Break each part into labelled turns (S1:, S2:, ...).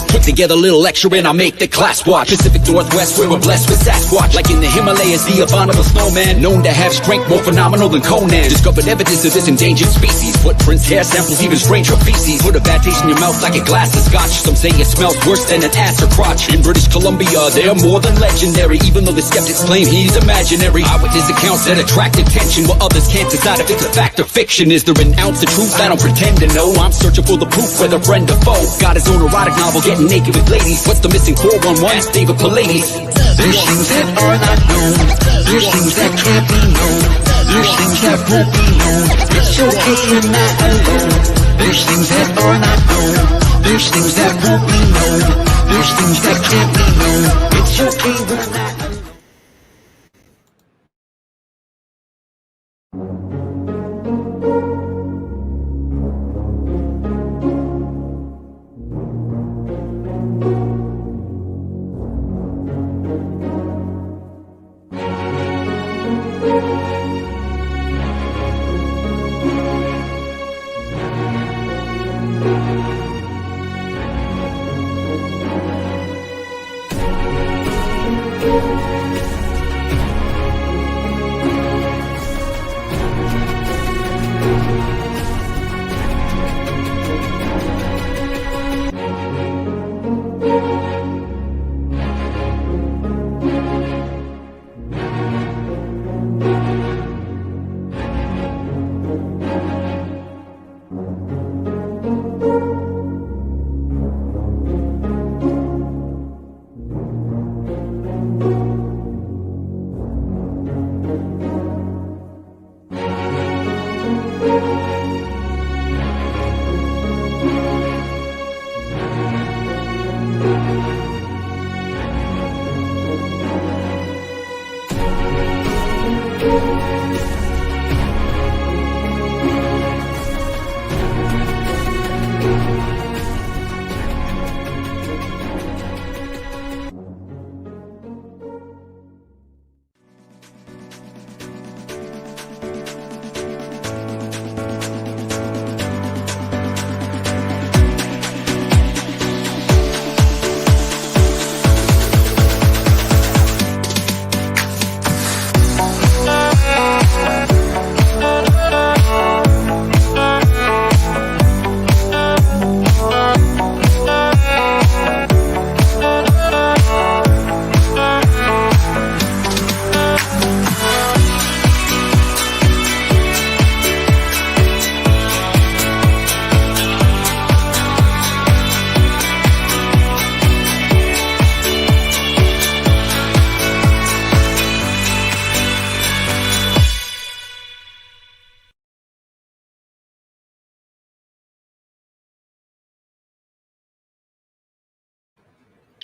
S1: Put together a little lecture and I'll make the class watch. Pacific Northwest, where we're blessed with Sasquatch. Like in the Himalayas, the abominable snowman, known to have strength more phenomenal than Conan. Discovered evidence of this endangered species. Footprints, hair samples, even stranger feces. Put a bad taste in your mouth like a glass of scotch. Some say it smells worse than an ass or crotch. In British Columbia, they're more than legendary, even though the skeptics claim he's imaginary. Eyewitness accounts that attract attention, while others can't decide if it's a fact or fiction. Is there an ounce of truth? I don't pretend to know. I'm searching for the proof, whether friend or foe. Got his own erotic novel, getting naked with ladies. What's the missing 411? Ask David Pallades.
S2: There's things that are not known. There's things that can't be known. There's things that won't be known. It's okay, you're not alone. There's things that are not known. There's things that won't be known. There's things that can't be known. It's okay, we're not alone.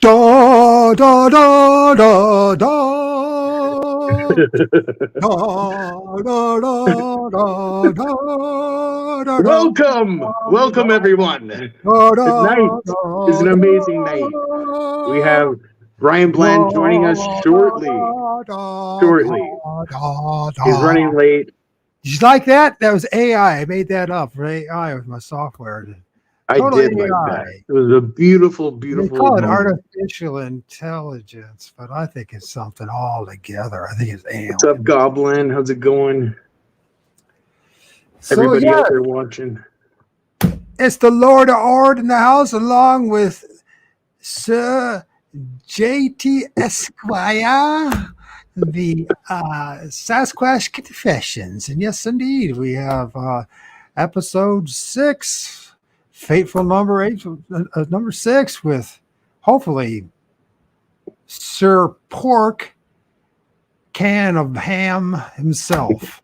S3: Da da da da da.
S4: Welcome everyone. Tonight is an amazing night. We have Brian Bland joining us shortly. He's running late.
S3: Did you like that? That was AI. I made that up for AI with my software.
S4: I did like that. It was a beautiful, beautiful.
S3: They call it artificial intelligence, but I think it's something all together. I think it's alien.
S4: What's up, Goblin? How's it going? Everybody out there watching.
S3: It's the Lord of Ord in the house, along with Sir J.T. Esquire, the Sasquatch Confessions. And yes, indeed, we have episode 6. Fateful number 6 with hopefully Sir Pork Can of Ham himself.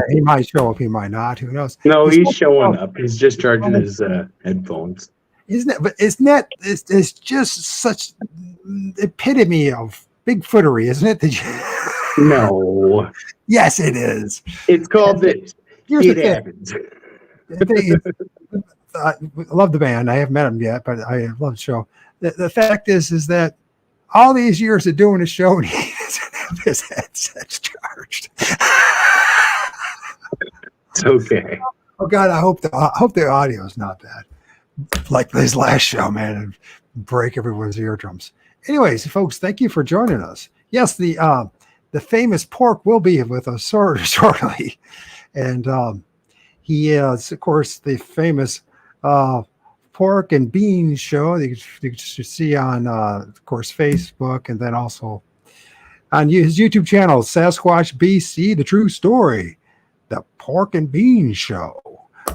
S3: He might show up, he might not. Who knows?
S4: No, he's showing up. He's just charging his headphones.
S3: Isn't it? But it's just such epitome of Bigfootery, isn't it?
S4: No.
S3: Yes, it is.
S4: It's called this. It happens.
S3: I love the band. I haven't met them yet, but I love the show. The fact is that all these years of doing the show, he doesn't have his headsets charged.
S4: It's okay.
S3: Oh God, I hope the audio is not bad. Like this last show, man, and break everyone's eardrums. Anyways, folks, thank you for joining us. Yes, the famous Pork will be with us shortly, and he is, of course, the famous Pork and Beans show that you should see on, of course, Facebook, and then also on his YouTube channel, Sasquatch BC, The True Story, the Pork and Beans Show,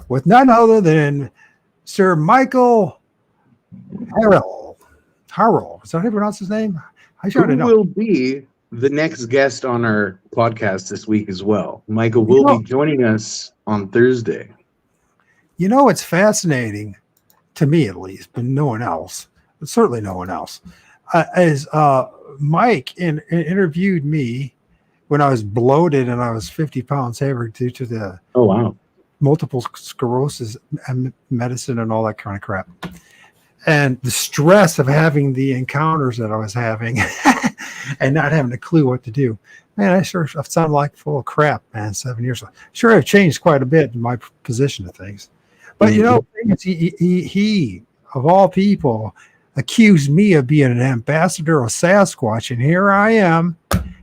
S3: with none other than Sir Michael Harrell. Is that how you pronounce his name? I should know.
S4: Who will be the next guest on our podcast this week as well? Michael will be joining us on Thursday.
S3: You know, it's fascinating, to me at least, but no one else, but certainly no one else, is Mike interviewed me when I was bloated and I was 50 pounds heavier due to the multiple sclerosis medicine and all that kind of crap. And the stress of having the encounters that I was having and not having a clue what to do. Man, I sound like full of crap, man, 7 years ago. Sure, I've changed quite a bit in my position of things. But, you know, he, of all people, accused me of being an ambassador of Sasquatch. And here I am,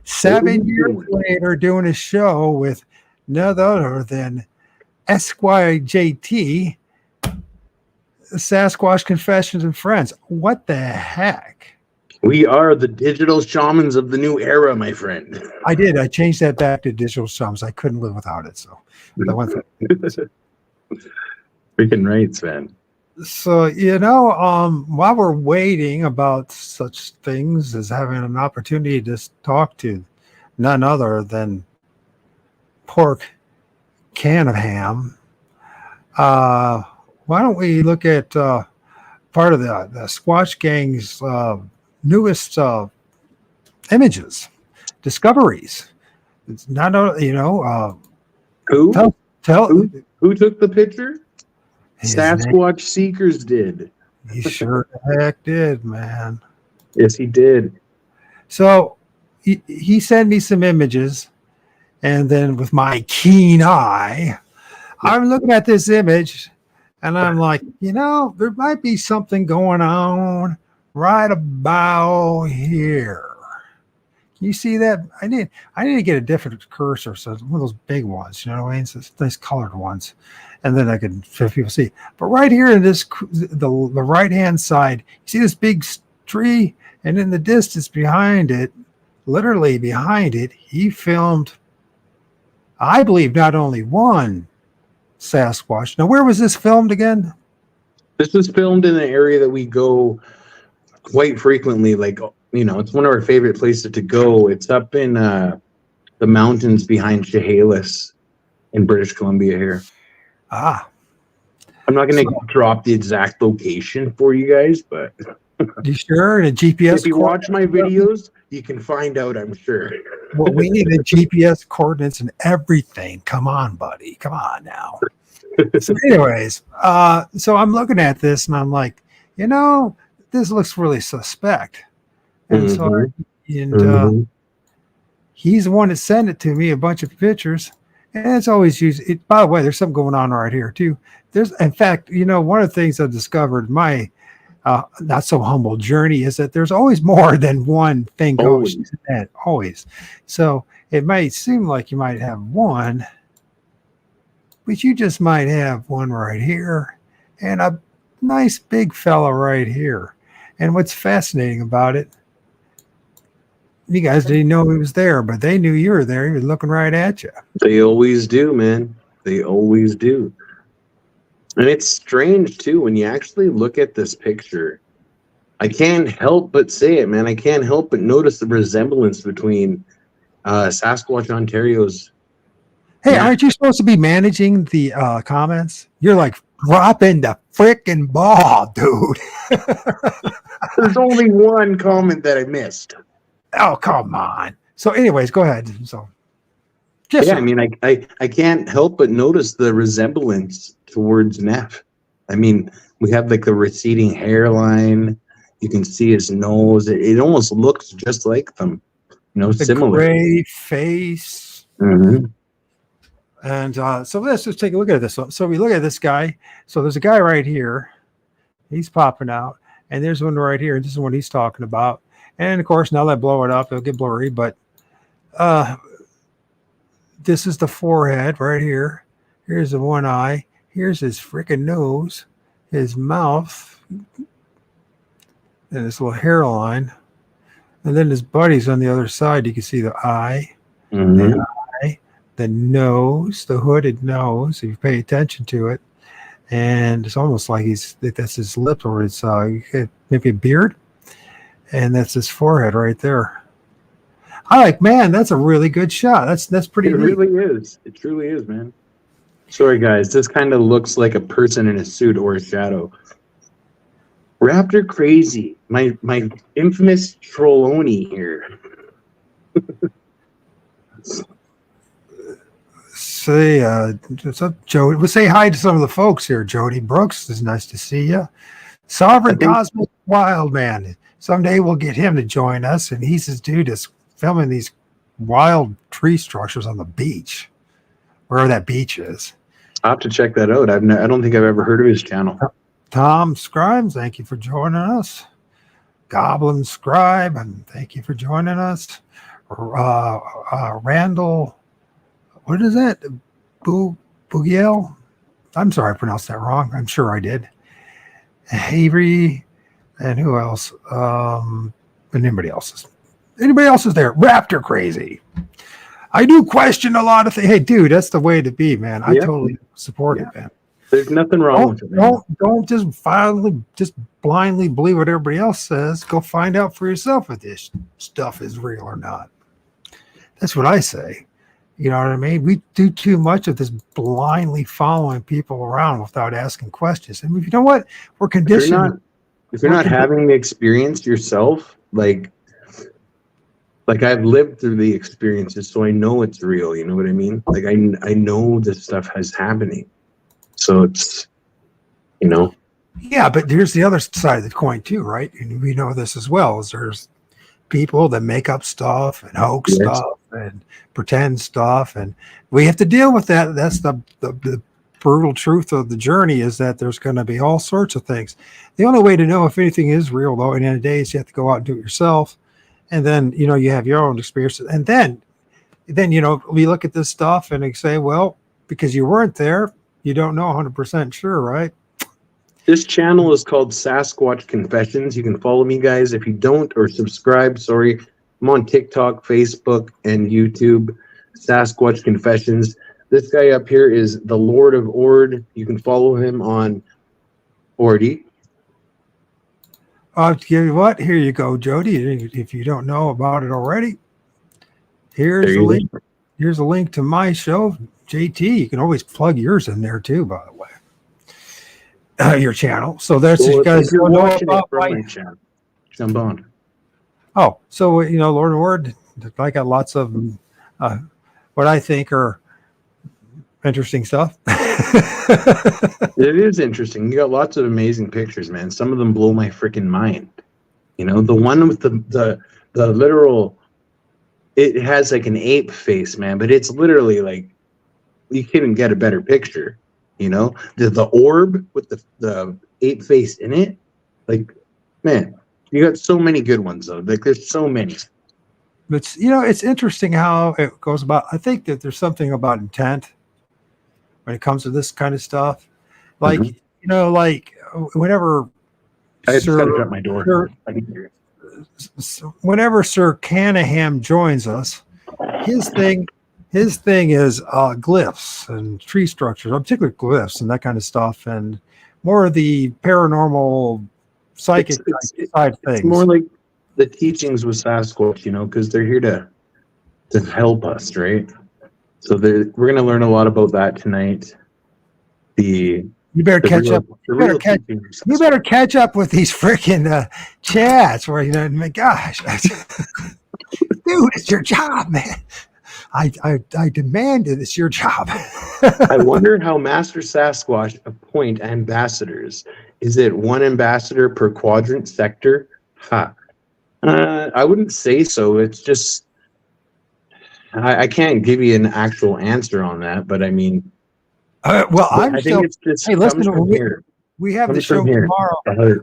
S3: 7 years later, doing a show with none other than Esquire JT, Sasquatch Confessions and Friends. What the heck?
S4: We are the digital shamans of the new era, my friend.
S3: I did. I changed that back to digital shamans. I couldn't live without it. So I went through.
S4: Freaking rights, man.
S3: So, you know, while we're waiting about such things as having an opportunity to talk to none other than Pork Can of Ham, why don't we look at part of the Squatch Gang's newest images, discoveries? It's not, you know,
S4: who took the picture? Sasquatch Seekers did.
S3: He sure the heck did, man.
S4: Yes, he did.
S3: So he sent me some images, and then with my keen eye, I'm looking at this image, and I'm like, you know, there might be something going on right about here. Can you see that? I need to get a different cursor, so one of those big ones, you know what I mean? So nice colored ones. And then I can people see. But right here in this, the right hand side, you see this big tree, and in the distance behind it, literally behind it, he filmed, I believe, not only one Sasquatch. Now, where was this filmed again?
S4: This was filmed in an area that we go quite frequently. Like, you know, it's one of our favorite places to go. It's up in the mountains behind Chehalis in British Columbia here. I'm not going to drop the exact location for you guys, but
S3: you sure? The GPS.
S4: If you watch my videos, you can find out, I'm sure.
S3: Well, we need the GPS coordinates and everything. Come on, buddy. Come on now. So anyways, so I'm looking at this and I'm like, you know, this looks really suspect. And so he's the one that sent it to me, a bunch of pictures. And it's always used. By the way, there's something going on right here too. In fact, you know, one of the things I've discovered my not so humble journey is that there's always more than one thing going on. Always. So it might seem like you might have one, but you just might have one right here and a nice big fella right here. And what's fascinating about it, you guys didn't know he was there, but they knew you were there. He was looking right at you.
S4: They always do, man. They always do. And it's strange, too, when you actually look at this picture. I can't help but say it, man. I can't help but notice the resemblance between Sasquatch Ontario's.
S3: Hey, aren't you supposed to be managing the comments? You're like, dropping the frickin' ball, dude.
S4: There's only one comment that I missed.
S3: Oh, come on. So anyways, go ahead. So
S4: I mean, I can't help but notice the resemblance towards Neff. I mean, we have like the receding hairline. You can see his nose. It almost looks just like them. You know,
S3: the
S4: similar.
S3: Gray face.
S4: Mm-hmm.
S3: And so let's just take a look at this one. So we look at this guy. So there's a guy right here. He's popping out. And there's one right here. This is what he's talking about. And of course, now that I blow it up, it'll get blurry. But this is the forehead right here. Here's the one eye. Here's his freaking nose, his mouth, and his little hairline. And then his buddies on the other side. You can see the eye, the eye, the nose, the hooded nose, if you pay attention to it. And it's almost like that's his lip, or it's maybe a beard. And that's his forehead right there. Man, that's a really good shot. That's pretty neat.
S4: It really is. It truly is, man. Sorry, guys. This kind of looks like a person in a suit or a shadow. Raptor crazy. My infamous Trolloni here.
S3: Say, what's up, Jody? We'll say hi to some of the folks here. Jody Brooks, it's nice to see you. Sovereign Cosmic Wild Man. Someday we'll get him to join us, and he's this dude that's filming these wild tree structures on the beach, wherever that beach is.
S4: I'll have to check that out. I don't think I've ever heard of his channel.
S3: Tom Scribe, thank you for joining us. Goblin Scribe, and thank you for joining us. Randall, what is that? Boogiel? I'm sorry I pronounced that wrong. I'm sure I did. Avery, and who else? And anybody else is there. Raptor crazy. I do question a lot of things. Hey, dude, that's the way to be, man. I totally support it, man.
S4: There's nothing wrong with it.
S3: Don't just blindly believe what everybody else says. Go find out for yourself if this stuff is real or not. That's what I say. You know what I mean? We do too much of this blindly following people around without asking questions. And you know what? We're conditioned.
S4: If you're not having the experience yourself, like I've lived through the experiences, so I know it's real. You know what I mean? Like I know this stuff is happening. So it's, you know.
S3: Yeah, but here's the other side of the coin too, right? And we know this as well. Is there's people that make up stuff and hoax stuff and pretend stuff, and we have to deal with that. That's the brutal truth of the journey, is that there's going to be all sorts of things. The only way to know if anything is real, though, in the end of the day, is you have to go out and do it yourself. And then, you know, you have your own experiences. And then, you know, we look at this stuff and they say, well, because you weren't there, you don't know 100% sure, right?
S4: This channel is called Sasquatch Confessions. You can follow me, guys. If you don't, or subscribe, sorry. I'm on TikTok, Facebook, and YouTube. Sasquatch Confessions. This guy up here is the Lord of Ord. You can follow him on Ordy.
S3: Tell you what, here you go, Jody. If you don't know about it already, here's the link. Here's a link to my show, JT. You can always plug yours in there too, by the way. Your channel. So there's you guys don't know about my
S4: channel. Jump on.
S3: Oh, so you know, Lord of Ord. I got lots of what I think are interesting stuff.
S4: It is interesting. You got lots of amazing pictures, man. Some of them blow my freaking mind. You know, the one with the literal, it has like an ape face, man, but it's literally like, you couldn't get a better picture. You know, the orb with the ape face in it, like, man, you got so many good ones though. Like, there's so many.
S3: But you know, it's interesting how it goes about. I think that there's something about intent when it comes to this kind of stuff. Like, you know, like whenever
S4: I just gotta shut my door.
S3: Whenever Sir Canaham joins us, his thing is glyphs and tree structures, particularly glyphs and that kind of stuff, and more of the paranormal, psychic side of things.
S4: It's more like the teachings with Sasquatch, you know, because they're here to help us, right? So we're going to learn a lot about that tonight. You better catch up.
S3: You better catch up with these freaking chats where, you know, my gosh, dude, it's your job, man. I demand it. It's your job.
S4: I wonder how Master Sasquatch appoint ambassadors. Is it one ambassador per quadrant sector? I wouldn't say so. It's just, I can't give you an actual answer on that, but I mean,
S3: Well, I'm
S4: I
S3: still.
S4: think it's just
S3: Hey, listen,
S4: comes from here.
S3: we have the
S4: Comes
S3: show
S4: from here.
S3: tomorrow.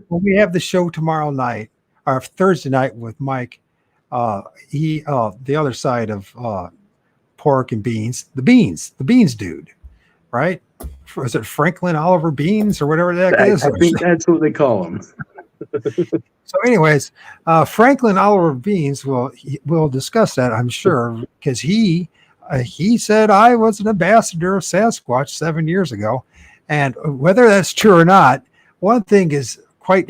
S3: When we have the show tomorrow night, or Thursday night with Mike, the other side of pork and beans, the beans dude, right? Is it Franklin Oliver Beans or whatever that is?
S4: I think that's what they call them.
S3: So, anyways, Franklin Oliver Beans will discuss that, I'm sure, because he said I was an ambassador of Sasquatch 7 years ago, and whether that's true or not, one thing is quite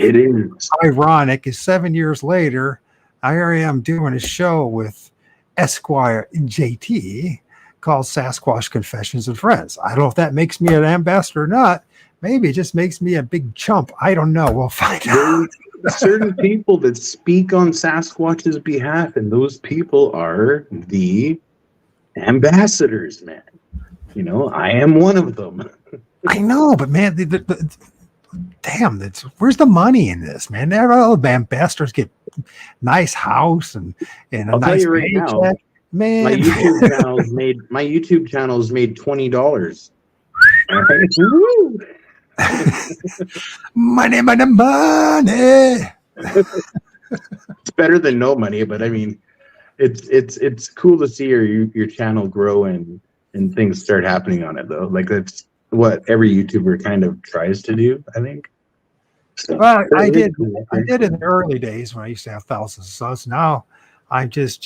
S3: ironic is 7 years later, here I am doing a show with Esquire and JT called Sasquatch Confessions and Friends. I don't know if that makes me an ambassador or not. Maybe it just makes me a big chump. I don't know. We'll find out.
S4: Certain people that speak on Sasquatch's behalf, and those people are the ambassadors, man. You know, I am one of them.
S3: I know, but man, damn, where's the money in this, man? All the ambassadors get nice house and a
S4: I'll
S3: nice
S4: tell you right
S3: paycheck.
S4: now,
S3: Man,
S4: my YouTube channel's made $20. All right. Woo!
S3: money.
S4: It's better than no money, but I mean, it's cool to see your channel grow and things start happening on it though. Like that's what every YouTuber kind of tries to do, I think. So,
S3: well, I did in the early days when I used to have thousands of subs. Now I'm just,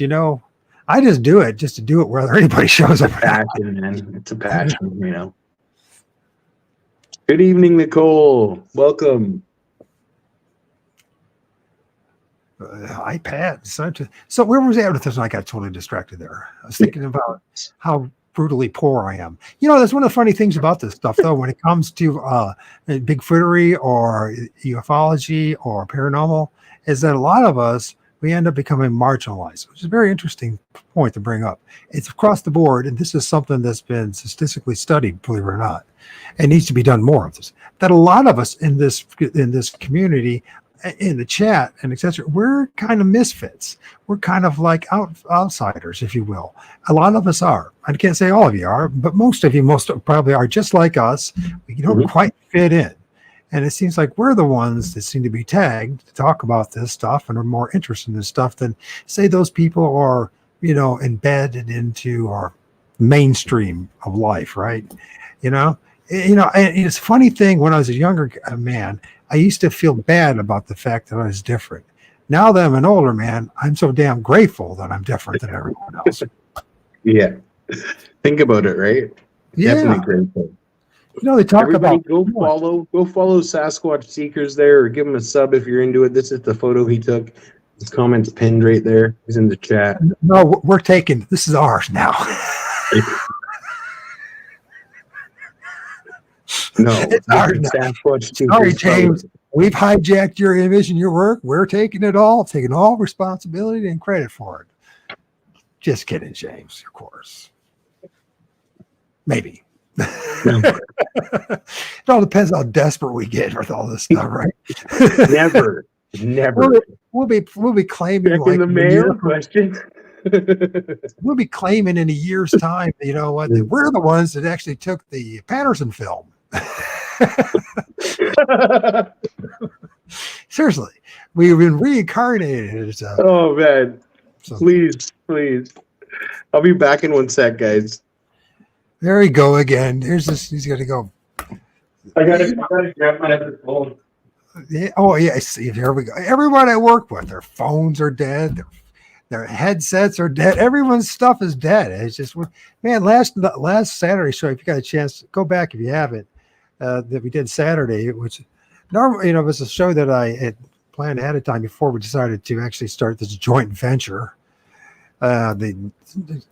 S3: I just do it just to do it whether anybody shows up.
S4: It's a passion, man. It's a passion, you know. Good evening, Nicole. Welcome.
S3: iPad. So where was I with this? I got totally distracted there. I was thinking about how brutally poor I am. That's one of the funny things about this stuff, though, when it comes to Bigfootery or ufology or paranormal, is that a lot of us, we end up becoming marginalized, which is a very interesting point to bring up. It's across the board, and this is something that's been statistically studied, believe it or not. It needs to be done more of this. That a lot of us in this community, in the chat and etc., we're kind of misfits. We're kind of like outsiders, if you will. A lot of us are. I can't say all of you are, but most of you probably are just like us. We don't quite fit in. And it seems like we're the ones that seem to be tagged to talk about this stuff and are more interested in this stuff than, say, those people are, embedded into our mainstream of life, right? And it's a funny thing. When I was a younger man, I used to feel bad about the fact that I was different. Now that I'm an older man, I'm so damn grateful that I'm different than everyone else.
S4: Yeah. Think about it, right?
S3: Yeah.
S4: Definitely grateful.
S3: They talk
S4: Everybody
S3: about
S4: go follow Sasquatch Seekers there, or give him a sub if you're into it. This is the photo he took. His comment's pinned right there. He's in the chat.
S3: No, we're taking this is ours now.
S4: No,
S3: it's ours now.
S4: Sasquatch
S3: Sorry, James. We've hijacked your image and your work. We're taking it all, taking all responsibility and credit for it. Just kidding, James, of course. Maybe. It all depends how desperate we get with all this stuff, right?
S4: Never.
S3: We'll be claiming
S4: Check
S3: like
S4: in the mail question.
S3: We'll be claiming in a year's time, you know what? That we're the ones that actually took the Patterson film. Seriously, we've been reincarnated.
S4: Oh man, please. I'll be back in 1 sec, guys.
S3: There we go again. Here's this. He's gonna go.
S4: I gotta grab my other phone.
S3: Yeah, oh yeah, see, here we go. Everyone I work with, their phones are dead. Their headsets are dead. Everyone's stuff is dead. It's just, man. Last Saturday show, if you got a chance, go back if you haven't. That we did Saturday, which normally, was a show that I had planned ahead of time before we decided to actually start this joint venture, the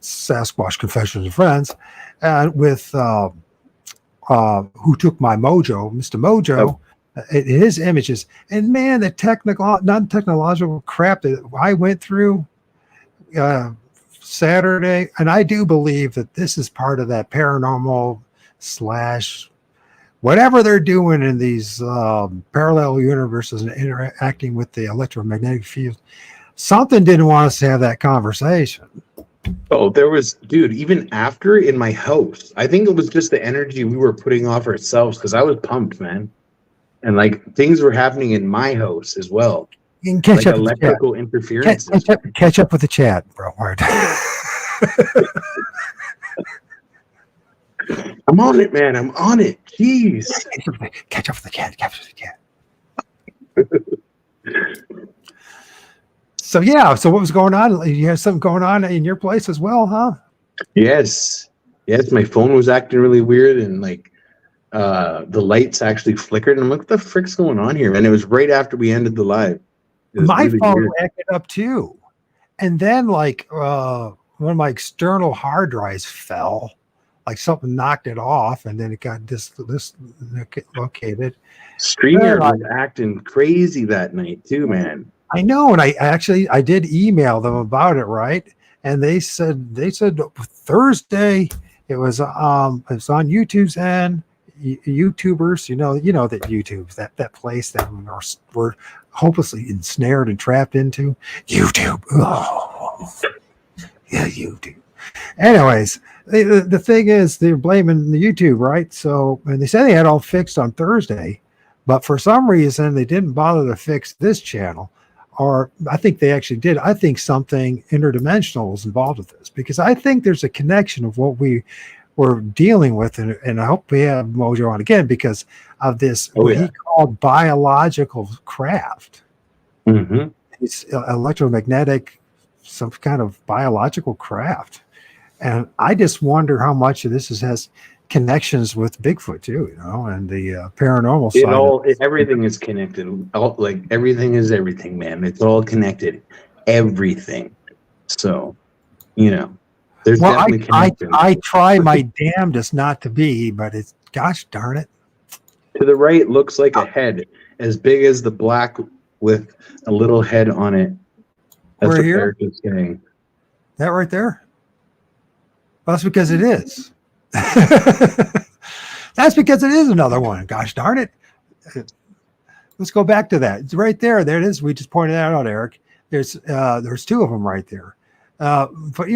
S3: Sasquatch Confessions Friends, with who took my mojo, Mr. Mojo. His images, and man, the non-technological crap that I went through Saturday, and I do believe that this is part of that paranormal / whatever they're doing in these parallel universes and interacting with the electromagnetic field. Something didn't want us to have that conversation.
S4: Oh, there was, dude, even after in my house, I think it was just the energy we were putting off ourselves because I was pumped, man. And like things were happening in my house as well.
S3: You can catch
S4: Like
S3: up with the chat.
S4: electrical interferences.
S3: Catch up with the chat, bro. All right.
S4: I'm on it, man. I'm on it. Jeez.
S3: Catch up with the cat. Catch up with the cat. So yeah. So what was going on? You had something going on in your place as well, huh?
S4: Yes. Yes. My phone was acting really weird, and like the lights actually flickered. And I'm like, what the frick's going on here? And it was right after we ended the live.
S3: My really phone acted up too. And then like one of my external hard drives fell. Like something knocked it off, and then it got dislocated.
S4: Streamer was acting crazy that night too, man.
S3: I know, and I did email them about it, right? And they said Thursday it was on YouTube's end. YouTubers, you know that YouTube's that place that we're hopelessly ensnared and trapped into. YouTube, oh yeah, YouTube. Anyways, the thing is, they're blaming the YouTube, right? So, and they said they had all fixed on Thursday, but for some reason they didn't bother to fix this channel, or I think they actually did. I think something interdimensional was involved with this, because I think there's a connection of what we were dealing with, and I hope we have Mojo on again because of this what he called biological craft.
S4: Mm-hmm.
S3: It's electromagnetic, some kind of biological craft. And I just wonder how much of this has connections with Bigfoot too, and the paranormal side.
S4: Everything is connected. Like everything is everything, man. It's all connected. Everything. So, there's definitely connections.
S3: I try my damnedest not to be, but it's gosh darn it.
S4: To the right looks like a head, as big as the black with a little head on it. That's what Eric is saying.
S3: That right there? Well, that's because it is. That's because it is another one. Gosh darn it. Let's go back to that. It's right there. There it is. We just pointed that out, Eric. There's two of them right there. But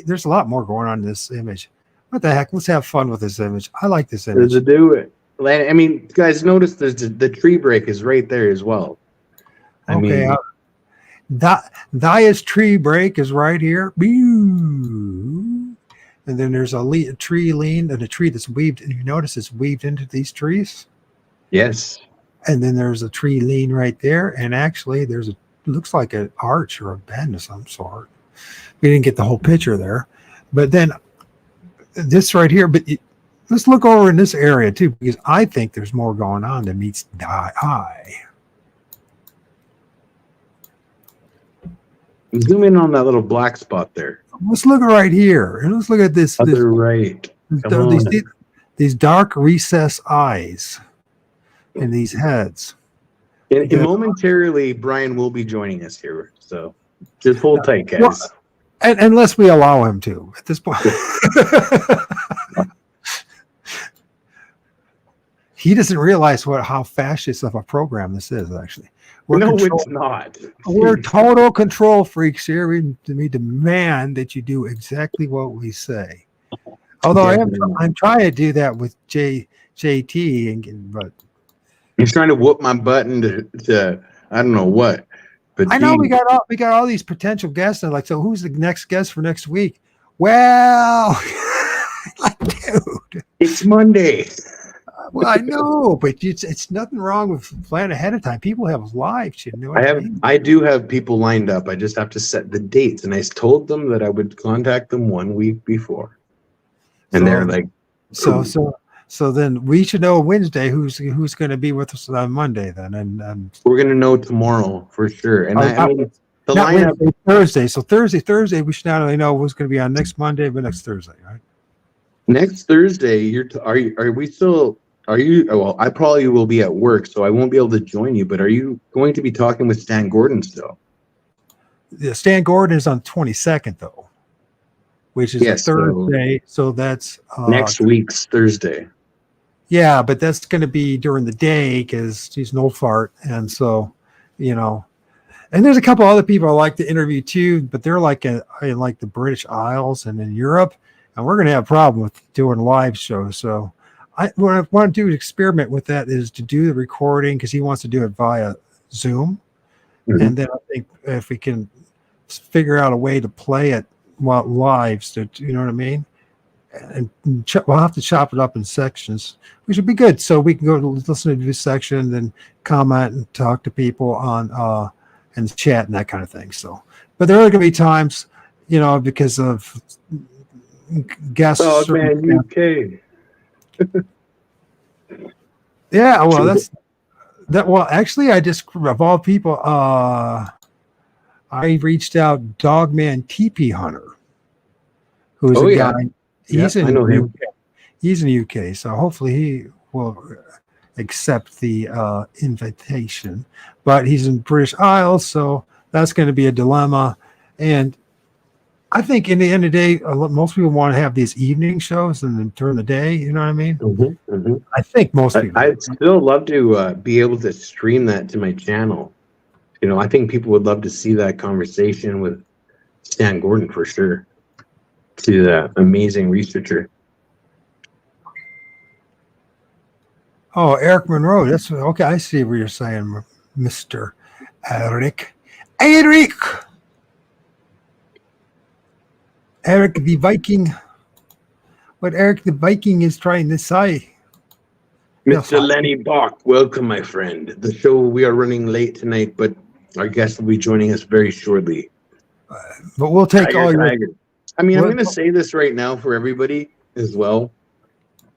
S3: there's a lot more going on in this image. What the heck? Let's have fun with this image. I like this image.
S4: There's a do it. I mean, guys, notice there's the tree break is right there as well.
S3: Daya's tree break is right here. And then there's a tree lean and a tree that's weaved. And you notice it's weaved into these trees?
S4: Yes.
S3: And then there's a tree lean right there. And actually looks like an arch or a bend of some sort. We didn't get the whole picture there. But then this right here, let's look over in this area too, because I think there's more going on than meets the eye.
S4: Zoom in on that little black spot there.
S3: Let's look right here, and let's look at this.
S4: Right.
S3: These dark recess eyes and these heads.
S4: And momentarily, Brian will be joining us here, so just hold tight, guys.
S3: Well, unless we allow him to at this point. He doesn't realize how fascist of a program this is, actually.
S4: It's not.
S3: We're total control freaks here. We demand that you do exactly what we say. Although I'm trying to do that with JT, but
S4: he's trying to whoop my button to I don't know what. But
S3: I know we got all these potential guests, and like, so who's the next guest for next week? Well, like, dude,
S4: it's Monday.
S3: Well, I know, but it's nothing wrong with planning ahead of time. People have lives,
S4: I do have people lined up. I just have to set the dates, and I told them that I would contact them 1 week before, and they're like,
S3: so then we should know Wednesday who's going to be with us on Monday then, and
S4: we're going to know tomorrow for sure. And I mean, the
S3: lineup Wednesday, Thursday. So Thursday we should not only know who's going to be on next Monday, but next Thursday, right?
S4: Next Thursday, are we still? Are you? Well, I probably will be at work, so I won't be able to join you. But are you going to be talking with Stan Gordon still?
S3: Yeah, Stan Gordon is on 22nd, though, which is a Thursday. So that's
S4: next week's Thursday.
S3: Yeah, but that's going to be during the day because he's no fart, and so And there's a couple other people I like to interview too, but they're like in like the British Isles and in Europe, and we're going to have a problem with doing live shows. So what I want to do to experiment with that is to do the recording because he wants to do it via Zoom. And then I think if we can figure out a way to play it while live, so you know what I mean? And we'll have to chop it up in sections, which would be good. So we can go to listen to this section and then comment and talk to people on and chat and that kind of thing. So, but there are going to be times, you know, because of guests.
S4: Oh man, UK.
S3: Yeah, well, that's that. Well, actually, I just of all people, I reached out Dogman Teepee Hunter, who's a guy. He's in UK. He's in UK, so hopefully he will accept the invitation. But he's in British Isles, so that's going to be a dilemma. And I think in the end of the day, most people want to have these evening shows and then during the day. You know what I mean? I think most people.
S4: I'd still love to be able to stream that to my channel. You know, I think people would love to see that conversation with Stan Gordon for sure. To the amazing researcher.
S3: Oh, Eric Monroe. That's okay. I see what you're saying, Mr. Eric. Eric the Viking. What Eric the Viking is trying to say.
S4: Mr. Lenny Bach, welcome, my friend. The show, we are running late tonight, but our guest will be joining us very shortly.
S3: But we'll take all your...
S4: I mean, I'm going to say this right now for everybody as well.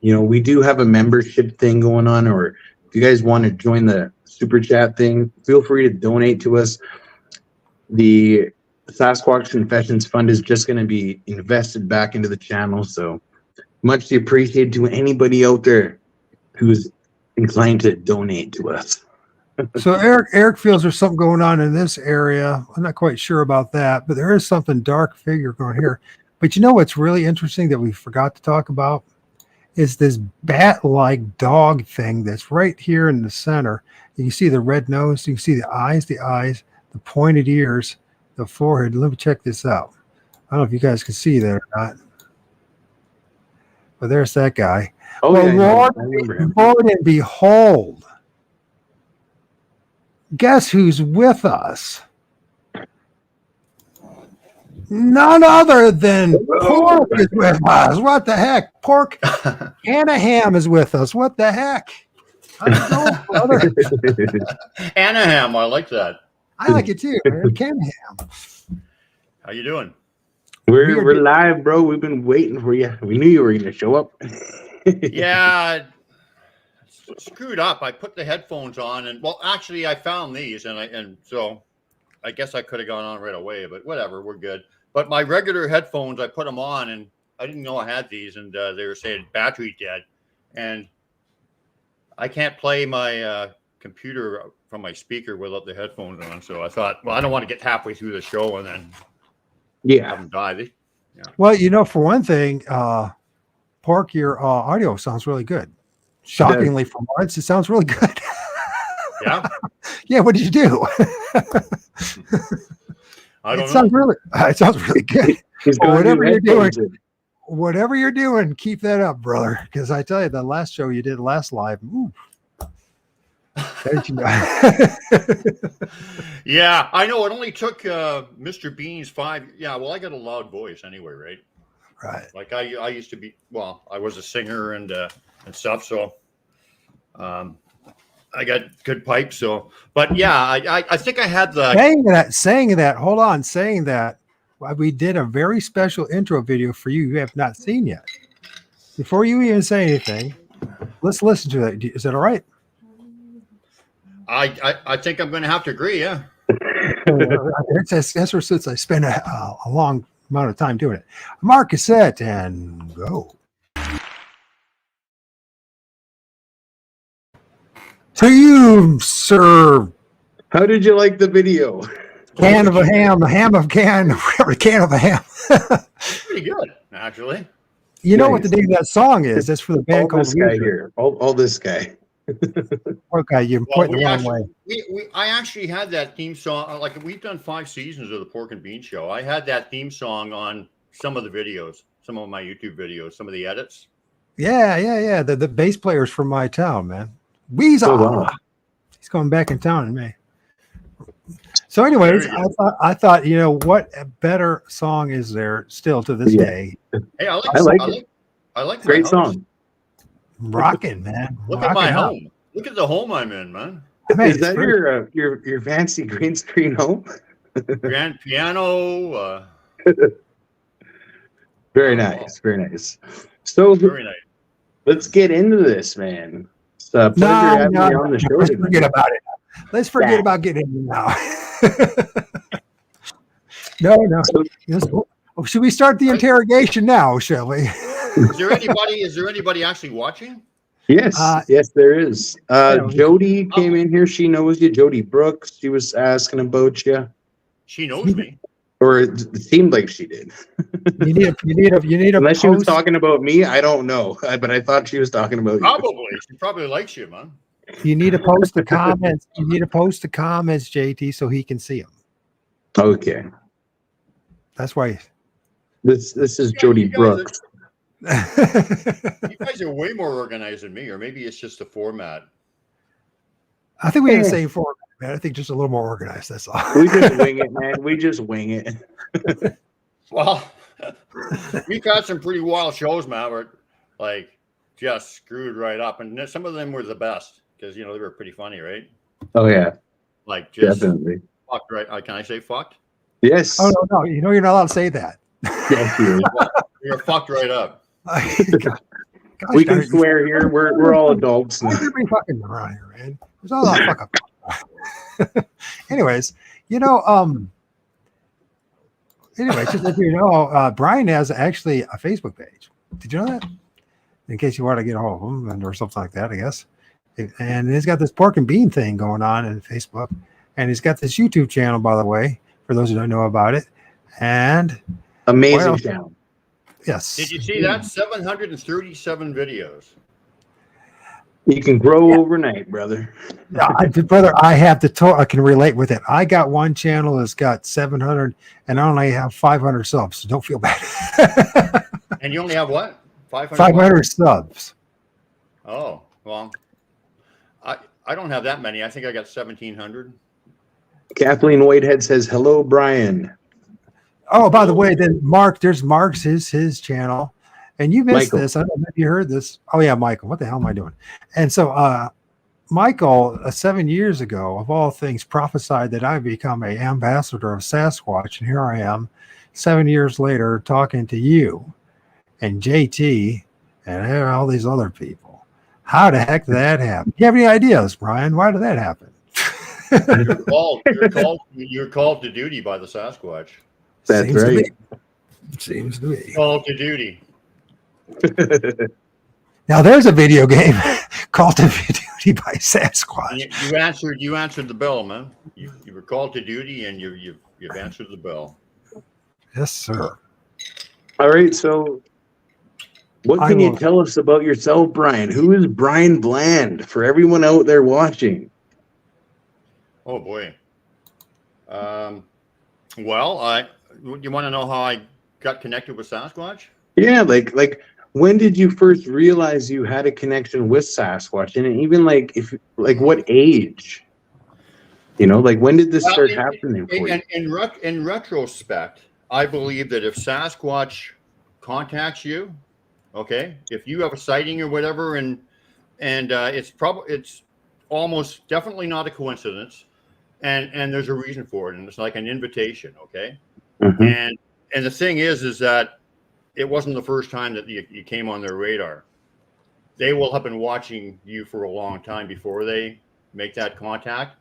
S4: You know, we do have a membership thing going on, or if you guys want to join the super chat thing, feel free to donate to us. The Sasquatch Confessions Fund is just going to be invested back into the channel. So much appreciated to anybody out there who's inclined to donate to us.
S3: So Eric feels there's something going on in this area. I'm not quite sure about that, but there is something dark figure going here. But you know what's really interesting that we forgot to talk about is this bat-like dog thing that's right here in the center. You can see the red nose, you can see the eyes, the pointed ears, the forehead. Let me check this out. I don't know if you guys can see that or not. But there's that guy.
S4: Oh,
S3: well,
S4: yeah,
S3: Lord and behold, guess who's with us? None other than Pork is with us. What the heck? Pork Anaheim is with us. What the heck? Know, brother.
S5: Anaheim, I like that.
S3: I like it too. Anaheim.
S5: How you doing?
S4: We're live, bro. We've been waiting for you. We knew you were going to show up.
S5: Yeah, screwed up. I put the headphones on, and well, actually, I found these, and so I guess I could have gone on right away, but whatever, we're good. But my regular headphones, I put them on, and I didn't know I had these, and they were saying battery dead, and I can't play my computer from my speaker without the headphones on. So I thought, well, I don't want to get halfway through the show and then have them die. Yeah.
S3: Well, you know, for one thing, Pork, your audio sounds really good. Shockingly, for once, it sounds really good.
S5: Yeah.
S3: Yeah. What did you do?
S5: I don't know.
S3: It sounds really good.
S4: Well,
S3: whatever you're doing, keep that up, brother. Because I tell you, the last show you did last live, ooh.
S5: Yeah, I know. It only took Mr. Bean's 5. Yeah, well, I got a loud voice anyway, right?
S3: Right.
S5: Like I used to be. Well, I was a singer and stuff. So, I got good pipes. So, but yeah, I think I had the
S3: saying that. We did a very special intro video for you. You have not seen yet. Before you even say anything, let's listen to that. Is that all right?
S5: I think I'm going to have to agree. Yeah.
S3: That's since I spent a long amount of time doing it. Mark is set and go. To you, sir.
S4: How did you like the video?
S3: Can of a ham, a ham of can, whatever, can of a ham.
S5: Pretty good, actually.
S3: You know what the name of that song is? That's for the band
S4: called
S3: this guy
S4: here. All this guy.
S3: Okay, you're
S5: Well,
S3: pointing the wrong way.
S5: I actually had that theme song. Like we've done 5 seasons of the Pork and Bean Show. I had that theme song on some of the videos, some of my YouTube videos, some of the edits.
S3: Yeah. The bass player's from my town, man. Weezer.
S4: Oh, wow.
S3: He's coming back in town in May. So, anyways, I thought, you know, what a better song is there still to this day?
S5: Hey, I like
S4: Great
S5: my house.
S4: song.
S3: Rocking, man.
S5: Look at my home. Look at the home I'm in, man.
S4: Is that your fancy green screen home?
S5: Grand piano.
S4: Very nice. Very nice. So
S5: Very nice.
S4: let's get into this, man. It's a pleasure having you on the show.
S3: Let's
S4: tonight.
S3: forget about it. Let's forget about getting in now. No. Should we start the interrogation now, shall we?
S5: Is there anybody actually watching?
S4: Yes, yes, there is. Jody came in here. She knows you. Jody Brooks. She was asking about you.
S5: She knows me.
S4: Or it seemed like she did.
S3: You need a
S4: Unless she was talking about me, I don't know. But I thought she was talking about you.
S5: She probably likes you, man.
S3: You need to post the comments. You need to post the comments, JT, so he can see them.
S4: Okay.
S3: That's why.
S4: This is Jody Brooks.
S5: You guys are way more organized than me, or maybe it's just the format.
S3: I think we have the same format, man. I think just a little more organized. That's all.
S4: We just wing it, man. We just wing it.
S5: Well, we've had some pretty wild shows, man. Where like just screwed right up, and some of them were the best because they were pretty funny, right?
S4: Oh yeah,
S5: like just
S4: definitely
S5: fucked, right? Can I say fucked?
S4: Yes.
S3: Oh no, you're not allowed to say that.
S4: Yes, you.
S5: You're fucked right up.
S3: Gosh,
S4: we can swear here. We're all adults now.
S3: We're fucking around here, man. There's all that fuck up. Anyways, just if you know, Brian has actually a Facebook page. Did you know that? In case you want to get a hold of him or something like that, I guess. And he's got this pork and bean thing going on in Facebook, and he's got this YouTube channel, by the way, for those who don't know about it. And
S4: amazing channel.
S3: Yes.
S5: Did you see that? 737 videos.
S4: You can grow overnight, brother.
S3: Brother, I have to talk. I can relate with it. I got one channel that's got 700, and I only have 500 subs. So don't feel bad.
S5: And you only have what?
S3: 500 subs.
S5: Oh well, I don't have that many. I think I got 1,700.
S4: Kathleen Whitehead says hello, Brian.
S3: Oh, by the way, then there's Mark's his channel, and you missed Michael. This. I don't know if you heard this. Oh yeah, Michael. What the hell am I doing? And so, Michael, 7 years ago, of all things, prophesied that I'd become an ambassador of Sasquatch, and here I am, 7 years later, talking to you and JT and all these other people. How the heck did that happen? Do you have any ideas, Brian? Why did that happen?
S5: You're called to duty by the Sasquatch.
S4: That's right.
S3: Seems to be.
S5: Call to duty.
S3: Now there's a video game called to duty by Sasquatch.
S5: You answered the bell, man. You were called to duty, and you've answered the bell.
S3: Yes, sir.
S4: All right. So, what can you tell us about yourself, Brian? Who is Brian Bland for everyone out there watching?
S5: Oh boy. Well, you want to know how I got connected with Sasquatch?
S4: Yeah, like when did you first realize you had a connection with Sasquatch, and even what age? When did this start happening for you?
S5: In retrospect, I believe that if Sasquatch contacts you, okay, if you have a sighting or whatever, and it's almost definitely not a coincidence, and there's a reason for it, and it's like an invitation, okay. Mm-hmm. And the thing is that it wasn't the first time that you came on their radar. They will have been watching you for a long time before they make that contact,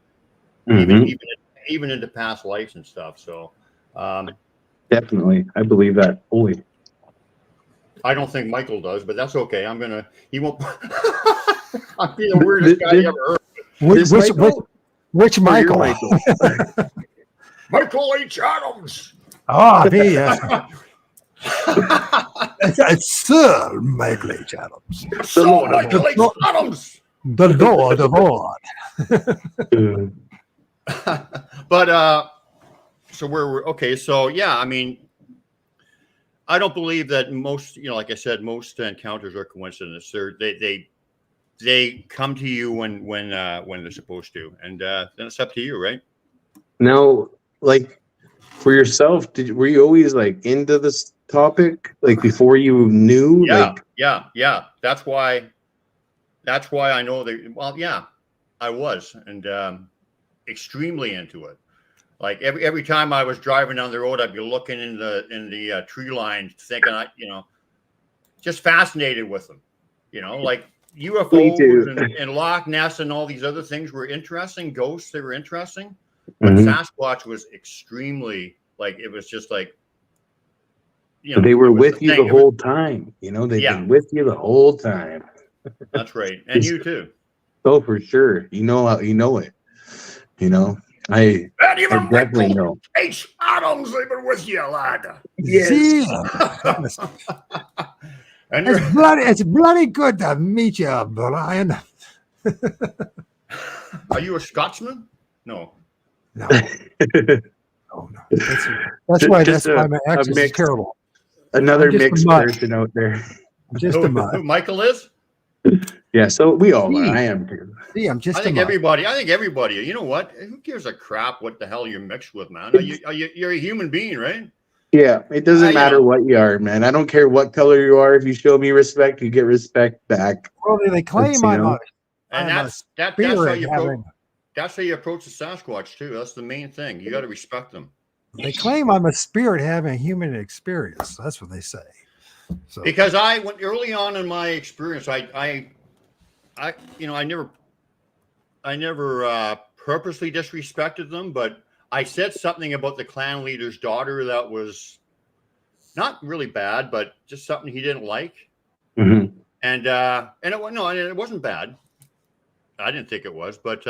S5: mm-hmm. even into past lives and stuff. So,
S4: definitely, I believe that fully.
S5: I don't think Michael does, but that's okay. He won't. I'll be the weirdest guy you ever heard.
S3: Which Michael?
S5: Michael H. Adams.
S3: Oh, it's Sir Michael H. Adams.
S5: Sir Michael H. Adams.
S3: The Lord of all.
S5: But so we're okay. So yeah, I mean, I don't believe that most, like I said, most encounters are coincidence. They come to you when they're supposed to, and then it's up to you, right?
S4: Now, like for yourself, were you always like into this topic, like before you knew?
S5: Yeah,
S4: Like,
S5: yeah. That's why I know that. Well, yeah, I was, and extremely into it. Like every time I was driving down the road, I'd be looking in the tree line, thinking just fascinated with them. Like
S4: me
S5: UFOs
S4: too.
S5: and Loch Ness and all these other things were interesting. Ghosts, they were interesting, but
S4: Mhm.
S5: Sasquatch was extremely it was just
S4: They were
S5: it was
S4: with
S5: the
S4: you
S5: thing.
S4: the whole time. They've
S5: Yeah,
S4: been with you the whole time.
S5: that's right, and you too.
S4: Oh, for sure. You know how you know it. I
S5: And
S4: I
S5: even
S4: definitely
S5: Michael
S4: know.
S5: H. Adams, they've been with you, lad.
S3: See,
S5: And
S3: it's
S5: you're
S3: bloody good to meet you, Brian.
S5: Are you a Scotsman? No.
S3: No, no. That's why my
S4: A
S3: accent is
S4: mixed,
S3: terrible.
S4: another
S3: I'm just a
S4: mixed
S3: mutt.
S4: person out there.
S3: I'm just a mutt.
S5: Who Michael is?
S4: Yeah, so we all are.
S3: See.
S4: I am too.
S3: See, I'm just
S5: I
S3: a
S5: think
S3: mutt.
S5: everybody. You know what? Who gives a crap what the hell you're mixed with, man? You're a human being, right?
S4: Yeah, it doesn't
S5: You
S4: matter
S5: know.
S4: what you are, man. I don't care what color you are. If you show me respect, you get respect back.
S3: Well, they claim I'm a
S5: And that's how
S3: spirit
S5: you
S3: having.
S5: that's how you approach the Sasquatch too. That's the main thing. You got to respect them.
S3: They claim I'm a spirit having a human experience. That's what they say. So
S5: Because I went early on in my experience, I never purposely disrespected them, but I said something about the clan leader's daughter that was not really bad, but just something he didn't like.
S4: Mm-hmm.
S5: And it wasn't bad. I didn't think it was, but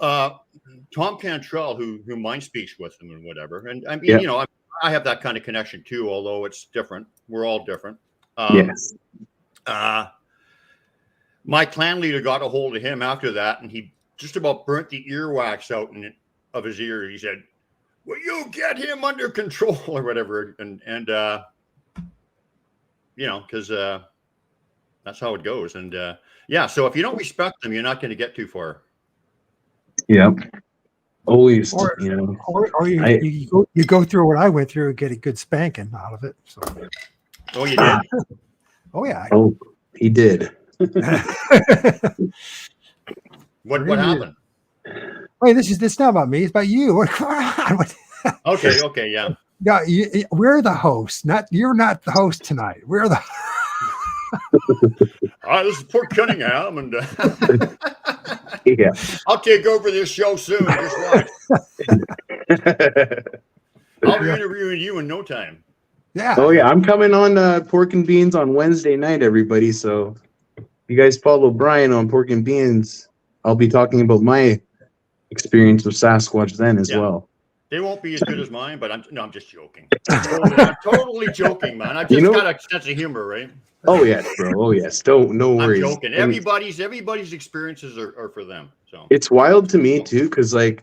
S5: Tom Cantrell, who mind speaks with him and whatever, and I mean,
S4: Yeah.
S5: I have that kind of connection too, although it's different. We're all different.
S4: Yes.
S5: My clan leader got a hold of him after that, and he just about burnt the earwax out of his ear. He said, "Will you get him under control or whatever?" And because that's how it goes. And yeah, so if you don't respect them, you're not going to get too far.
S4: Yeah. Always,
S3: or you go through what I went through and get a good spanking out of it. So.
S5: Oh, you did?
S3: Oh yeah.
S4: Oh, he did.
S5: What happened?
S3: Wait, this is not about me. It's about you.
S5: Okay, yeah.
S3: No, we're the host. You're not the host tonight. We're the.
S5: This is Port Cunningham, and
S4: Yeah.
S5: I'll take over this show soon. Just watch. I'll be interviewing you in no time.
S3: Yeah.
S4: Oh yeah, I'm coming on Pork and Beans on Wednesday night, everybody. So if you guys follow Brian on Pork and Beans, I'll be talking about my experience with Sasquatch then as well.
S5: They won't be as good as mine, but I'm just joking. I'm totally joking, man. I've just got a sense of humor, right?
S4: Oh yes, bro. Oh yes. No worries.
S5: I'm joking. Everybody's experiences are for them. So
S4: it's wild to me too, because like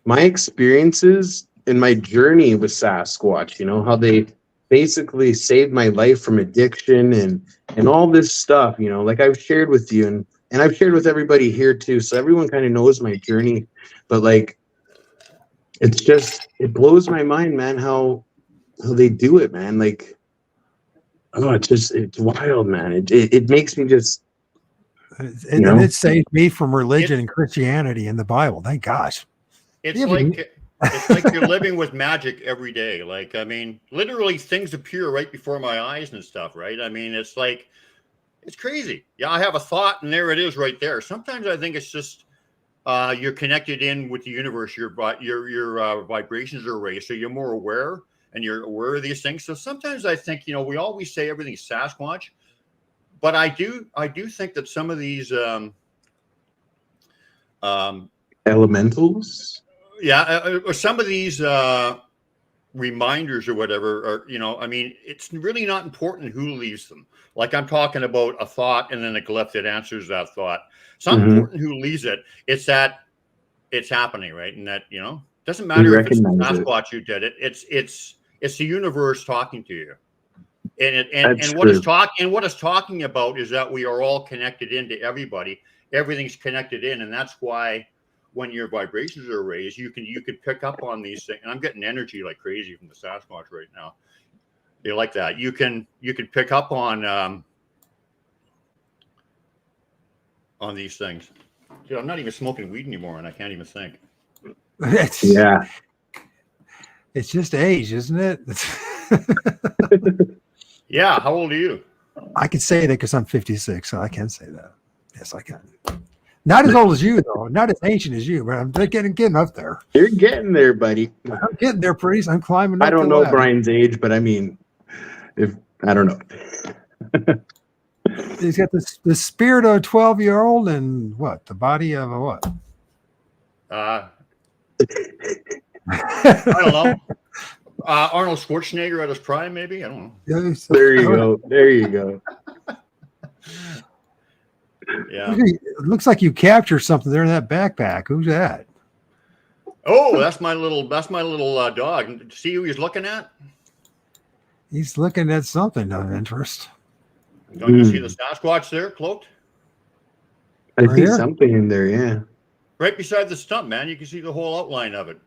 S4: my experiences and my journey with Sasquatch, how they basically saved my life from addiction and all this stuff, like I've shared with you and I've shared with everybody here too. So everyone kind of knows my journey, but like it blows my mind, man, how they do it, man. Like, oh, it's wild, man. It makes me just,
S3: and it saved me from religion and Christianity and the Bible. Thank gosh.
S5: It's like you're living with magic every day. Like, I mean, literally things appear right before my eyes and stuff, right? I mean, it's like, it's crazy. Yeah, I have a thought and there it is right there. Sometimes I think it's just you're connected in with the universe. Your vibrations are raised, so you're more aware and you're aware of these things. So sometimes I think, we always say everything's Sasquatch, but I do think that some of these
S4: elementals.
S5: Yeah, or some of these reminders or whatever, or, you know, I mean, it's really not important who leaves them. Like I'm talking about a thought and then a glyph that answers that thought. It's not important who leaves it. It's that it's happening, right? And that, you know, doesn't matter if it's Sasquatch who did it. It's the universe talking to you. And what it's talking about is that we are all connected into everybody. Everything's connected in, and that's why when your vibrations are raised, you can pick up on these things. And I'm getting energy like crazy from the Sasquatch right now. You like that? You can pick up on these things. Dude, I'm not even smoking weed anymore, and I can't even think.
S3: Yeah, it's just age, isn't it?
S5: Yeah. How old are you?
S3: I can say that because I'm 56, so I can say that. Yes, I can. Not as old as you, though. Not as ancient as you, but I'm getting up there.
S4: You're getting there, buddy.
S3: I'm getting there, pretty. I'm climbing up.
S4: I don't know Brian's age, but I mean, I don't know.
S3: He's got the spirit of a 12-year-old and what? The body of a what?
S5: I don't know. Arnold Schwarzenegger at his prime, maybe? I don't know.
S4: There you go. There you go.
S5: Yeah.
S3: It looks like you captured something there in that backpack. Who's that?
S5: Oh, that's my little dog. See who he's looking at?
S3: He's looking at something of interest.
S5: Don't you see the Sasquatch there, cloaked?
S4: I see something in there, yeah.
S5: Right beside the stump, man. You can see the whole outline of it.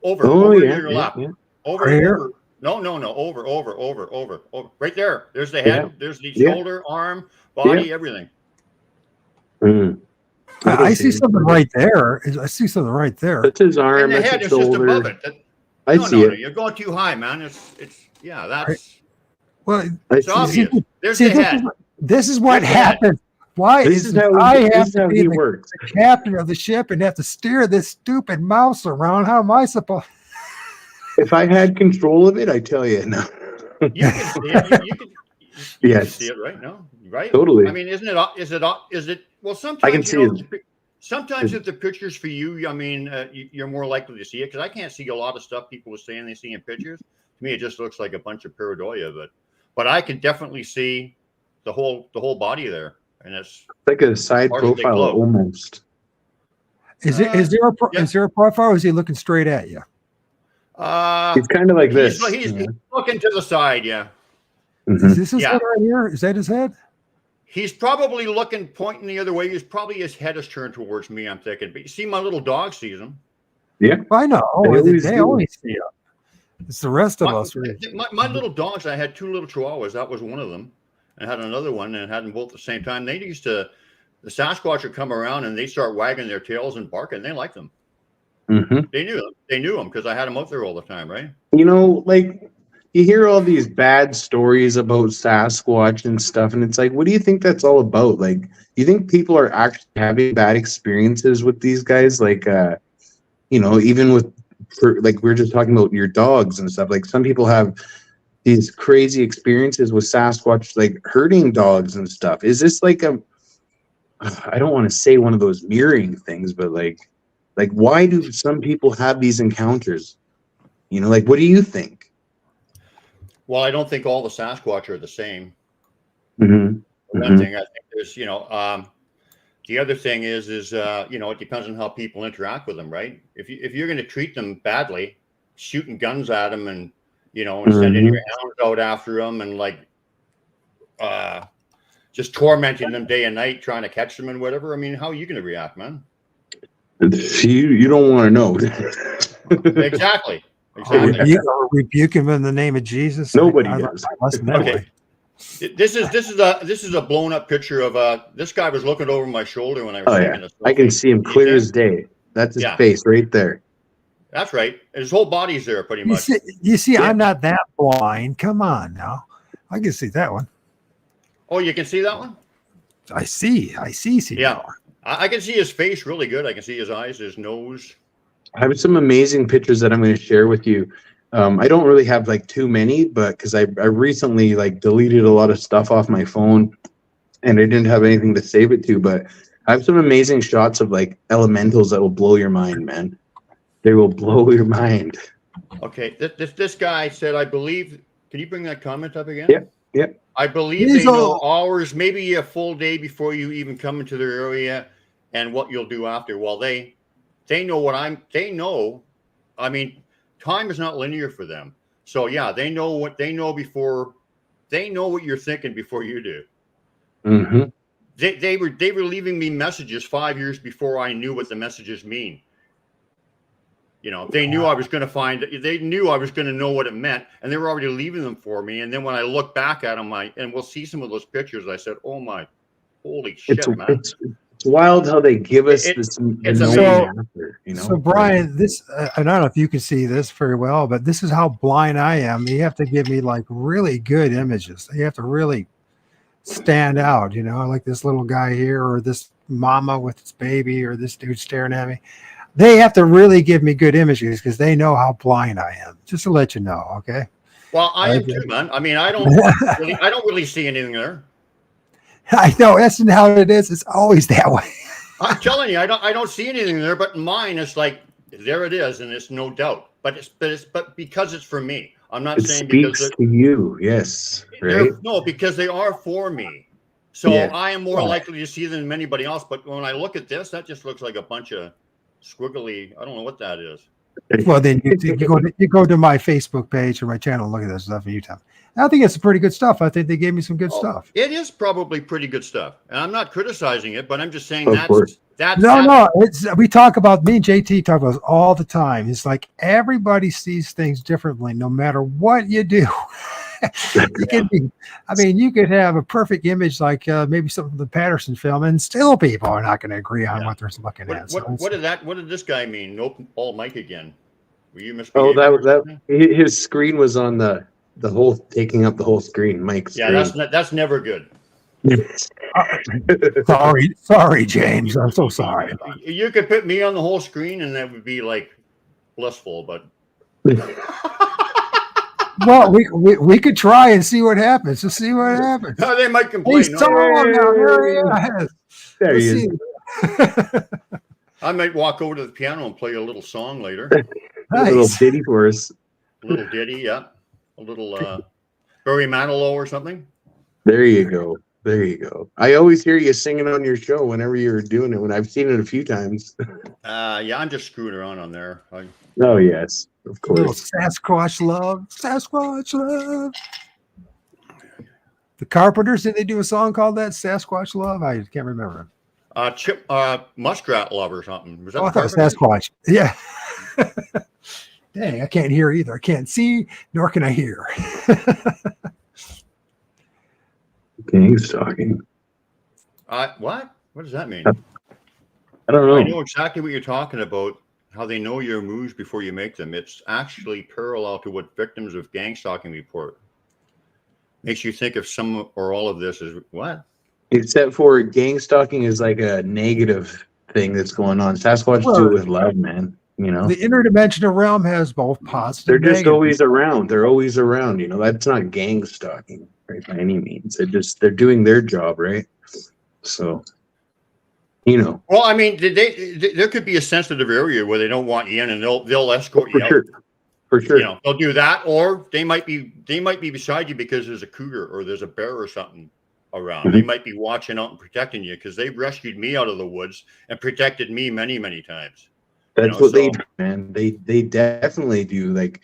S5: Over to your left. Yeah. Over here. No. Over. Right there. There's the head. Yeah. There's the shoulder, arm, body, everything.
S3: I see something right there. I see something right there.
S4: That's his arm.
S5: And the head is just above it.
S4: I see it.
S5: You're going too high, man. That's
S3: well.
S5: It's obvious. There's the head.
S3: This is what happens. Why is I have to be the captain of the ship and have to steer this stupid mouse around? How am I supposed?
S4: If I had control of it, I tell you, no.
S5: You can see it. You can see it, right? No, right?
S4: Totally.
S5: I mean, is it? Well, sometimes I can see it. Sometimes if the picture's for you, I mean, you're more likely to see it because I can't see a lot of stuff people are saying they see in pictures. To me, it just looks like a bunch of pareidolia, but I can definitely see the whole body there. And it's
S4: like a side profile almost.
S3: Is there a profile or is he looking straight at you?
S4: He's kind of like this.
S5: He's looking to the side, yeah.
S3: Mm-hmm. Is this his head right here? Is that his head?
S5: He's probably pointing the other way. His head is turned towards me, I'm thinking. But you see, my little dog sees him.
S4: Yeah.
S3: I know. They always see him. It's the rest of us.
S5: My little dogs, I had 2 little chihuahuas. That was one of them. I had another one and had them both at the same time. The Sasquatch would come around and they start wagging their tails and barking. They liked them.
S4: Mm-hmm.
S5: They knew them because I had them out there all the time, right?
S4: You know, like you hear all these bad stories about Sasquatch and stuff, and it's like, what do you think that's all about? Like, you think people are actually having bad experiences with these guys? Like, you know, even like we were just talking about your dogs and stuff. Like, some people have these crazy experiences with Sasquatch, like hurting dogs and stuff. Is this like I don't want to say one of those mirroring things, but like why do some people have these encounters? You know, like, what do you think?
S5: Well, I don't think all the Sasquatch are the same.
S4: Mm-hmm.
S5: One thing I think there's, you know, the other thing is you know, it depends on how people interact with them, right? If you're going to treat them badly, shooting guns at them and, you know, and sending your hounds out after them and like just tormenting them day and night, trying to catch them and whatever. I mean, how are you going to react, man?
S4: You don't want to know.
S5: Exactly.
S3: You rebuke him in the name of Jesus.
S4: Nobody does.
S5: Okay. This is a blown up picture of this guy was looking over my shoulder when I was taking this.
S4: I can see him clear as day. That's his face right there.
S5: That's right. His whole body's there pretty much.
S3: You see, I'm not that blind. Come on now. I can see that one.
S5: Oh, you can see that one?
S3: I see.
S5: Yeah. I can see his face really good. I can see his eyes, his nose.
S4: I have some amazing pictures that I'm going to share with you. I don't really have like too many, but because I recently like deleted a lot of stuff off my phone and I didn't have anything to save it to, but I have some amazing shots of like elementals that will blow your mind, man. They will blow your mind.
S5: Okay, this guy said, I believe. Can you bring that comment up again?
S4: Yep. Yep.
S5: I believe they know hours, maybe a full day before you even come into their area, and what you'll do after. Well, they know what they know. I mean, time is not linear for them. So yeah, they know what they know before. They know what you're thinking before you do.
S4: Mm-hmm.
S5: They were leaving me messages 5 years before I knew what the messages mean. You know, they knew I was going to they knew I was going to know what it meant, and they were already leaving them for me. And then when I look back at them, and we'll see some of those pictures, I said, "Oh my, holy shit, man!"
S4: It's wild how they give us this.
S5: It's
S3: amazing. So Brian, this I don't know if you can see this very well, but this is how blind I am. You have to give me like really good images. You have to really stand out. You know, like this little guy here, or this mama with its baby, or this dude staring at me. They have to really give me good images because they know how blind I am. Just to let you know, okay?
S5: Well, I am too, man. I mean, I don't really see anything there.
S3: I know that's not how it is. It's always that way.
S5: I'm telling you, I don't see anything there. But mine, it's like there it is, and it's no doubt. But because it's for me. I'm not saying because
S4: it speaks to you. Yes, right?
S5: No, because they are for me. So yeah. I am more likely to see them than anybody else. But when I look at this, that just looks like a bunch of squiggly. I don't know what that is.
S3: Well, then you go to my Facebook page or my channel and look at this stuff and you tell me. I think it's pretty good stuff. I think they gave me some good stuff.
S5: It is probably pretty good stuff. And I'm not criticizing it, but I'm just saying we talk about, me and JT talk about this all the time. It's like everybody sees things differently no matter what you do. You could have a perfect image like maybe something from the Patterson film, and still people are not going to agree on what they're looking at. What did this guy mean? Nope, all Mike again. Were you
S4: that his screen was on the whole, taking up the whole screen. Mike's screen.
S5: That's never good.
S3: Sorry, James. I'm so sorry.
S5: You could put me on the whole screen, and that would be like blissful, but.
S3: Well, we could try and see what happens. Just see what happens.
S5: No, they might complain.
S4: There he is.
S5: I might walk over to the piano and play a little song later.
S3: Nice.
S4: A little ditty for us.
S5: A little ditty, yeah. A little Barry Manilow or something.
S4: There you go. There you go. I always hear you singing on your show whenever you're doing it. When I've seen it a few times.
S5: Yeah, I'm just screwing around on there.
S4: Oh yes, of course.
S3: Little Sasquatch love. The Carpenters, did they do a song called that? Sasquatch Love? I can't remember.
S5: Muskrat Love or something. Was that
S3: I thought it was Sasquatch. Yeah. Dang, I can't hear either. I can't see, nor can I hear.
S4: Gang stalking.
S5: What? What does that mean?
S4: I don't know.
S5: I know exactly what you're talking about. How they know your moves before you make them. It's actually parallel to what victims of gang stalking report. Makes you think of some or all of this is what?
S4: Except for gang stalking is like a negative thing that's going on. Sasquatch do it with love, man. You know,
S3: the interdimensional realm has both positive.
S4: They're just always around. They're always around. You know, that's not gang stalking, right, by any means. They're doing their job, right? So, you know.
S5: Well, I mean, there could be a sensitive area where they don't want you in, and they'll escort you out.
S4: For sure.
S5: You know, they'll do that, or they might be beside you because there's a cougar or there's a bear or something around. Mm-hmm. They might be watching out and protecting you because they've rescued me out of the woods and protected me many, many times.
S4: That's what they do, man. They definitely do. Like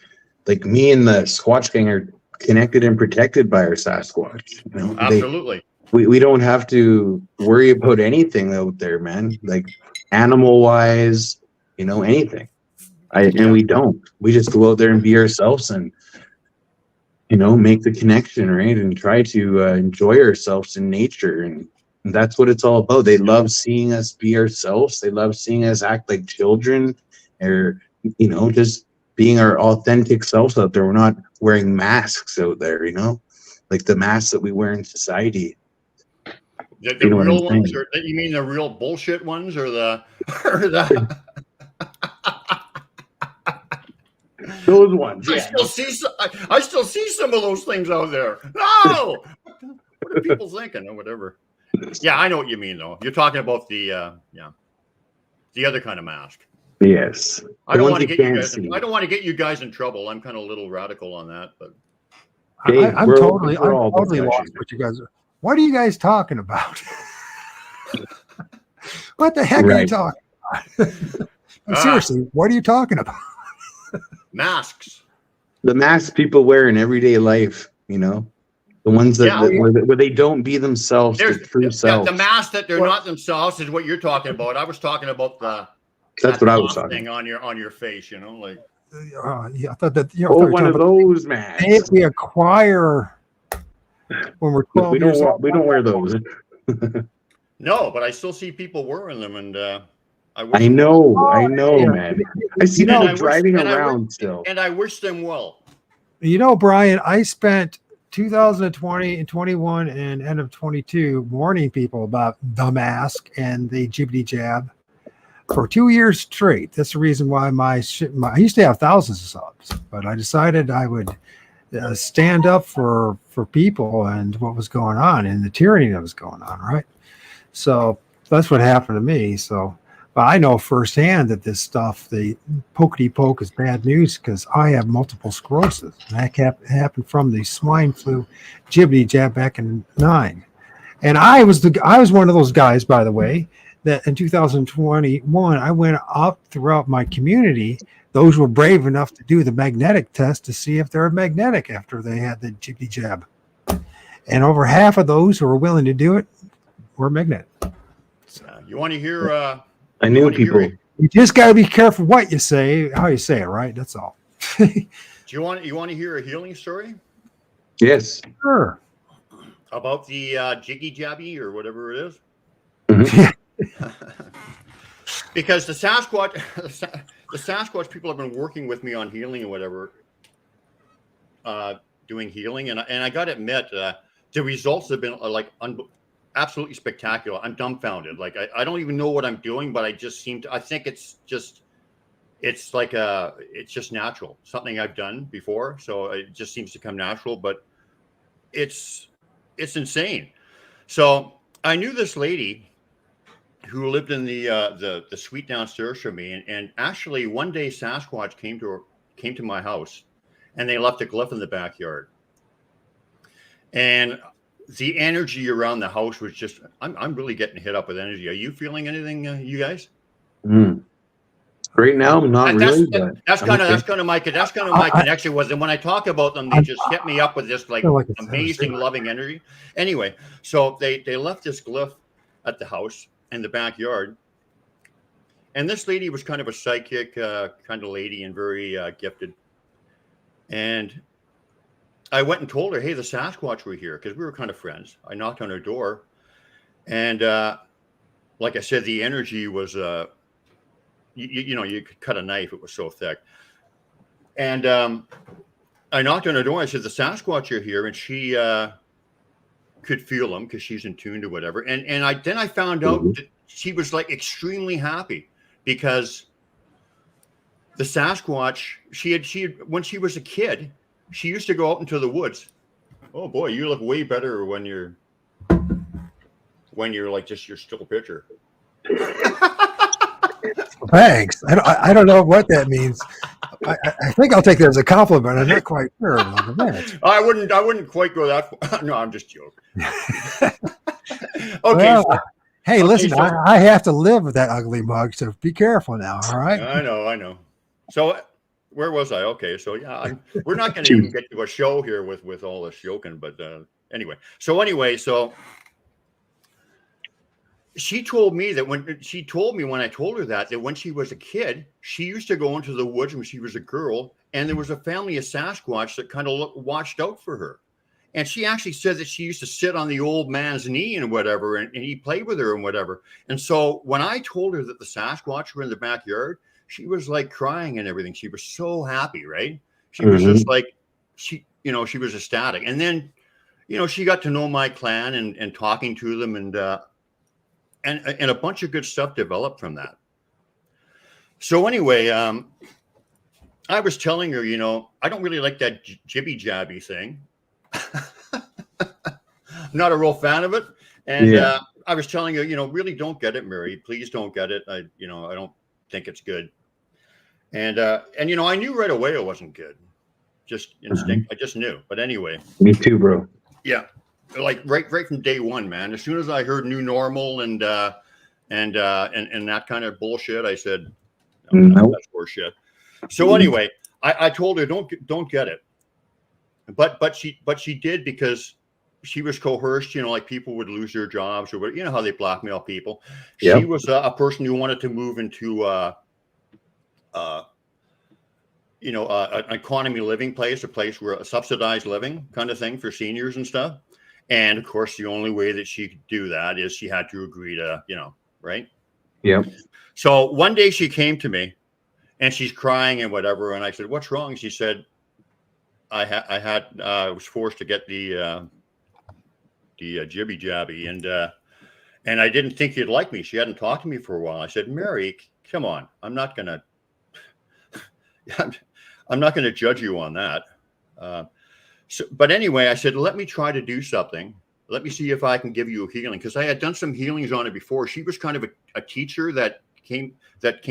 S4: me and the Squatch gang are connected and protected by our Sasquatch. You know?
S5: Absolutely.
S4: We don't have to worry about anything out there, man. Like animal wise, you know, anything. And we don't. We just go out there and be ourselves and, you know, make the connection, right? And try to enjoy ourselves in nature. And that's what it's all about. They love seeing us be ourselves. They love seeing us act like children, or, you know, just being our authentic selves out there. We're not wearing masks out there, you know, like the masks that we wear in society.
S5: The real ones, or you mean the real bullshit ones, or the
S4: those ones?
S5: Yeah. I still see some of those things out there. No, what are people thinking, or whatever? Yeah, I know what you mean, though. You're talking about the other kind of mask.
S4: Yes.
S5: I don't
S4: ones
S5: want to
S4: you
S5: get you
S4: can't
S5: guys.
S4: see.
S5: I don't want to get you guys in trouble. I'm kind of a little radical on that, but
S4: Hey,
S3: I'm
S4: we're open
S3: totally
S4: for all
S3: lost
S4: discussion.
S3: what you guys are. What are you guys talking about? What the heck are you
S4: Right.
S3: talking about? Seriously, what are you talking about?
S5: masks.
S4: The masks people wear in everyday life, you know, the ones that,
S5: Yeah.
S4: where they don't be themselves, their true
S5: the
S4: selves.
S5: mask that they're
S3: Well-
S5: not themselves is what you're talking about. I was talking about
S4: That's
S5: that
S4: what I was
S5: cloth
S4: talking
S5: thing on your face. You know, like
S3: Yeah, I thought that. I
S4: Oh,
S3: thought you were
S4: one
S3: talking
S4: of
S3: about
S4: those
S3: the
S4: masks.
S3: tape we acquire when we're 12
S4: We
S3: years
S4: don't
S3: old.
S4: we don't wear those.
S5: no, but I still see people wearing them, and I wish
S4: I
S5: them well.
S4: know,
S3: Yeah.
S4: man. I see
S3: You know,
S4: people
S5: I wish-
S4: driving
S5: and I wish-
S4: around still.
S5: and I wish them well.
S3: You know, Brian, I spent 2020 and 21 and end of 22 warning people about the mask and the jibbity jab for 2 years straight. That's the reason why I used to have thousands of subs, but I decided I would stand up for people and what was going on and the tyranny that was going on, right? So that's what happened to me. So, but I know firsthand that this stuff, the pokety poke, is bad news because I have multiple sclerosis. And that happened from the swine flu jibbity jab back in 9. And I was one of those guys, by the way, that in 2021 I went up throughout my community. Those were brave enough to do the magnetic test to see if they're magnetic after they had the jibbity jab. And over half of those who were willing to do it were magnetic.
S5: You want to hear?
S4: I knew people.
S3: You just got to be careful what you say, how you say it, right? That's all.
S5: Do you want to hear a healing story
S4: Yes.
S3: Sure.
S5: about the jiggy jabby or whatever it is?
S4: Mhm.
S5: Because the Sasquatch people have been working with me on healing or whatever, doing healing, and I got to admit, the results have been absolutely spectacular. I'm dumbfounded. Like I don't even know what I'm doing, but I just I think it's just natural. Something I've done before, so it just seems to come natural. But it's insane. So I knew this lady who lived in the suite downstairs from me, and actually one day Sasquatch came to my house, and they left a glyph in the backyard, and the energy around the house was just I'm really getting hit up with energy. Are you feeling anything, you guys?
S4: Right now, not really.
S5: That's kind of my connection was, and when I talk about them, they just hit me up with this like amazing, loving energy. Anyway, so they left this glyph at the house in the backyard, and this lady was kind of a psychic kind of lady and very gifted. And I went and told her, "Hey, the Sasquatch were here," because we were kind of friends. I knocked on her door, and like I said, the energy was you could cut a knife; it was so thick. And I knocked on her door. I said, "The Sasquatch are here," and she could feel them because she's in tune to whatever. And I found out that she was like extremely happy because the Sasquatch she had when she was a kid, she used to go out into the woods. Oh boy, you look way better when you're like just your still picture.
S3: Thanks. I don't know what that means. I think I'll take that as a compliment. I'm not quite sure.
S5: I wouldn't quite go that far. No, I'm just joking. Okay.
S3: Well, hey,
S5: okay,
S3: listen,
S5: so,
S3: I have to live with that ugly mug, so be careful now. All right.
S5: I know. So where was I? Okay, so yeah, we're not going to even get to a show here with all this joking, but anyway. So she told me that when I told her that when she was a kid, she used to go into the woods when she was a girl, and there was a family of Sasquatch that kind of watched out for her. And she actually said that she used to sit on the old man's knee and whatever, and he played with her and whatever. And so when I told her that the Sasquatch were in the backyard, she was like crying and everything. She was so happy, right? She was just like, she was ecstatic. And then, she got to know my clan and talking to them, and a bunch of good stuff developed from that. So anyway, I was telling her, I don't really like that jibby jabby thing. I'm not a real fan of it. And I was telling her, really don't get it, Mary. Please don't get it. I don't think it's good. And you know, I knew right away it wasn't good. Just instinct. I just knew. But anyway.
S4: Me too, bro.
S5: Yeah. Like right from day one, man. As soon as I heard new normal and that kind of bullshit, I said,
S4: No.
S5: that's horseshit. So anyway, I told her don't get it. But she did, because she was coerced, you know, like people would lose their jobs or what, you know how they blackmail people.
S4: Yep.
S5: She was a person who wanted to move into you know, an economy living place, a place where a subsidized living kind of thing for seniors and stuff. And of course, the only way that she could do that is she had to agree to, you know, right?
S4: Yep.
S5: So one day she came to me and she's crying and whatever. And I said, "What's wrong?" She said, I was forced to get the jibby jabby, and I didn't think you'd like me. She hadn't talked to me for a while. I said, "Mary, come on. I'm not going to judge you on that." But anyway, I said, "Let me try to do something. Let me see if I can give you a healing." Because I had done some healings on her before. She was kind of a teacher that came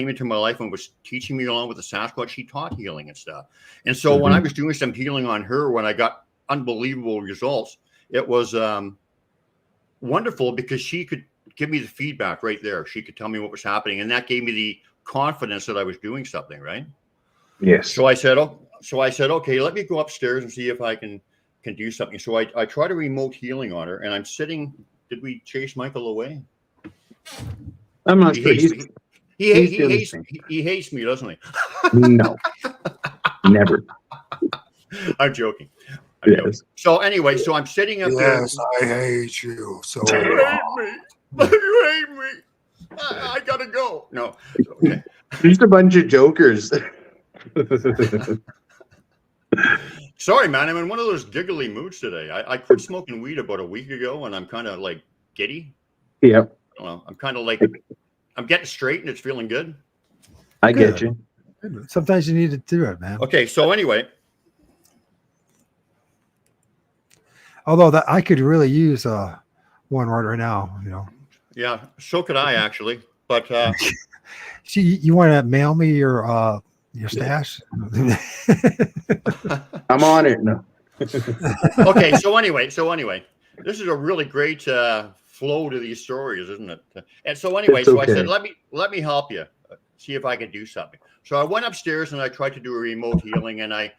S5: into my life and was teaching me along with the Sasquatch. She taught healing and stuff. And so when I was doing some healing on her, when I got unbelievable results, it was wonderful, because she could give me the feedback right there. She could tell me what was happening. And that gave me the confidence that I was doing something right.
S4: Yes.
S5: So I said, okay, let me go upstairs and see if I can do something. So I tried a remote healing on her, and I'm sitting. Did we chase Michael away?
S4: I'm not sure.
S5: He hates me, doesn't he?
S4: No, never.
S5: I'm joking.
S4: Yes.
S5: So anyway, so I'm sitting up there.
S3: Yes, I hate you. So
S5: You hate me. You hate me. I gotta go. No. Okay.
S4: Just a bunch of jokers.
S5: Sorry, man. I'm in one of those giggly moods today. I quit smoking weed about a week ago, and I'm kind of like giddy.
S4: Yep.
S5: I'm kind of like, I'm getting straight, and it's feeling good.
S4: I get you.
S3: sometimes you need to do it, man.
S5: Okay. So anyway,
S3: Although that I could really use one right now, you know.
S5: yeah, so could I actually, but
S3: You want to mail me your stash?
S4: I'm on it. No.
S5: okay. So anyway, this is a really great flow to these stories, isn't it? And so anyway,
S4: It's
S5: so I
S4: okay.
S5: said, let me help you, see if I can do something. So I went upstairs and I tried to do a remote healing, and I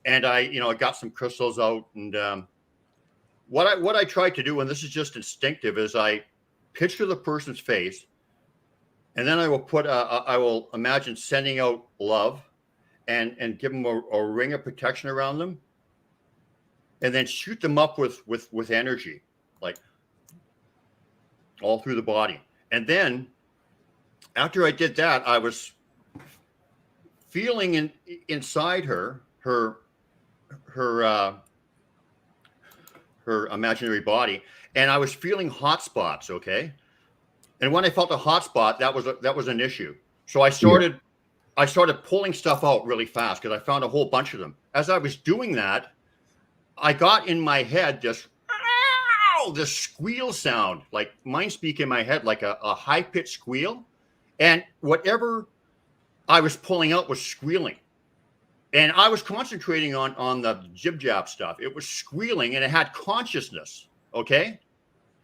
S5: you know, I got some crystals out, and what I tried to do, and this is just instinctive, is I picture the person's face, and then I will I will imagine sending out love, and give them a ring of protection around them, and then shoot them up with energy, like all through the body. And then after I did that, I was feeling inside her imaginary body, and I was feeling hot spots. Okay. And when I felt a hot spot, that was an issue. So I started pulling stuff out really fast, because I found a whole bunch of them. As I was doing that, I got in my head this squeal sound, like mind speak in my head, like a high pitched squeal, and whatever I was pulling out was squealing. And I was concentrating on the jib jab stuff. It was squealing, and it had consciousness. Okay.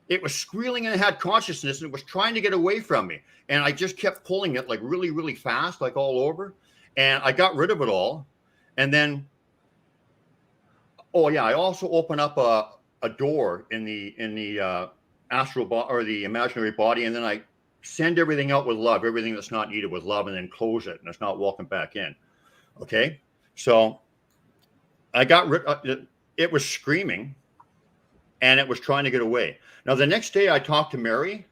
S5: It was squealing, and it had consciousness, and it was trying to get away from me. And I just kept pulling it like really, really fast, like all over. And I got rid of it all. And then, oh yeah, I also opened up a door in the astral body, or the imaginary body. And then I send everything out with love, everything that's not needed with love, and then close it, and it's not welcome back in. Okay. So I got rid of it. It was screaming, and it was trying to get away. Now, the next day I talked to Mary,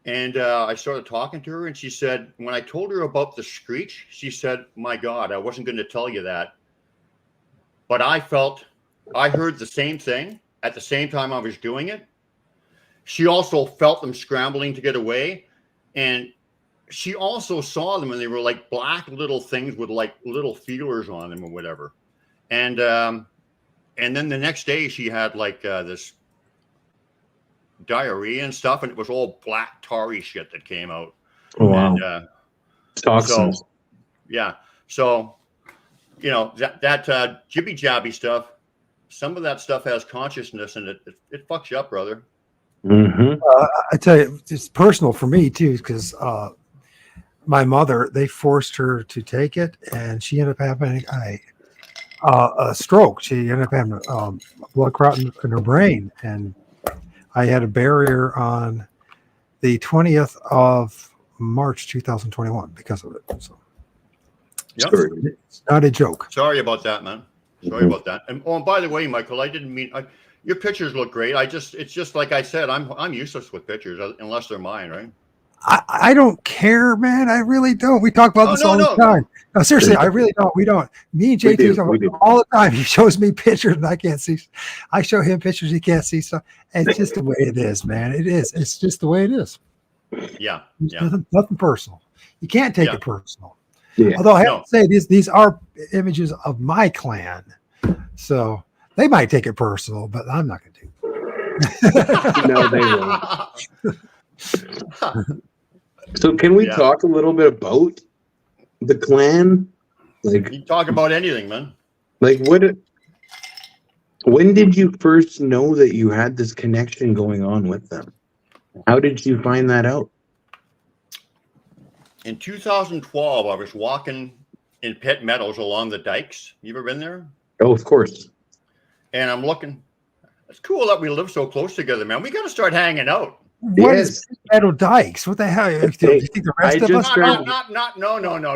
S5: and I started talking to her, and she said, when I told her about the screech, she said, "My God, I wasn't going to tell you that, but I heard the same thing at the same time I was doing it." She also felt them scrambling to get away, and she also saw them, and they were like black little things with like little feelers on them or whatever. And then the next day she had like this diarrhea and stuff, and it was all black tarry shit that came out.
S4: Oh, wow.
S5: And,
S4: Toxins.
S5: so Yeah. So, that jibby jabby stuff, some of that stuff has consciousness, and it fucks you up, brother.
S4: Mm-hmm.
S3: I tell you, it's personal for me too, because my mother, they forced her to take it, and she ended up having a stroke. She ended up having blood clot in her brain, and I had a barrier on the 20th of March 2021 because of it. So
S5: Yep.
S3: it's not a joke.
S5: Sorry about that, man. Sorry about that. And by the way, Michael, I didn't mean your pictures look great. It's just like I said, I'm useless with pictures unless they're mine, right?
S3: I don't care, man. I really don't. We talk about this all the time. No, seriously, I really don't. We don't. Me and JT talk all the time. He shows me pictures and I can't see. I show him pictures he can't see. So it's just the way it is, man. It is. It's just the way it is.
S5: Yeah.
S3: Nothing personal. You can't take it personal.
S4: Yeah.
S3: Although I have to say these are images of my clan, so they might take it personal, but I'm not going to.
S4: No, they won't. So can we talk a little bit about the clan? Like,
S5: you can talk about anything, man.
S4: Like, when did you first know that you had this connection going on with them? How did you find that out?
S5: In 2012, I was walking in Pitt Meadows along the dikes. You ever been there?
S4: Oh, of course.
S5: And I'm looking. It's cool that we live so close together, man. We got to start hanging out.
S3: What is Meadow Dikes? What the hell? Do you think the rest of us?
S5: No.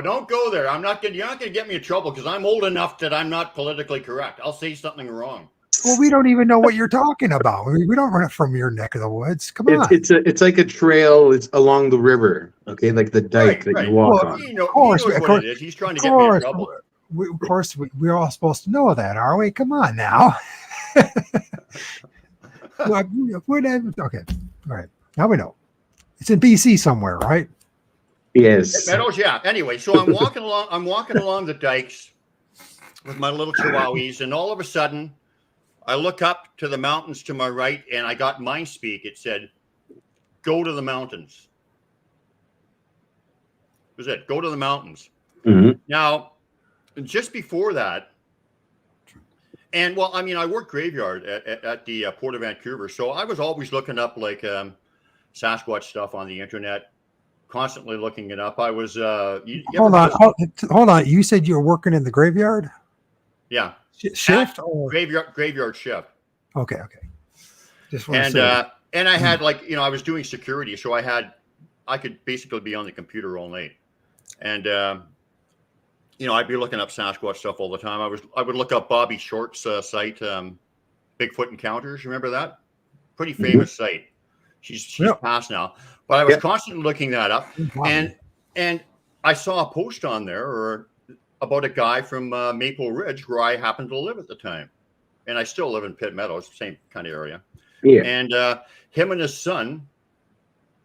S5: Don't go there. You're not gonna get me in trouble because I'm old enough that I'm not politically correct. I'll say something wrong.
S3: Well, we don't even know what you're talking about. We don't run it from your neck of the woods. Come on.
S4: It's like a trail. It's along the river. Okay, like the dike that you walk on.
S5: He knows what it is. He's trying to get me in trouble.
S3: Of course, we're all supposed to know that, are we? Come on now. Okay. All right. Now we know. It's in BC somewhere, right?
S4: Yes.
S5: Meadows, yeah. Anyway, so I'm walking along the dikes with my little chihuahuas, and all of a sudden I look up to the mountains to my right, and I got mind speak. It said, "Go to the mountains." That was it. Go to the mountains.
S4: Mm-hmm.
S5: Now, just before that, and well, I mean, I work graveyard at the Port of Vancouver, so I was always looking up like Sasquatch stuff on the internet, constantly looking it up. I was
S3: hold on. You said you were working in the graveyard?
S5: Yeah.
S3: Shift or
S5: graveyard shift.
S3: Okay. Just
S5: and I had I was doing security, so I could basically be on the computer all night, and I'd be looking up Sasquatch stuff all the time. I would look up Bobby Short's site, Bigfoot Encounters. Remember that? Pretty famous site. She's passed now, but I was constantly looking that up, and I saw a post on there about a guy from Maple Ridge where I happened to live at the time, and I still live in Pitt Meadows, same kind of area. Yeah. And him and his son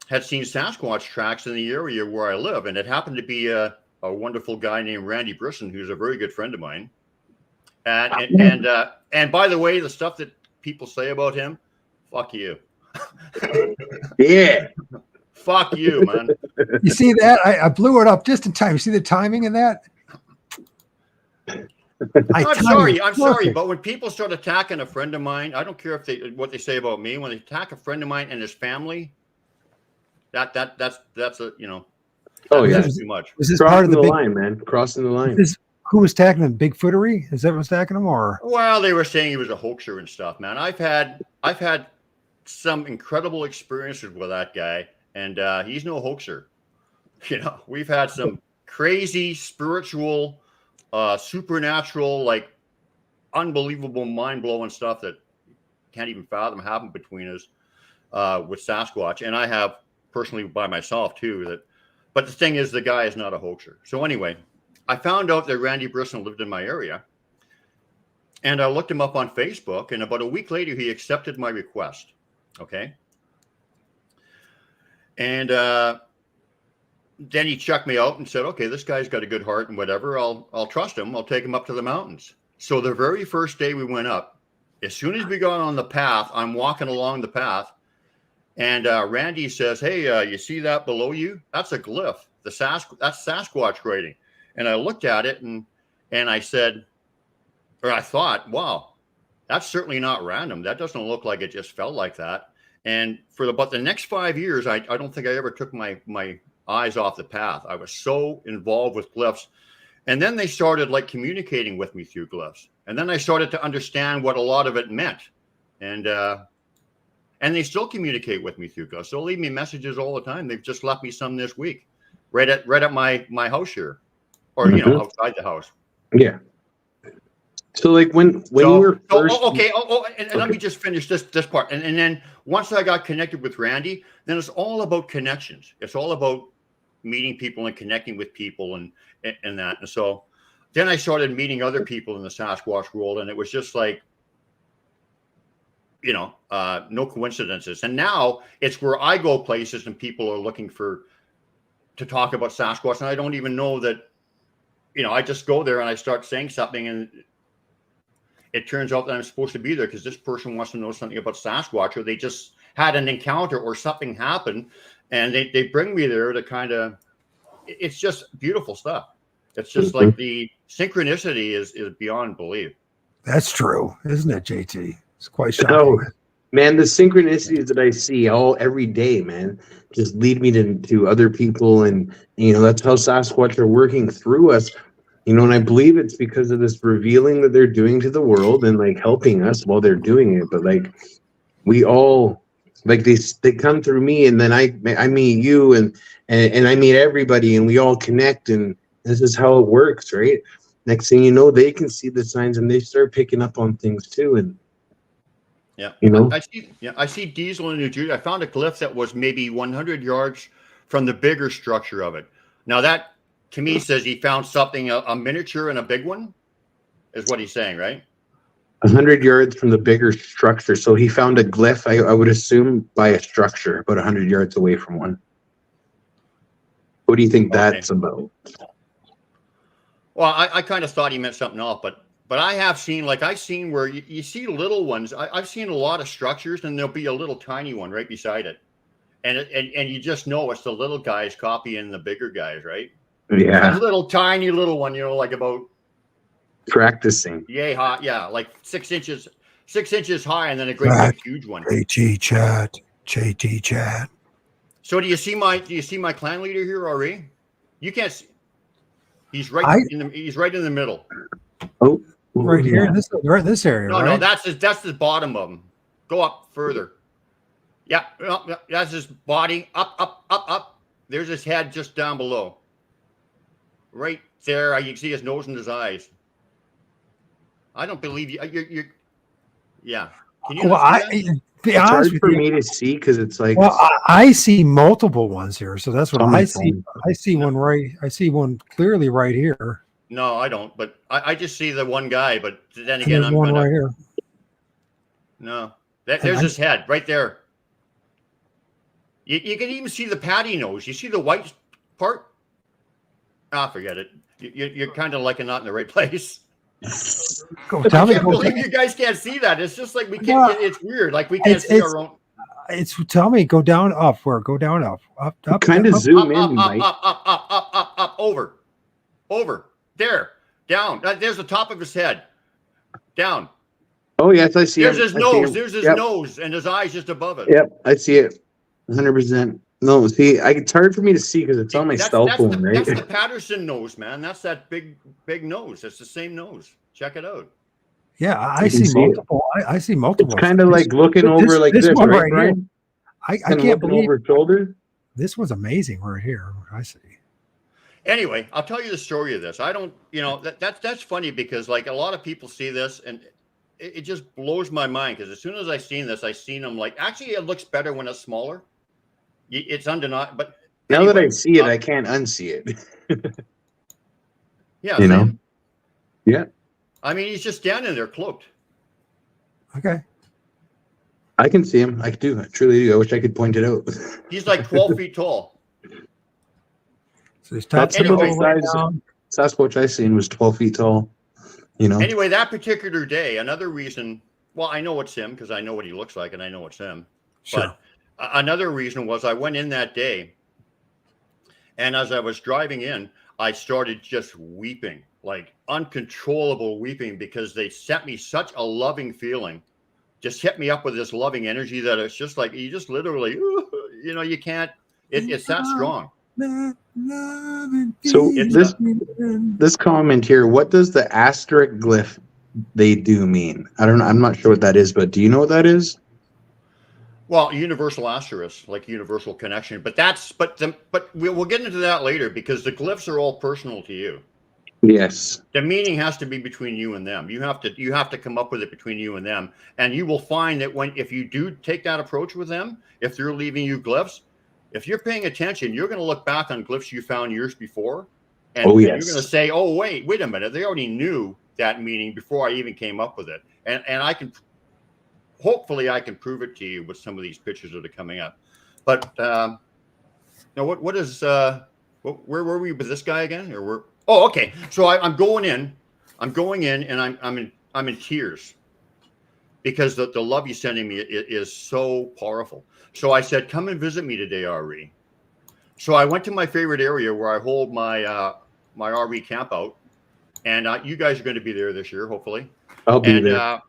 S5: had seen Sasquatch tracks in the area where I live, and it happened to be a wonderful guy named Randy Brisson, who's a very good friend of mine. And by the way, the stuff that people say about him, fuck you.
S4: Yeah.
S5: Fuck you, man.
S3: You see that? I blew it up just in time. You see the timing in that?
S5: I'm sorry, but when people start attacking a friend of mine, I don't care what they say about me. When they attack a friend of mine and his family, that's too much.
S3: Was this part of the
S4: line, man? Crossing the line.
S3: Who was attacking him? Bigfootery? Is that what was attacking him, or?
S5: Well, they were saying he was a hoaxer and stuff, man. I've had some incredible experiences with that guy, and he's no hoaxer. We've had some crazy spiritual, supernatural, like unbelievable, mind-blowing stuff that can't even fathom happened between us with Sasquatch, and I have personally by myself too. But the thing is, the guy is not a hoaxer. So anyway, I found out that Randy Brisson lived in my area, and I looked him up on Facebook, and about a week later, he accepted my request. Okay. And then he checked me out and said, okay, this guy's got a good heart and whatever. I'll trust him. I'll take him up to the mountains. So the very first day we went up, as soon as we got on the path, I'm walking along the path, and Randy says, hey, you see that below you? That's a glyph. That's Sasquatch writing. And I looked at it and I said, or I thought, wow, that's certainly not random. That doesn't look like it just felt like that. And for about the next 5 years, I don't think I ever took my eyes off the path. I was so involved with glyphs. And then they started like communicating with me through glyphs. And then I started to understand what a lot of it meant. And they still communicate with me through glyphs. They'll leave me messages all the time. They've just left me some this week, right at my house here, or outside the house.
S4: Yeah. So like when you were first,
S5: and let me just finish this part, and then once I got connected with Randy, then it's all about connections. It's all about meeting people and connecting with people and that. And so then I started meeting other people in the Sasquatch world, and it was just like, no coincidences. And now it's where I go places and people are looking to talk about Sasquatch, and I don't even know that. I just go there and I start saying something, and it turns out that I'm supposed to be there because this person wants to know something about Sasquatch, or they just had an encounter or something happened, and they bring me there to kind of, it's just beautiful stuff. It's just like the synchronicity is beyond belief.
S3: That's true, isn't it, JT? It's quite shocking.
S4: Oh, man, the synchronicities that I see every day, man, just lead me to other people, and that's how Sasquatch are working through us. And I believe it's because of this revealing that they're doing to the world and like helping us while they're doing it. But like we all like they come through me, and then I meet you and I meet everybody, and we all connect, and this is how it works, right? Next thing you know, they can see the signs and they start picking up on things too. And
S5: yeah, I see Diesel in New Jersey. I found a glyph that was maybe 100 yards from the bigger structure of it. Now that, to me, says he found something, a miniature and a big one, is what he's saying, right?
S4: 100 yards from the bigger structure. So he found a glyph, I would assume, by a structure about 100 yards away from one. What do you think that's about?
S5: Well, I kind of thought he meant something else, but I have seen, I've seen where you see little ones. I've seen a lot of structures, and there'll be a little tiny one right beside it. And you just know it's the little guys copying the bigger guys, right?
S4: Yeah.
S5: A little tiny little one, like about
S4: practicing.
S5: Yay high, yeah, like 6 inches high, and then a great big huge one.
S3: JT chat.
S5: So do you see my clan leader here, RE? You can't see. He's right in the middle.
S3: Oh, right here, this area.
S5: No,
S3: right?
S5: no, that's the bottom of him. Go up further. Yeah, that's his body. Up. There's his head just down below. Right there, you can see his nose and his eyes. I don't believe you. You're yeah. Can you?
S3: Well,
S4: it's hard for me to see because it's like.
S3: Well, I see multiple ones here, so that's what I see. I see one right. I see one clearly right here.
S5: No, I don't. But I just see the one guy. But then again, I'm
S3: one right here.
S5: No, there's his head right there. You can even see the patty nose. You see the white part? Forget it. You're kind of like not in the right place. I can't believe you guys can't see that. It's just like we can't. It's weird. Like we can't see our own.
S3: Tell me, go down, up. Where? Go down, up.
S4: Kind of zoom in,
S5: Mike. Up, over, there, down. There's the top of his head. Down.
S4: Oh yes, I see.
S5: There's his nose. There's his nose, and his eyes just above it.
S4: Yep, I see it. 100%. No, see, it's hard for me to see because it's on my cell phone, right?
S5: That's the Patterson nose, man. That's that big nose. It's the same nose. Check it out.
S3: Yeah, I see multiple. I see multiple.
S4: It's kind of like looking over like this,
S3: one
S4: right, Brian?
S3: I can't believe
S4: over shoulder.
S3: This was amazing right here. I see.
S5: Anyway, I'll tell you the story of this. I don't, that's funny because like a lot of people see this and it just blows my mind because as soon as I seen this, I seen them like actually it looks better when it's smaller. It's undeniable, but
S4: now that I see it, I can't unsee it.
S5: Yeah,
S4: yeah.
S5: I mean, he's just standing there cloaked.
S3: Okay.
S4: I can see him. I do. I truly do. I wish I could point it out.
S5: He's like 12 feet tall.
S3: So he's
S4: anyway, Sasquatch I seen was 12 feet tall.
S5: Anyway, that particular day, another reason. Well, I know it's him because I know what he looks like, and I know it's him.
S3: Sure.
S5: But another reason was I went in that day, and as I was driving in, I started just weeping, like uncontrollable weeping, because they sent me such a loving feeling, just hit me up with this loving energy that it's just like, you just literally, you know, you can't, it's that strong.
S4: So
S5: It's
S4: this comment here, what does the asterisk glyph they do mean? I don't know. I'm not sure what that is, but do you know what that is?
S5: Well, universal asterisk, like universal connection, but we'll get into that later, because the glyphs are all personal to you.
S4: Yes.
S5: The meaning has to be between you and them. You have to come up with it between you and them, and you will find that if you do take that approach with them, if they're leaving you glyphs, if you're paying attention, you're going to look back on glyphs you found years before, and, and you're going to say, "Oh, wait a minute! They already knew that meaning before I even came up with it," and I can. Hopefully, I can prove it to you with some of these pictures that are coming up. But now, what is where were we with this guy again? Oh, okay. So I'm going in, and I'm in tears, because the love he's sending me is so powerful. So I said, "Come and visit me today, RE." So I went to my favorite area where I hold my my RE camp out, and you guys are going to be there this year, hopefully.
S4: I'll be there.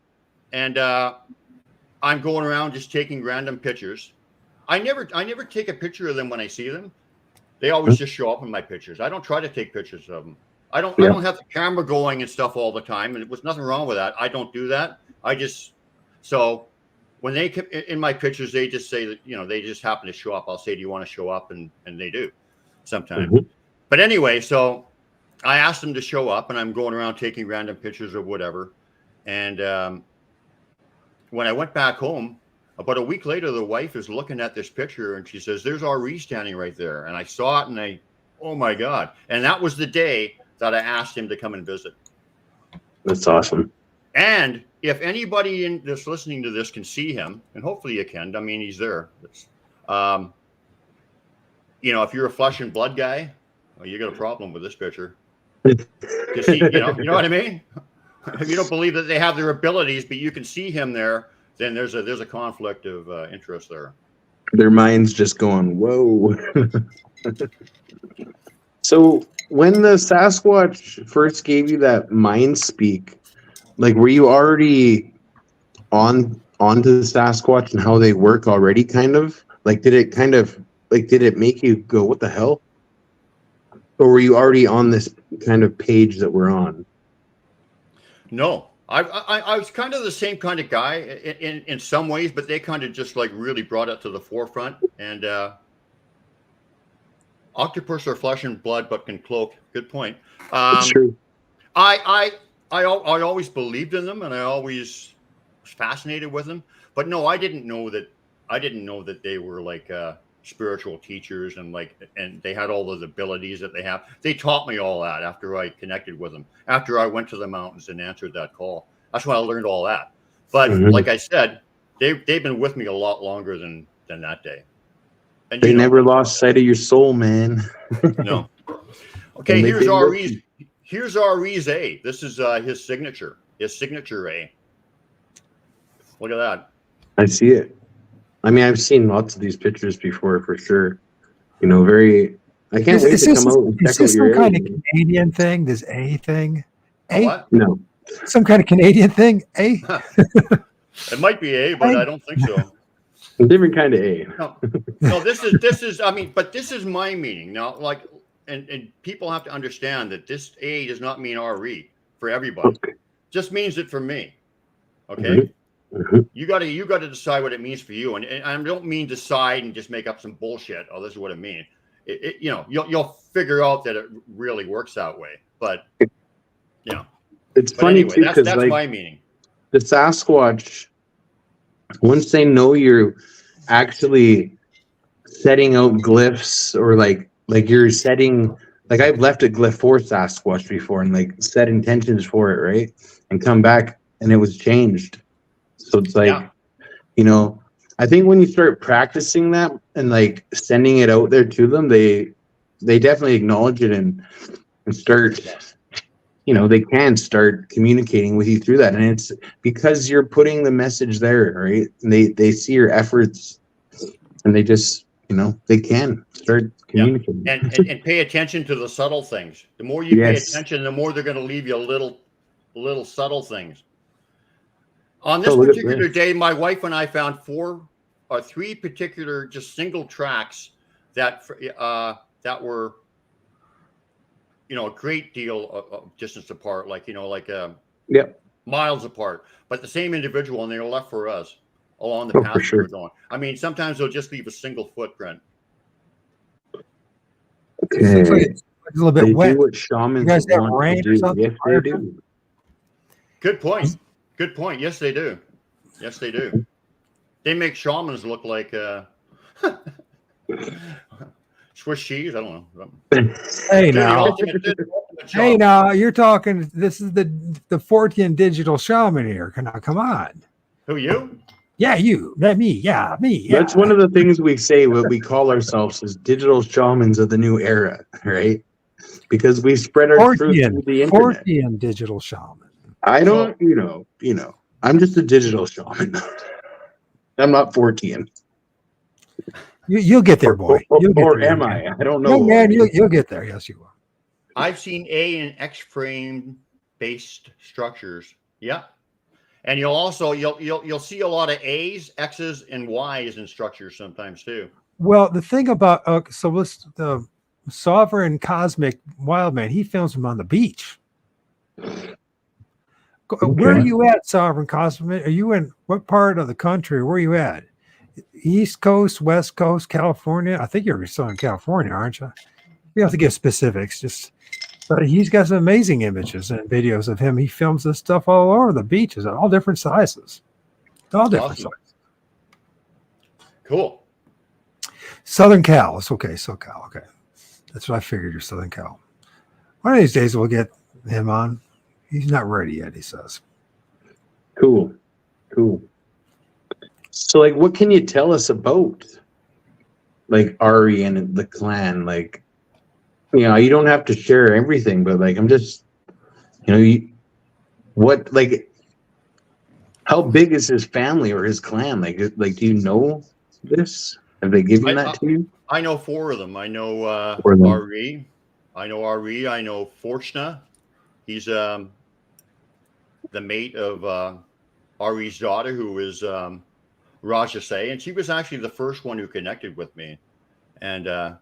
S5: I'm going around just taking random pictures. I never take a picture of them when I see them. They always just show up in my pictures. I don't try to take pictures of them. I don't have the camera going and stuff all the time, and there's nothing wrong with that. I don't do that. So when they come in my pictures, they just say that, you know, they just happen to show up. I'll say, "Do you want to show up?" And they do sometimes. But anyway, so I asked them to show up, and I'm going around taking random pictures of whatever. And when I went back home, about a week later, the wife is looking at this picture, and she says, "There's RE standing right there." And I saw it, and oh my God. And that was the day that I asked him to come and visit.
S4: That's awesome.
S5: And if anybody that's listening to this can see him, and hopefully you can, I mean, he's there. You know, if you're a flesh and blood guy, well, you got a problem with this picture. Because you know what I mean? If you don't believe that they have their abilities, but you can see him there, then there's a conflict of interest there.
S4: Their mind's just going, whoa. So when the Sasquatch first gave you that mind speak, like, were you already onto the Sasquatch and how they work already, kind of? Like, did it make you go, what the hell? Or were you already on this kind of page that we're on?
S5: No, I was kind of the same kind of guy in some ways, but they kind of just like really brought it to the forefront. And octopus are flesh and blood, but can cloak. Good point.
S4: That's true.
S5: I always believed in them, and I always was fascinated with them. But no, I didn't know that they were like spiritual teachers, and they had all those abilities that they have. They taught me all that after I connected with them, after I went to the mountains and answered that call. That's when I learned all that. But like I said, they've been with me a lot longer than that day. And
S4: they never lost sight of your soul, man.
S5: No. Okay, here's RE's A. This is his signature. His signature A. Look at that.
S4: I see it. I mean, I've seen lots of these pictures before, for sure. You know, I can't wait to come out and check out your. Is this some
S3: kind of Canadian thing? This A thing? A?
S5: What?
S4: No.
S3: Some kind of Canadian thing? A?
S5: It might be A, but I don't think so.
S4: A different kind of A.
S5: No, this is. I mean, but this is my meaning now. Like, and people have to understand that this A does not mean RE for everybody. Okay. Just means it for me. Okay. Mm-hmm. You got to decide what it means for you, and I don't mean decide and just make up some bullshit. Oh, this is what it means. You'll figure out that it really works that way. But
S4: it's funny anyway, too,
S5: that's my meaning.
S4: The Sasquatch, once they know you're actually setting out glyphs, or like you're setting, like, I've left a glyph for Sasquatch before and like set intentions for it, right, and come back and it was changed. So it's like, I think when you start practicing that and like sending it out there to them, they definitely acknowledge it and start, they can start communicating with you through that. And it's because you're putting the message there, right? And they see your efforts, and they just, they can start communicating.
S5: And pay attention to the subtle things. The more you pay
S4: Yes.
S5: attention, the more they're going to leave you little subtle things. On this
S4: Oh, look at
S5: particular
S4: this.
S5: day, my wife and I found 3 particular just single tracks that were, a great deal of distance apart,
S4: Yep.
S5: miles apart, but the same individual, and they were left for us along the
S4: Oh,
S5: path
S4: for
S5: we
S4: sure.
S5: were going. I mean, sometimes they'll just leave a single footprint.
S3: Seems like
S4: Okay.
S3: it's a little
S4: They
S3: bit wet.
S4: do what shamans
S3: You guys have
S4: want to
S3: rain or
S4: do.
S3: something?
S4: Yes, they do.
S5: Good point. Good point. Yes, they do. Yes, they do. They make shamans look like Swiss cheese. I don't know.
S3: Hey
S5: They're the
S3: now,
S5: ultimate
S3: hey
S5: shaman.
S3: now, you're talking. This is the Fortean digital shaman here. Come on.
S5: Who, you?
S3: Yeah, you. That me. Yeah, me. Yeah.
S4: That's one of the things we say. What we call ourselves is digital shamans of the new era, right? Because we spread our truth through the internet.
S3: Fortean digital shaman.
S4: I don't, I'm just a digital shaman. I'm not 14.
S3: You'll get there, boy. You'll get
S4: Or
S3: there,
S4: am
S3: man.
S4: I? I don't know.
S3: Young man, you'll get there. Yes, you will.
S5: I've seen A and X frame based structures. Yeah. And you'll see a lot of A's, X's, and Y's in structures sometimes too.
S3: Well, the thing about the Sovereign Cosmic Wildman, he films them on the beach. Where are you at, Sovereign Cosmic? Are you in what part of the country? Where are you at? East Coast, West Coast, California? I think you're still in California, aren't you? You have to give specifics. But he's got some amazing images and videos of him. He films this stuff all over the beaches, all different sizes. All different
S5: Awesome.
S3: sizes.
S5: Cool.
S3: Southern Cal. It's okay. SoCal. Okay. That's what I figured. You're Southern Cal. One of these days we'll get him on. He's not ready yet, he says.
S4: Cool. So, what can you tell us about, Ari and the clan? You don't have to share everything, but, I'm just, how big is his family or his clan? Do you know this? Have they given that to you?
S5: I know 4 of them. I know Ari. I know Fortuna. He's the mate of Ari's daughter, who is Rajase, and she was actually the first one who connected with me. And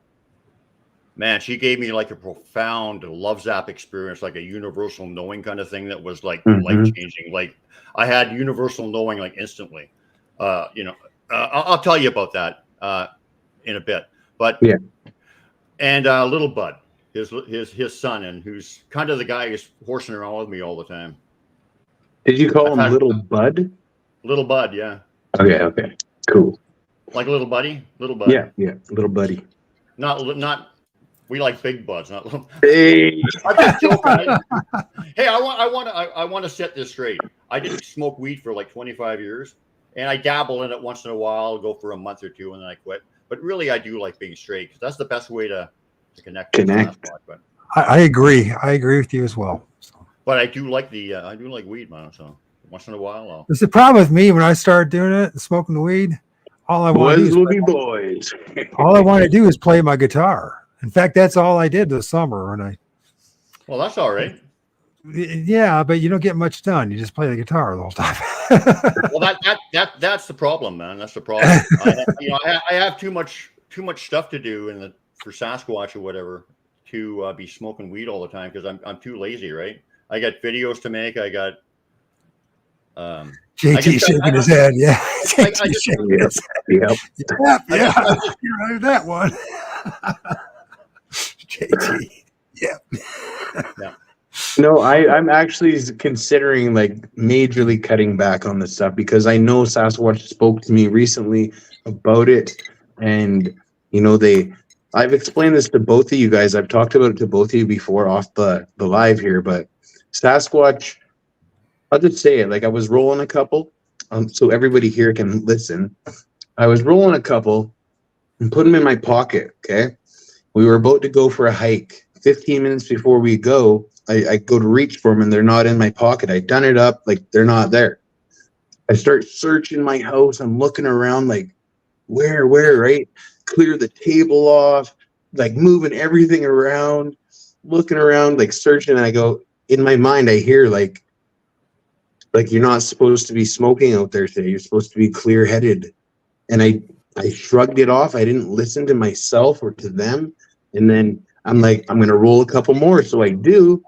S5: man, she gave me a profound love zap experience, a universal knowing kind of thing that was life changing. I had universal knowing instantly. I'll tell you about that in a bit. But
S4: yeah, and
S5: little Bud, his son, and who's kind of the guy who's horsing around with me all the time.
S4: Did you call him Little Bud?
S5: Little Bud, yeah.
S4: Okay, cool.
S5: Like little buddy, little Bud.
S4: Yeah, little buddy.
S5: Not. We like big buds, not little.
S4: Hey,
S5: I'm just joking. Hey, I want to set this straight. I didn't smoke weed for 25 years, and I dabble in it once in a while, go for a month or two, and then I quit. But really, I do like being straight because that's the best way to connect. But
S3: I agree. I agree with you as well. So.
S5: But I do like weed, man. So once in a while,
S3: It's the problem with me when I started doing it and smoking the weed. All I want to do is play my guitar. In fact, that's all I did this summer.
S5: Well, that's all right.
S3: Yeah, but you don't get much done. You just play the guitar the whole time.
S5: Well, that's the problem, man. That's the problem. I have too much stuff to do for Sasquatch or whatever to be smoking weed all the time because I'm too lazy, right? I got videos to make. I got
S3: JT shaking his head. Yeah, JT shaking his head. Yeah. You're right with that one. JT. Yeah.
S4: No, I'm actually considering majorly cutting back on this stuff because I know Sasquatch spoke to me recently about it, and I've explained this to both of you guys. I've talked about it to both of you before off the live here, but Sasquatch, I'll just say it. I was rolling a couple, so everybody here can listen. I was rolling a couple and put them in my pocket. Okay, we were about to go for a hike. 15 minutes before we go, I go to reach for them and they're not in my pocket. I done it up they're not there. I start searching my house. I'm looking around where, right? Clear the table off, like moving everything around, looking around, like searching. And I go, in my mind, I hear like you're not supposed to be smoking out there today. You're supposed to be clear headed. And I shrugged it off. I didn't listen to myself or to them. And then I'm like, I'm going to roll a couple more. So I do.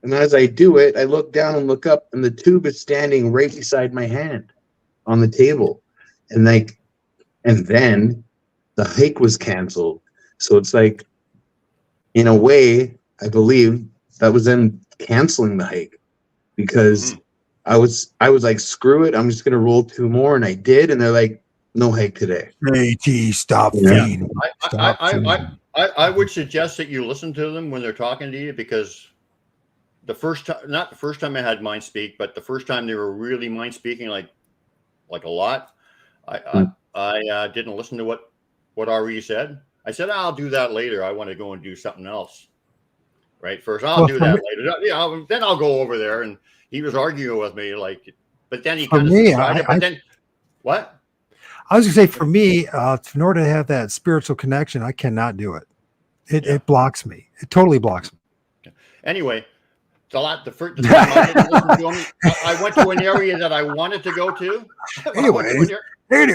S4: And as I do it, I look down and look up, and the tube is standing right beside my hand on the table. And then the hike was canceled. So it's like, in a way, I believe that was them canceling the hike, because I was like, screw it, I'm just gonna roll 2 more, and I did, and they're like, no hike today.
S3: JT, stop
S4: Yeah.
S3: feeding. Stop feeding.
S5: I would suggest that you listen to them when they're talking to you, because the first time, not the first time I had mind speak, but the first time they were really mind speaking, like a lot, I didn't listen to what RE said. I said, I'll do that later. I want to go and do something else. Right. First, I'll do that later. Yeah. Then I'll go over there. And he was arguing with me, like, but then he kind of decided, but then what?
S3: I was gonna say, for me, in order to have that spiritual connection, I cannot do it. It blocks me. It totally blocks me.
S5: Anyway, the time I didn't listen to him, I went to an area that I wanted to go to.
S3: Anyway,
S5: tell me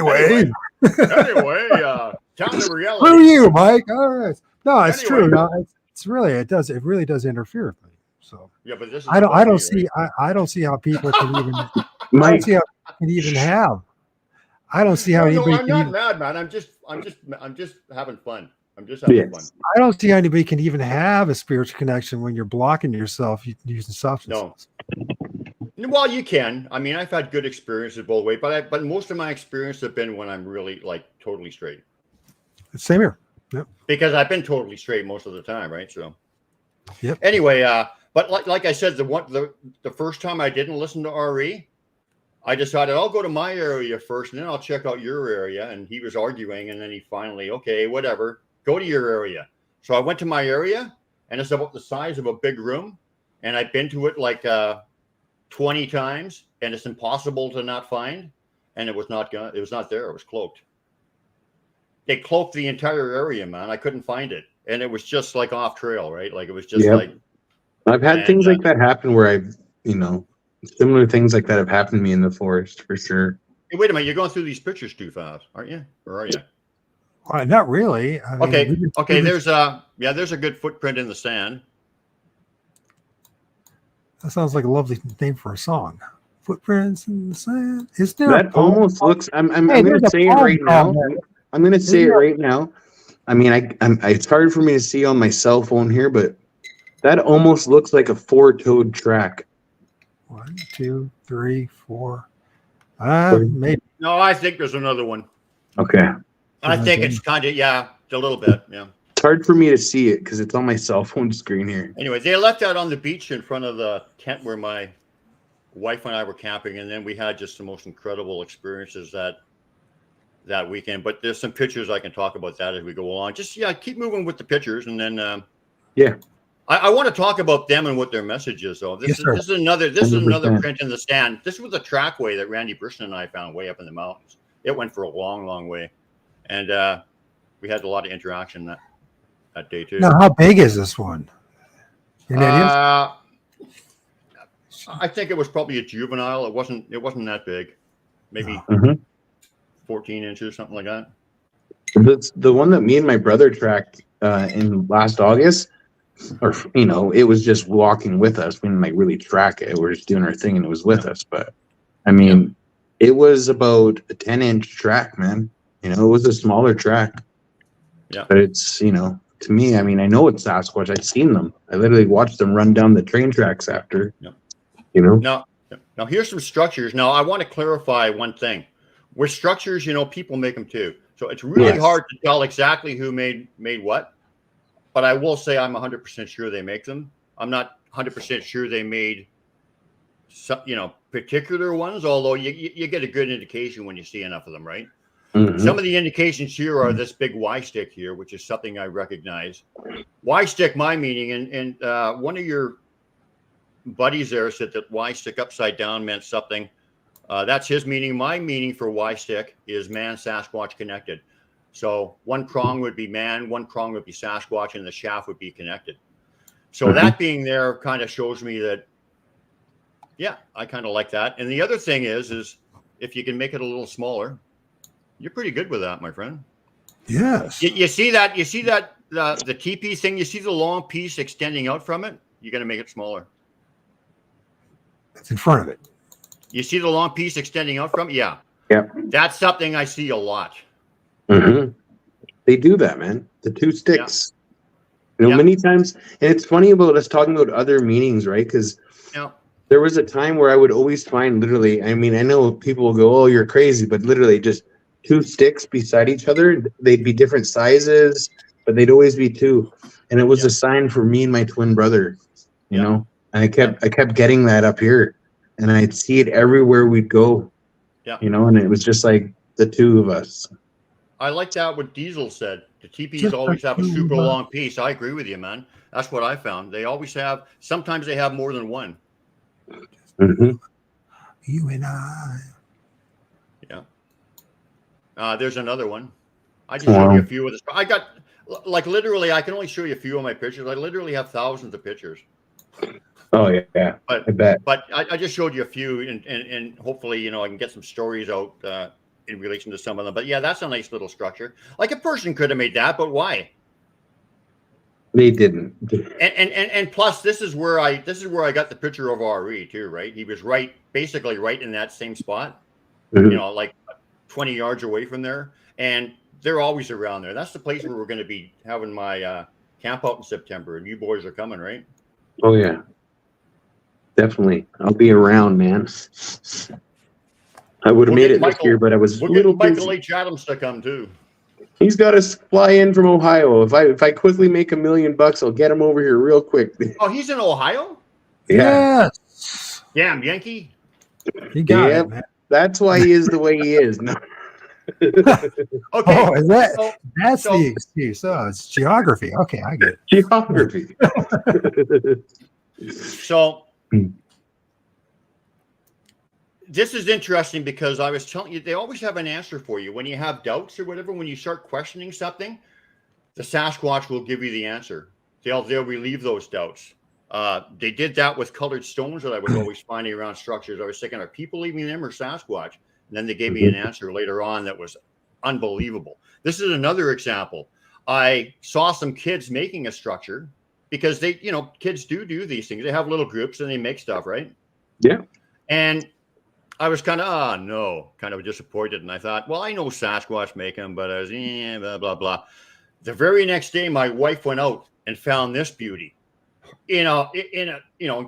S5: the reality.
S3: Screw you, Mike. All right. No, it's true. No, it's really, it really does interfere with me. So
S5: yeah, but this is
S3: I don't see how people can even I don't see how people can even have. I don't see how anybody
S5: I'm not mad, man. I'm just having fun. I'm just having fun.
S3: I don't see how anybody can even have a spiritual connection when you're blocking yourself using substances.
S5: No. Well, you can. I mean, I've had good experiences both ways, but most of my experiences have been when I'm really like totally straight.
S3: Same here. Yep.
S5: Because I've been totally straight most of the time, right? So,
S3: yep.
S5: Anyway, but like I said, the first time I didn't listen to RE, I decided I'll go to my area first, and then I'll check out your area. And he was arguing, and then he finally, okay, whatever, go to your area. So I went to my area, and it's about the size of a big room, and I've been to it like 20 times, and it's impossible to not find. And it was not there. It was cloaked. They cloaked the entire area, man. I couldn't find it, and it was just like off trail, right? Like it was just like.
S4: I've had things like that happen where I've, similar things like that have happened to me in the forest for sure.
S5: Hey, wait a minute, you're going through these pictures too fast, aren't you? Or are you?
S3: Not really.
S5: Okay. There's a good footprint in the sand.
S3: That sounds like a lovely name for a song. Footprints in the sand. Is there?
S4: That almost looks. I'm going to say it right now. I'm going to say it right now. I mean, it's hard for me to see on my cell phone here, but that almost looks like a 4-toed track.
S3: 1, 2, 3, 4. Maybe.
S5: No, I think there's another one.
S4: Okay.
S5: I think it's kind of a little bit. Yeah.
S4: It's hard for me to see it because it's on my cell phone screen here.
S5: Anyway, they left that on the beach in front of the tent where my wife and I were camping, and then we had just the most incredible experiences that weekend. But there's some pictures I can talk about that as we go along. Just keep moving with the pictures, and then I want to talk about them and what their message is, though. This is another print in the stand. This was a trackway that Randy Briston and I found way up in the mountains. It went for a long, long way, and we had a lot of interaction that day too.
S3: Now, how big is this one?
S5: I think it was probably a juvenile. It wasn't that big. Maybe 14 inches, something like that.
S4: The one that me and my brother tracked in last August, or it was just walking with us. We didn't like really track it. We're just doing our thing, and it was with us. But I mean, it was about a 10-inch track, man. It was a smaller track. Yeah. But it's to me, I mean, I know it's Sasquatch. I've seen them. I literally watched them run down the train tracks after. Yeah.
S5: Now here's some structures. Now I want to clarify one thing. With structures, people make them too. So it's really hard to tell exactly who made what. But I will say I'm 100% sure they make them. I'm not 100% sure they made some, particular ones, although you get a good indication when you see enough of them, right? Mm-hmm. Some of the indications here are this big Y stick here, which is something I recognize. Y stick, my meaning, and one of your buddies there said that Y stick upside down meant something. That's his meaning. My meaning for Y stick is man, Sasquatch connected. So one prong would be man, one prong would be Sasquatch, and the shaft would be connected. So that being there kind of shows me that, yeah, I kind of like that. And the other thing is if you can make it a little smaller, you're pretty good with that, my friend.
S3: Yes.
S5: You see that the teepee thing, you see the long piece extending out from it? You're going to make it smaller.
S3: It's in front of it.
S5: You see the long piece extending out from it? Yeah.
S4: Yeah.
S5: That's something I see a lot.
S4: They do that, man. The two sticks. You know, many times, and it's funny about us talking about other meanings, right? Because there was a time where I would always find literally, I mean, I know people will go, oh, you're crazy, but literally just two sticks beside each other. They'd be different sizes, but they'd always be two. And it was a sign for me and my twin brother, you know? And I kept getting that up here, and I'd see it everywhere we'd go, you know? And it was just like the two of us.
S5: I like that what Diesel said. The teepees always have a super long piece. I agree with you, man. That's what I found. They always have, sometimes they have more than one.
S3: You and I.
S5: Yeah. There's another one. I just showed you a few of this. I got, like, literally, I can only show you a few of my pictures. I literally have thousands of pictures.
S4: Oh, yeah.
S5: But,
S4: I bet.
S5: But I just showed you a few, and hopefully, you know, I can get some stories out in relation to some of them. But yeah, that's a nice little structure. Like a person could have made that, but why?
S4: They didn't.
S5: And plus, this is where I got the picture of RE too, right? He was basically right in that same spot, you know, like 20 yards away from there, and they're always around there. That's the place where we're going to be having my camp out in September, and you boys are coming, right?
S4: Oh yeah, definitely. I'll be around, man. I would have made it this year, but I was a little busy.
S5: Michael H. Adams to come too.
S4: He's got to fly in from Ohio. If I quickly make $1 million, I'll get him over here real quick.
S5: Oh, he's in Ohio?
S4: Yeah.
S3: Yes.
S5: Damn, Yankee.
S3: You got it, man.
S4: That's why he is the way he is. No.
S5: Okay.
S3: Oh, is that, that's the excuse. Oh, it's geography. Okay, I get it.
S4: Geography.
S5: So this is interesting because I was telling you, they always have an answer for you. When you have doubts or whatever, when you start questioning something, the Sasquatch will give you the answer. They'll relieve those doubts. They did that with colored stones that I was always finding around structures. I was thinking, are people leaving them or Sasquatch? And then they gave me an answer later on that was unbelievable. This is another example. I saw some kids making a structure because they, you know, kids do these things. They have little groups and they make stuff, right?
S4: Yeah.
S5: And I was kind of disappointed. And I thought, well, I know Sasquatch make them, but I was, blah, blah, blah. The very next day, my wife went out and found this beauty in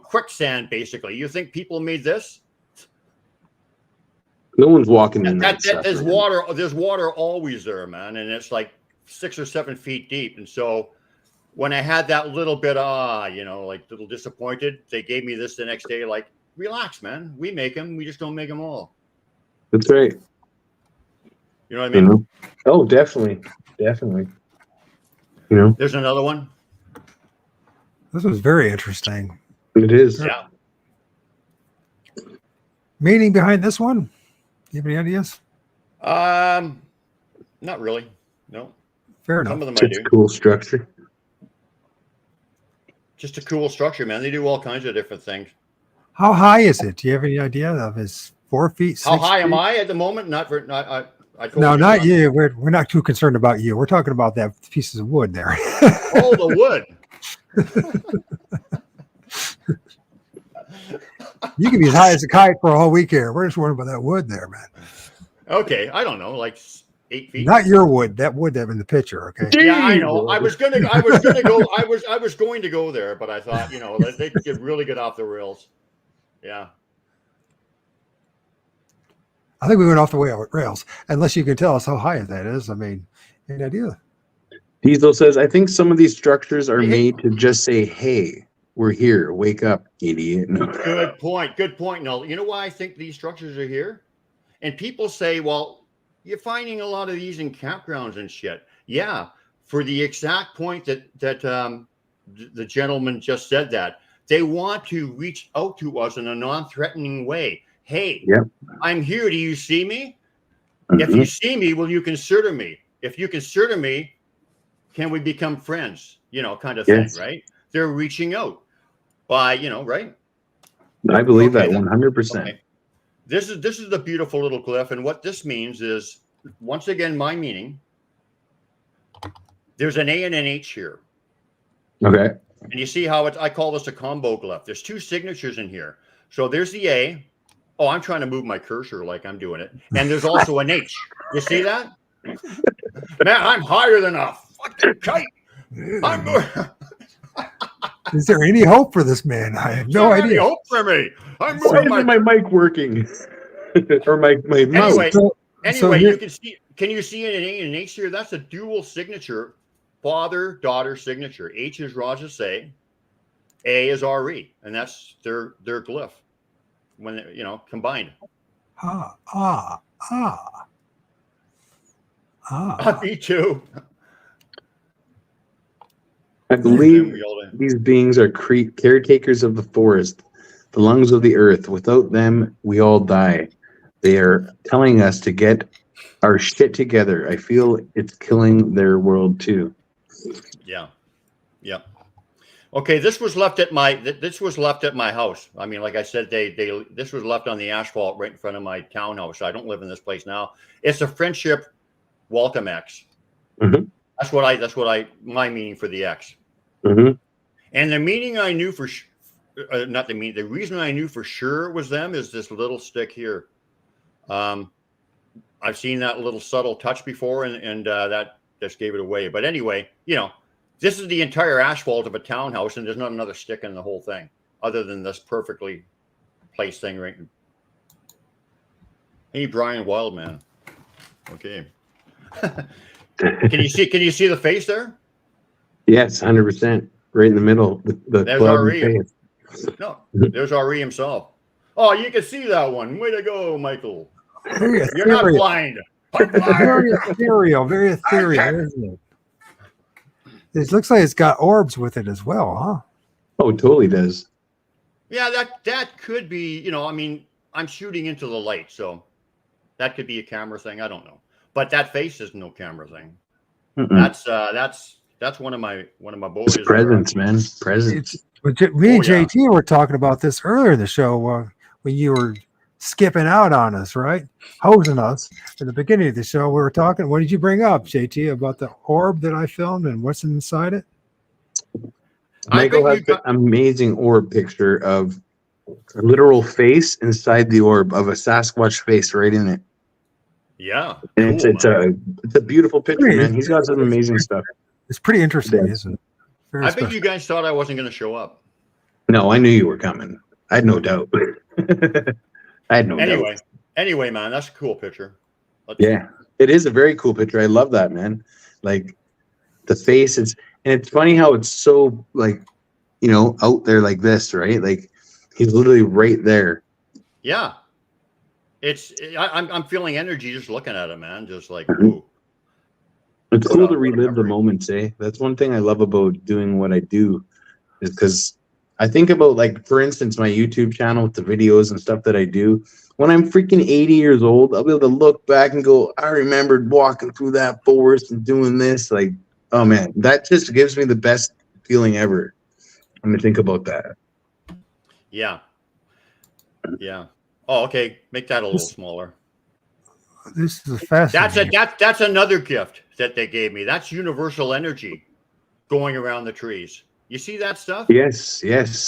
S5: quicksand, basically. You think people made this?
S4: No one's walking in that stuff.
S5: There's water always there, man. And it's like 6 or 7 feet deep. And so when I had that little bit, like a little disappointed, they gave me this the next day, like, relax, man. We make them. We just don't make them all.
S4: That's right.
S5: You know what I mean?
S4: Mm-hmm. Oh, definitely. Definitely. You know,
S5: there's another one.
S3: This was very interesting.
S4: It is.
S5: Yeah.
S3: Meaning behind this one? Do you have any ideas?
S5: Not really. No.
S3: Fair enough.
S5: Some of them
S4: Just
S5: I do.
S4: A cool structure.
S5: Just a cool structure, man. They do all kinds of different things.
S3: How high is it? Do you have any idea of his 4 feet? 6
S5: How high
S3: feet?
S5: am I at the moment? I told
S3: No,
S5: you
S3: not you. We're not too concerned about you. We're talking about that pieces of wood there.
S5: Oh, the wood.
S3: You can be as high as a kite for a whole week here. We're just worried about that wood there, man.
S5: Okay, I don't know, like 8 feet.
S3: Not your wood. That wood that in the picture. Okay.
S5: Yeah, I know. I was going to go there, but I thought, they could get really good off the rails. Yeah.
S3: I think we went off the rails. Unless you can tell us how high that is. I mean, any idea?
S4: Diesel says, I think some of these structures are made to just say, hey, we're here. Wake up, idiot. No.
S5: Good point. Good point. No, you know why I think these structures are here? And people say, well, you're finding a lot of these in campgrounds and shit. Yeah, for the exact point that the gentleman just said that. They want to reach out to us in a non-threatening way. Hey,
S4: Yep.
S5: I'm here. Do you see me? If you see me, will you consider me? If you consider me, can we become friends? Kind of thing,
S4: Yes.
S5: right? They're reaching out by, right?
S4: I believe
S5: Okay,
S4: that 100%.
S5: Okay. This is the beautiful little glyph, and what this means is, once again, my meaning. There's an A and an H here.
S4: Okay.
S5: And you see how I call this a combo glyph. There's two signatures in here. So there's the A. Oh, I'm trying to move my cursor like I'm doing it. And there's also an H. You see that? Man, I'm higher than a fucking kite.
S3: Is there any hope for this man? I have no idea.
S5: Any hope for me? I'm
S4: Why
S5: moving
S4: isn't my mic working? Or my mouse?
S5: Anyway, you can see. Can you see an A and an H here? That's a dual signature, father-daughter signature. H is Raja Say, A is RE, and that's their glyph when combined. Me too.
S4: I believe these beings are caretakers of the forest, the lungs of the earth. Without them, we all die. They are telling us to get our shit together. I feel it's killing their world too.
S5: Yeah. Okay, this was left at my house. I mean, like I said, this was left on the asphalt right in front of my townhouse. I don't live in this place now. It's a friendship welcome X.
S4: Mm-hmm.
S5: My meaning for the X.
S4: Mm-hmm.
S5: And the meaning I knew for the reason I knew for sure it was them is this little stick here. I've seen that little subtle touch before, and that just gave it away. But anyway, this is the entire asphalt of a townhouse, and there's not another stick in the whole thing, other than this perfectly placed thing right. Hey, Brian Wildman. Okay. Can you see the face there?
S4: Yes, 100%. Right in the middle.
S5: There's RE. No, there's RE himself. Oh, you can see that one. Way to go, Michael. You're not blind.
S3: Very ethereal, isn't it? It looks like it's got orbs with it as well, huh?
S4: Oh, it totally does.
S5: Yeah, that could be, I mean, I'm shooting into the light, so that could be a camera thing. I don't know. But that face is no camera thing. Mm-mm. That's one of my boys.
S4: It's presence, man. Presence.
S3: Me and JT were talking about this earlier in the show when you were skipping out on us, right? Hosing us at the beginning of the show. We were talking. What did you bring up, JT, about the orb that I filmed and what's inside it?
S4: Michael has an amazing orb picture of a literal face inside the orb of a Sasquatch face right in it.
S5: Yeah,
S4: and
S5: cool,
S4: it's a beautiful picture, man. He's got some amazing stuff.
S3: It's pretty interesting, isn't it?
S5: I bet you guys thought I wasn't going to show up.
S4: No, I knew you were coming. I had no doubt. I had no doubt.
S5: Anyway, man, that's a cool picture.
S4: Yeah, it is a very cool picture. I love that, man. Like the face and it's funny how it's so out there like this, right? Like he's literally right there.
S5: Yeah. I'm feeling energy just looking at it, man. Just like, ooh.
S4: It's cool to relive the moments, eh? That's one thing I love about doing what I do, is because I think about, like, for instance, my YouTube channel with the videos and stuff that I do. When I'm freaking 80 years old, I'll be able to look back and go, I remembered walking through that forest and doing this. Like, oh man, that just gives me the best feeling ever. I'm gonna think about that.
S5: Yeah. Oh, okay. Make that a little smaller.
S3: This is fascinating.
S5: That's another gift that they gave me. That's universal energy going around the trees. You see that stuff?
S4: Yes.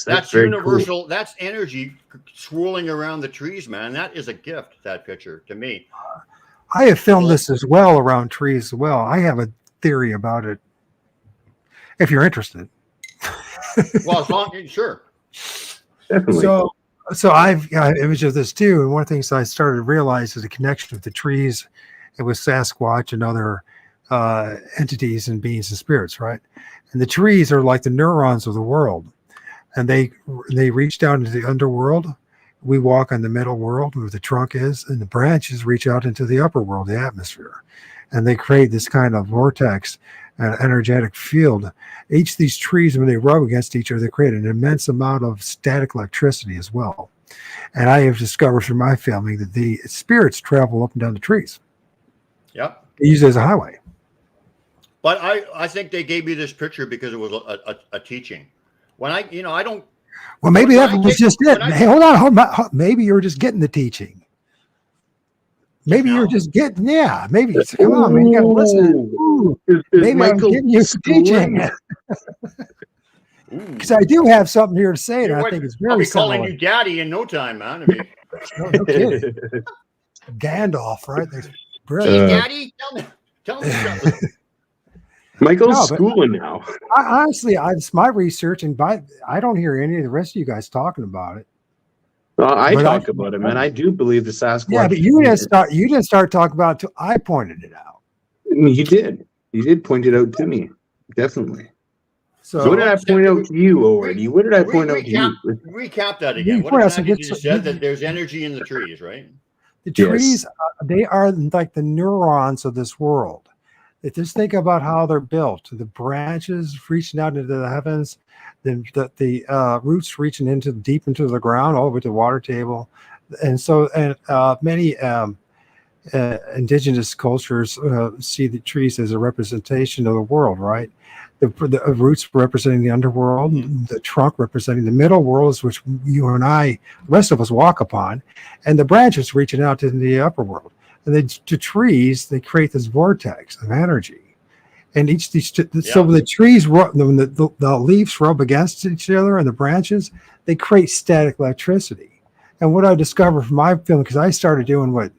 S5: That's universal. Cool. That's energy swirling around the trees, man. That is a gift, that picture, to me.
S3: I have filmed this as well around trees as well. I have a theory about it, if you're interested.
S5: Well, as long sure.
S4: Definitely.
S3: So I've got images of this too, and one of the things I started to realize is the connection with the trees and with Sasquatch and other entities and beings and spirits, right? And the trees are like the neurons of the world, and they reach down into the underworld. We walk on the middle world where the trunk is, and the branches reach out into the upper world, the atmosphere, and they create this kind of vortex and energetic field. Each of these trees, when they rub against each other, they create an immense amount of static electricity as well. And I have discovered through my filming that the spirits travel up and down the trees.
S5: Yep.
S3: They use it as a highway.
S5: But I think they gave me this picture because it was a teaching. When I don't.
S3: Well, maybe
S5: when
S3: that
S5: I
S3: was
S5: take-
S3: just it.
S5: when I-
S3: Hey, hold on. Maybe you were just getting the teaching. Maybe you're
S5: now?
S3: just getting, maybe. Come on, man. You got to listen. Ooh,
S4: Is
S3: maybe I'm
S4: Michael
S3: getting you some teaching.
S4: schooling?
S3: Because I do have something here to say, and
S5: You know
S3: I
S5: what?
S3: think it's
S5: I'll
S3: very
S5: be calling
S3: similar.
S5: you daddy in no time, man. I mean,
S3: No kidding. Gandalf, right? There's
S5: Gee,
S3: brilliant.
S5: daddy, tell me something.
S4: Michael's
S3: No, but-
S4: schooling now.
S3: Honestly, it's my research, and I don't hear any of the rest of you guys talking about it.
S4: I
S3: But
S4: talk about it, man. I do believe the Sasquatch.
S3: Yeah, but you didn't start talking about it until I pointed it out.
S4: You did. You did point it out to me. Definitely.
S3: So
S4: What did I point out to you, Owen? What did I point out to you?
S5: Recap that again.
S3: You
S5: What
S3: point out
S5: exactly
S3: some
S5: did you
S3: good-
S5: said that there's energy in the trees, right?
S3: the
S4: Yes.
S3: trees, they are like the neurons of this world. Just think about how they're built. The branches reaching out into the heavens, then the roots reaching deep into the ground, all the way to the water table. And so, many indigenous cultures see the trees as a representation of the world, right? The roots representing the underworld, the trunk representing the middle worlds, which you and I, the rest of us, walk upon, and the branches reaching out to the upper world. And the trees, they create this vortex of energy. And so when the trees, when the leaves rub against each other and the branches, they create static electricity. And what I discovered from my film, because I started doing what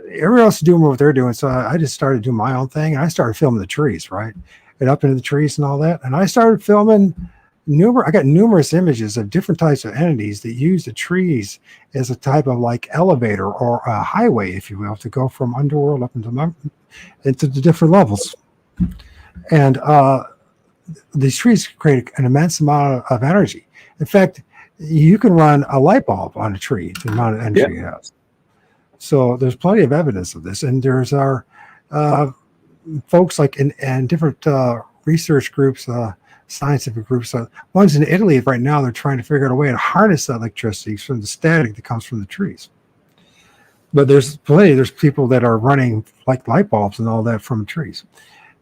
S3: everyone else is doing what they're doing, so I just started doing my own thing, and I started filming the trees, right, and up into the trees and all that. And I started filming I got numerous images of different types of entities that use the trees as a type of like elevator or a highway, if you will, to go from underworld up into the different levels. And these trees create an immense amount of energy. In fact, you can run a light bulb on a tree, the amount of energy it has. So there's plenty of evidence of this. And there's our folks like in different research groups, scientific groups. One's in Italy right now. They're trying to figure out a way to harness that electricity from the static that comes from the trees. But there's people that are running like light bulbs and all that from trees.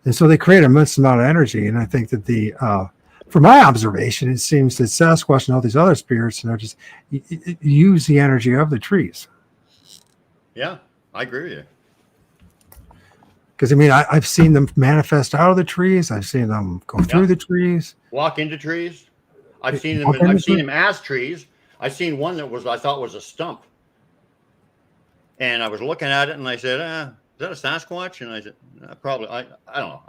S3: And so they create an immense amount of energy. And I think that from my observation, it seems that Sasquatch and all these other spirits, just use the energy of the trees.
S5: Yeah, I agree with you.
S3: Because I mean, I've seen them manifest out of the trees. I've seen them go through the trees,
S5: walk into trees. I've seen them. I've seen them as trees. I've seen one that I thought was a stump, and I was looking at it, and I said, "Is that a Sasquatch?" And I said, "Probably." I don't know.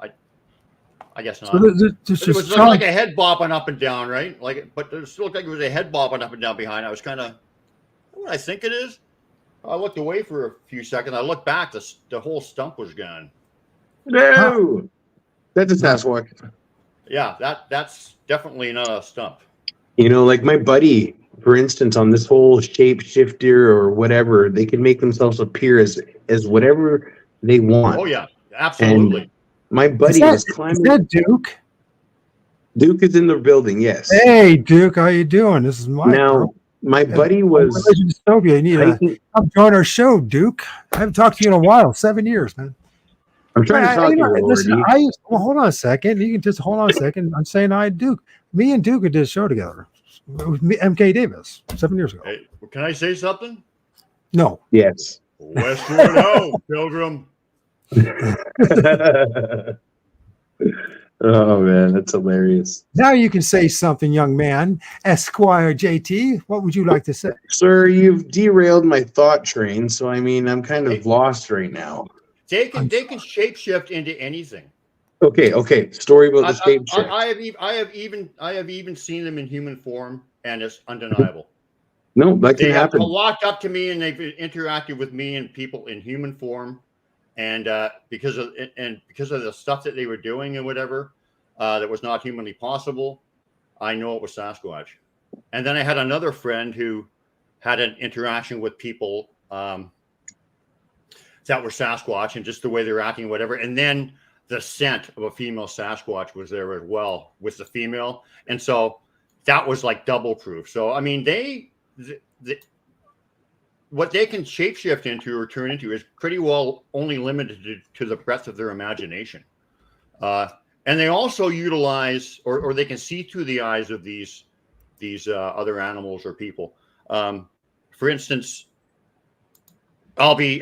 S5: I guess not.
S3: So
S5: it was like a head bopping up and down, right? But it still looked like it was a head bopping up and down behind. I was kind of, what I think it is. I looked away for a few seconds. I looked back. The whole stump was gone.
S4: No, that's a Sasquatch.
S5: Yeah, that's definitely not a stump.
S4: Like my buddy, for instance, on this whole shapeshifter or whatever, they can make themselves appear as whatever they want.
S5: Oh yeah, absolutely.
S4: And my buddy was climbing.
S3: Is that Duke?
S4: Duke is in the building. Yes.
S3: Hey, Duke, how you doing? This is Mike.
S4: Now, my buddy was.
S3: Dystopia. You need to come join our show, Duke. I haven't talked to you in a while. 7 years, man.
S4: I'm trying to talk to you.
S3: Listen, hold on a second. You can just hold on a second. I'm saying Duke. Me and Duke did a show together with MK Davis 7 years ago.
S5: Hey, can I say something?
S3: No.
S4: Yes.
S5: Westward Ho, Pilgrim.
S4: Oh man, that's hilarious.
S3: Now you can say something, young man. Esquire JT, what would you like to say?
S4: Sir, you've derailed my thought train, so I mean I'm kind of lost right now.
S5: They can shapeshift into anything.
S4: Okay. Story about the shapeshift.
S5: I have even seen them in human form, and it's undeniable.
S4: No, that can happen.
S5: They have walked up to me and they've interacted with me and people in human form, and because of the stuff that they were doing and whatever that was not humanly possible, I know it was Sasquatch. And then I had another friend who had an interaction with people that were Sasquatch, and just the way they're acting, whatever. And then the scent of a female Sasquatch was there as well with the female, and so that was like double proof. So I mean, what they can shapeshift into or turn into is pretty well only limited to the breadth of their imagination. And they also utilize, or they can see through the eyes of these other animals or people. For instance, I'll be,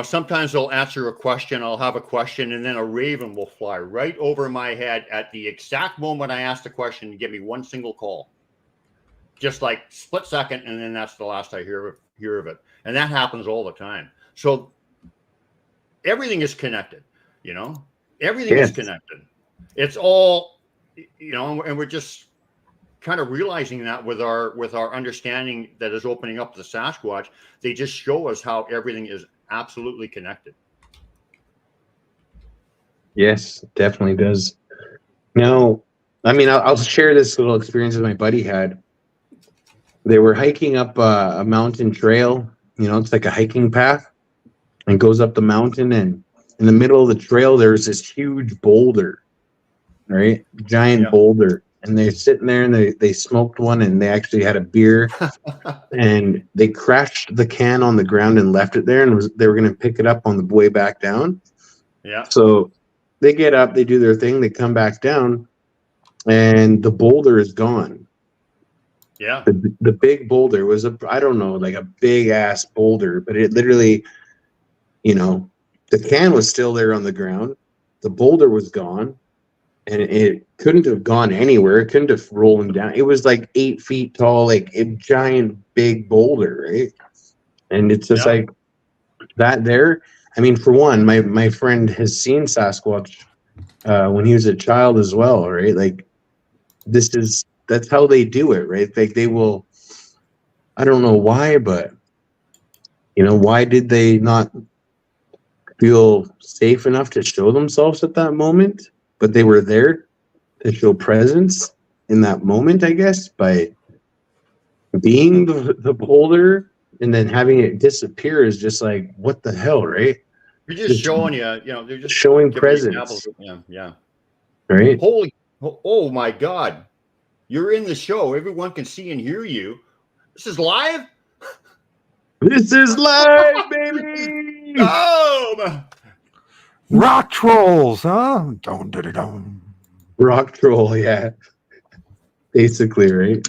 S5: sometimes they'll answer a question. I'll have a question, and then a raven will fly right over my head at the exact moment I ask the question to give me one single call, just like split second, and then that's the last I hear of it. And that happens all the time. So everything is connected. Everything is connected. It's all, and we're just kind of realizing that with our understanding that is opening up the Sasquatch. They just show us how everything is absolutely connected. Yes, it definitely does.
S4: Now, I mean, I'll share this little experience that my buddy had. They were hiking up a mountain trail. It's like a hiking path, and goes up the mountain, and in the middle of the trail, there's this huge boulder, right? Giant boulder. And they're sitting there, and they smoked one, and they actually had a beer, and they crashed the can on the ground and left it there, and they were going to pick it up on the way back down.
S5: Yeah.
S4: So they get up, they do their thing, they come back down, and the boulder is gone.
S5: Yeah.
S4: The big boulder was I don't know, like a big ass boulder, but it literally, the can was still there on the ground. The boulder was gone. And it couldn't have gone anywhere. It couldn't have rolled down. It was like 8 feet tall, like a giant big boulder, right? And it's just like that there. I mean, for one, my friend has seen Sasquatch when he was a child as well, right? Like that's how they do it, right? Like they will, I don't know why, but why did they not feel safe enough to show themselves at that moment? But they were there to show presence in that moment, I guess, by being the boulder, and then having it disappear is just like, what the hell, right?
S5: They're just showing you, they're just
S4: showing presence.
S5: Yeah.
S4: Right?
S5: Oh my God. You're in the show. Everyone can see and hear you. This is live?
S4: This is live, baby!
S5: Oh!
S3: Rock trolls, huh? Dun.
S4: Rock troll, yeah. Basically, right?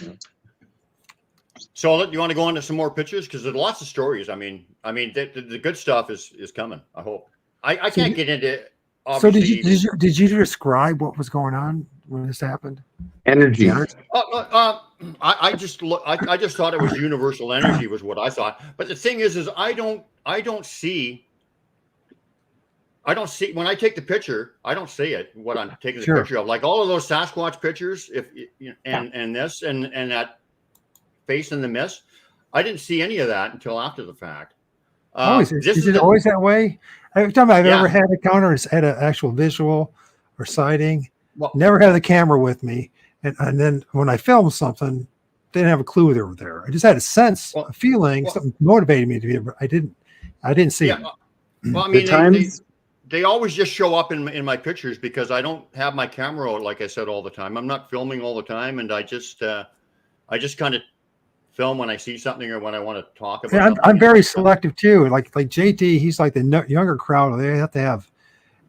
S5: So, you want to go on to some more pictures? Because there's lots of stories. I mean, the good stuff is coming. I hope. I can't get into.
S3: So did you describe what was going on when this happened?
S4: Energy.
S5: I just thought it was universal energy was what I thought. But the thing is I don't see when I take the picture, I don't see it, what I'm taking the picture of. Like all of those Sasquatch pictures, and this and that face in the mist, I didn't see any of that until after the fact.
S3: Is it always that way? Every time I've ever had encounter has had an actual visual or sighting. Well, never had the camera with me, and then when I filmed something, didn't have a clue they were there. I just had a sense, a feeling, something motivated me to be. I didn't see it.
S5: Well, I mean, they always just show up in my pictures because I don't have my camera out, like I said, all the time. I'm not filming all the time, and I just kind of film when I see something or when I want to talk about.
S3: Yeah, I'm very selective too. Like JT, he's like the younger crowd.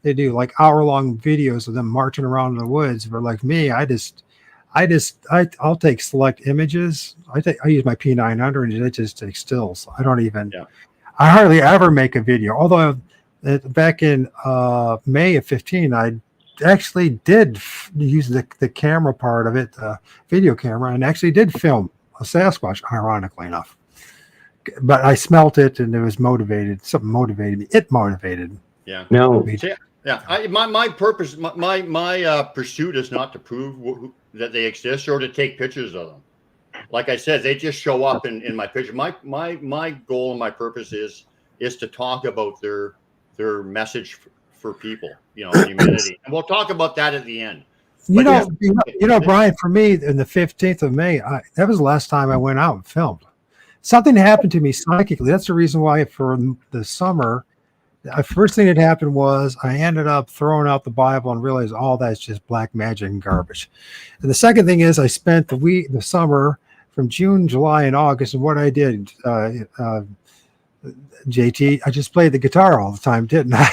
S3: They do like hour-long videos of them marching around in the woods. But like me, I'll take select images. I use my P900 and it just takes stills. I hardly ever make a video. Although back in May of 15, I actually did use the camera part of it, video camera, and actually did film a Sasquatch, ironically enough. But I smelt it and it was motivated. Something motivated me. It motivated.
S5: Yeah.
S4: No.
S5: Yeah. My purpose, my pursuit is not to prove that they exist or to take pictures of them. Like I said, they just show up in my picture. My goal and my purpose is to talk about their message for people, humanity. And we'll talk about that at the end.
S3: Brian, for me, in the 15th of May, that was the last time I went out and filmed. Something happened to me psychically. That's the reason why for the summer, the first thing that happened was I ended up throwing out the Bible and realized all that's just black magic and garbage. And the second thing is I spent the summer from June, July, and August, and what I did, JT, I just played the guitar all the time, didn't I?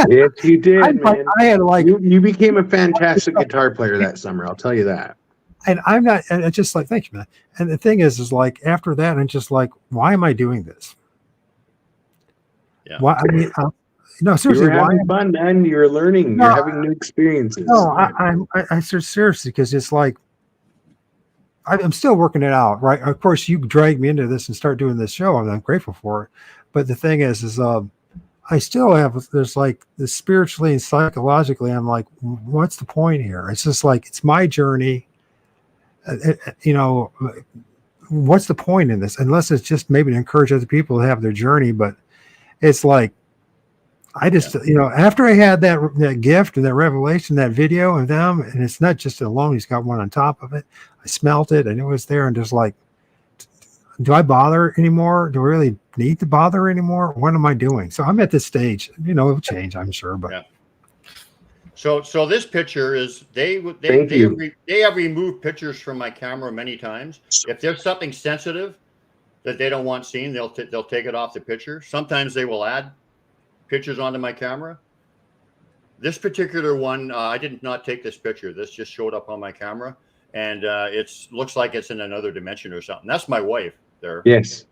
S4: Yes, you did, man.
S3: I had like
S4: you became a fantastic guitar player that summer. I'll tell you that.
S3: and I'm not, and it's just like, thank you, man. And the thing is like after that, I'm just like, why am I doing this?
S5: Yeah.
S3: Why? I mean, no,
S4: You
S3: seriously,
S4: were
S3: why?
S4: having fun, man. You were learning.
S3: No,
S4: You're having new experiences.
S3: No, I said seriously because it's like I'm still working it out, right? Of course, you dragged me into this and start doing this show, and I'm grateful for it. But the thing is I still have there's like this spiritually and psychologically. I'm like, what's the point here? It's just like it's my journey. You know, what's the point in this? Unless it's just maybe to encourage other people to have their journey. But it's like I just, you know, after I had that gift and that revelation, that video of them, and it's not just alone, he's got one on top of it. I smelt it and it was there, and just like, do I bother anymore? Do I really need to bother anymore? What am I doing? So I'm at this stage, you know, it'll change, I'm sure, but.
S5: Yeah. So this picture is they have removed pictures from my camera many times. If there's something sensitive that they don't want seen, they'll take it off the picture. Sometimes they will add pictures onto my camera. This particular one, I did not take this picture. This just showed up on my camera, and it looks like it's in another dimension or something. That's my wife there.
S4: Yes.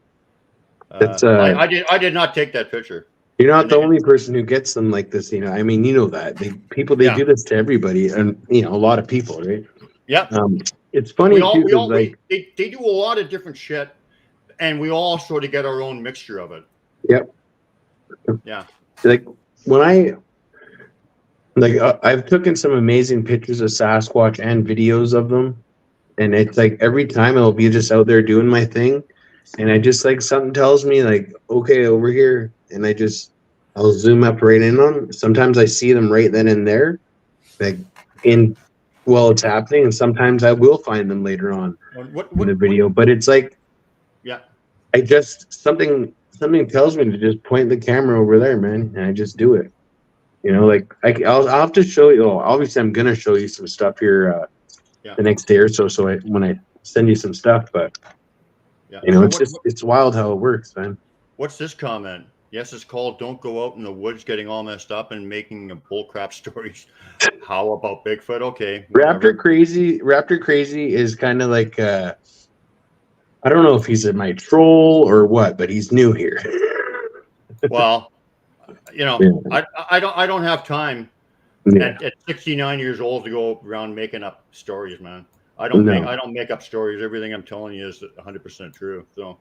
S4: That's
S5: I did not take that picture.
S4: You're not the only person who gets them like this, you know. I mean, you know that they do this to everybody, and you know, a lot of people, right?
S5: Yeah.
S4: It's funny too.
S5: They do a lot of different shit, and we all sort of get our own mixture of it.
S4: Yep.
S5: Yeah.
S4: Like when I've taken some amazing pictures of Sasquatch and videos of them, and it's like every time I'll be just out there doing my thing, and I just like something tells me like, okay, over here. And I'll zoom up right in on them. Sometimes I see them right then and there, like while it's happening, and sometimes I will find them later on in the video. But it's like,
S5: yeah,
S4: I just something tells me to just point the camera over there, man, and I just do it. You know, like I'll have to show you. Oh, obviously, I'm gonna show you some stuff here the next day or so. So when I send you some stuff, but you know, it's wild how it works, man.
S5: What's this comment? Yes, it's called "Don't Go Out in the Woods Getting All Messed Up and Making Bullcrap Stories." How about Bigfoot? Okay. Whatever.
S4: Raptor Crazy is kind of like I don't know if he's my troll or what, but he's new here.
S5: Well, you know, yeah. I don't have time at 69 years old to go around making up stories, man. I don't make up stories. Everything I'm telling you is 100% true. So.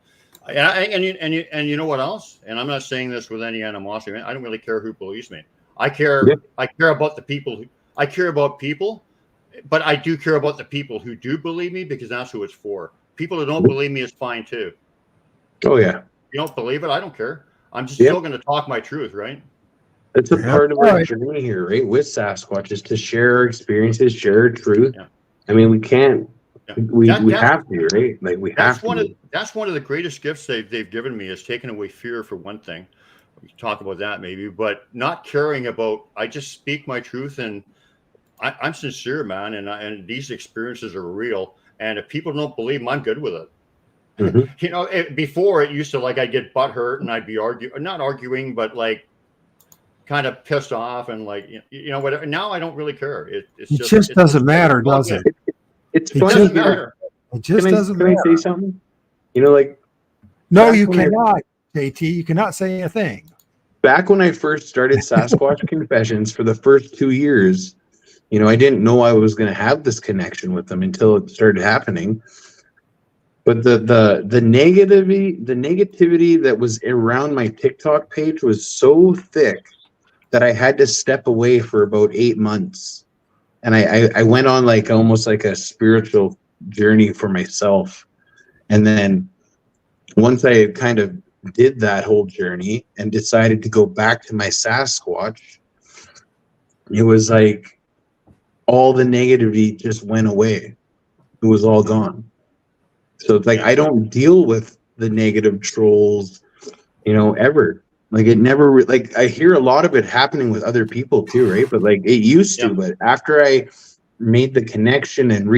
S5: And you know what else? And I'm not saying this with any animosity. I don't really care who believes me. I care about the people. I care about people, but I do care about the people who do believe me, because that's who it's for. People who don't believe me is fine too.
S4: Oh yeah.
S5: You don't believe it? I don't care. I'm just still going to talk my truth, right?
S4: It's a part of our journey here, right? With Sasquatch is to share our experiences, share our truth. Yeah. I mean, we can't. Yeah. We have to, right? Like we have to.
S5: That's one of the greatest gifts they've given me, is taking away fear, for one thing. We can talk about that maybe, but not caring about. I just speak my truth, and I'm sincere, man. And these experiences are real. And if people don't believe them, I'm good with it. Mm-hmm. You know, before it used to, like, I'd get butthurt and I'd be not arguing, but like kind of pissed off and like you know whatever. Now I don't really care. It
S3: just doesn't matter, does it?
S4: It's funny.
S5: It doesn't matter.
S3: It just doesn't matter.
S4: Can I say something? You know, like,
S3: no, you cannot, JT. You cannot say a thing.
S4: Back when I first started Sasquatch Confessions for the first 2 years, you know, I didn't know I was going to have this connection with them until it started happening. But the negativity that was around my TikTok page was so thick that I had to step away for about 8 months. And I went on like almost like a spiritual journey for myself. And then once I kind of did that whole journey and decided to go back to my Sasquatch, it was like all the negativity just went away. It was all gone. So it's like I don't deal with the negative trolls, you know, ever. Like it never, like I hear a lot of it happening with other people too, right? But like it used to, but after I made the connection and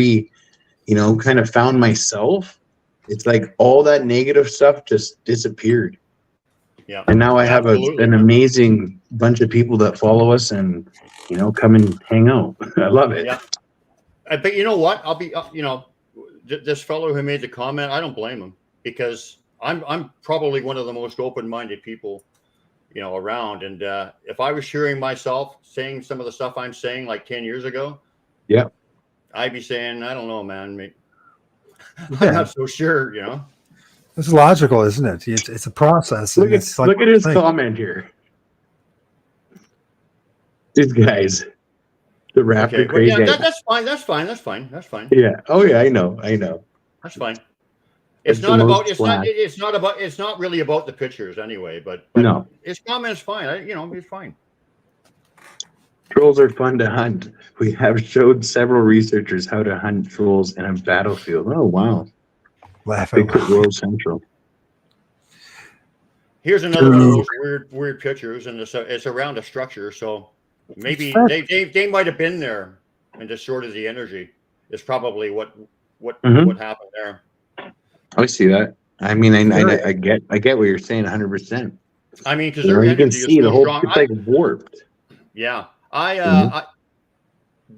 S4: kind of found myself, It's like all that negative stuff just disappeared.
S5: Yeah.
S4: And now I have
S5: Absolutely.
S4: an amazing bunch of people that follow us and, come and hang out. I love it.
S5: Yeah. But you know what? I'll be, this fellow who made the comment, I don't blame him, because I'm probably one of the most open-minded people, around. And if I was hearing myself saying some of the stuff I'm saying like 10 years ago,
S4: Yeah.
S5: I'd be saying, I don't know, man. I'm not so sure,
S3: It's logical, isn't it? It's a process.
S4: Look
S3: and
S4: at his comment here. These guys, the raptor
S5: Okay, but
S4: crazy.
S5: yeah, that's fine. That's fine.
S4: Yeah. Oh yeah, I know.
S5: That's fine.
S4: It's
S5: It's not
S4: the
S5: about.
S4: most
S5: It's not.
S4: flat.
S5: It's not about. It's not really about the pictures anyway. But
S4: No.
S5: his comment is fine. It's fine.
S4: Trolls are fun to hunt. We have showed several researchers how to hunt trolls in a battlefield. Oh wow.
S3: laughing.
S4: Bigfoot World Central.
S5: Here's another one of those weird pictures, and it's around a structure. So maybe they might have been there and distorted the energy. Is probably what happened there.
S4: I see that. I mean, I get what you're saying 100%.
S5: I mean, because their
S4: You
S5: energy
S4: can
S5: is
S4: see
S5: so
S4: the whole.
S5: strong.
S4: It's like warped.
S5: Yeah, the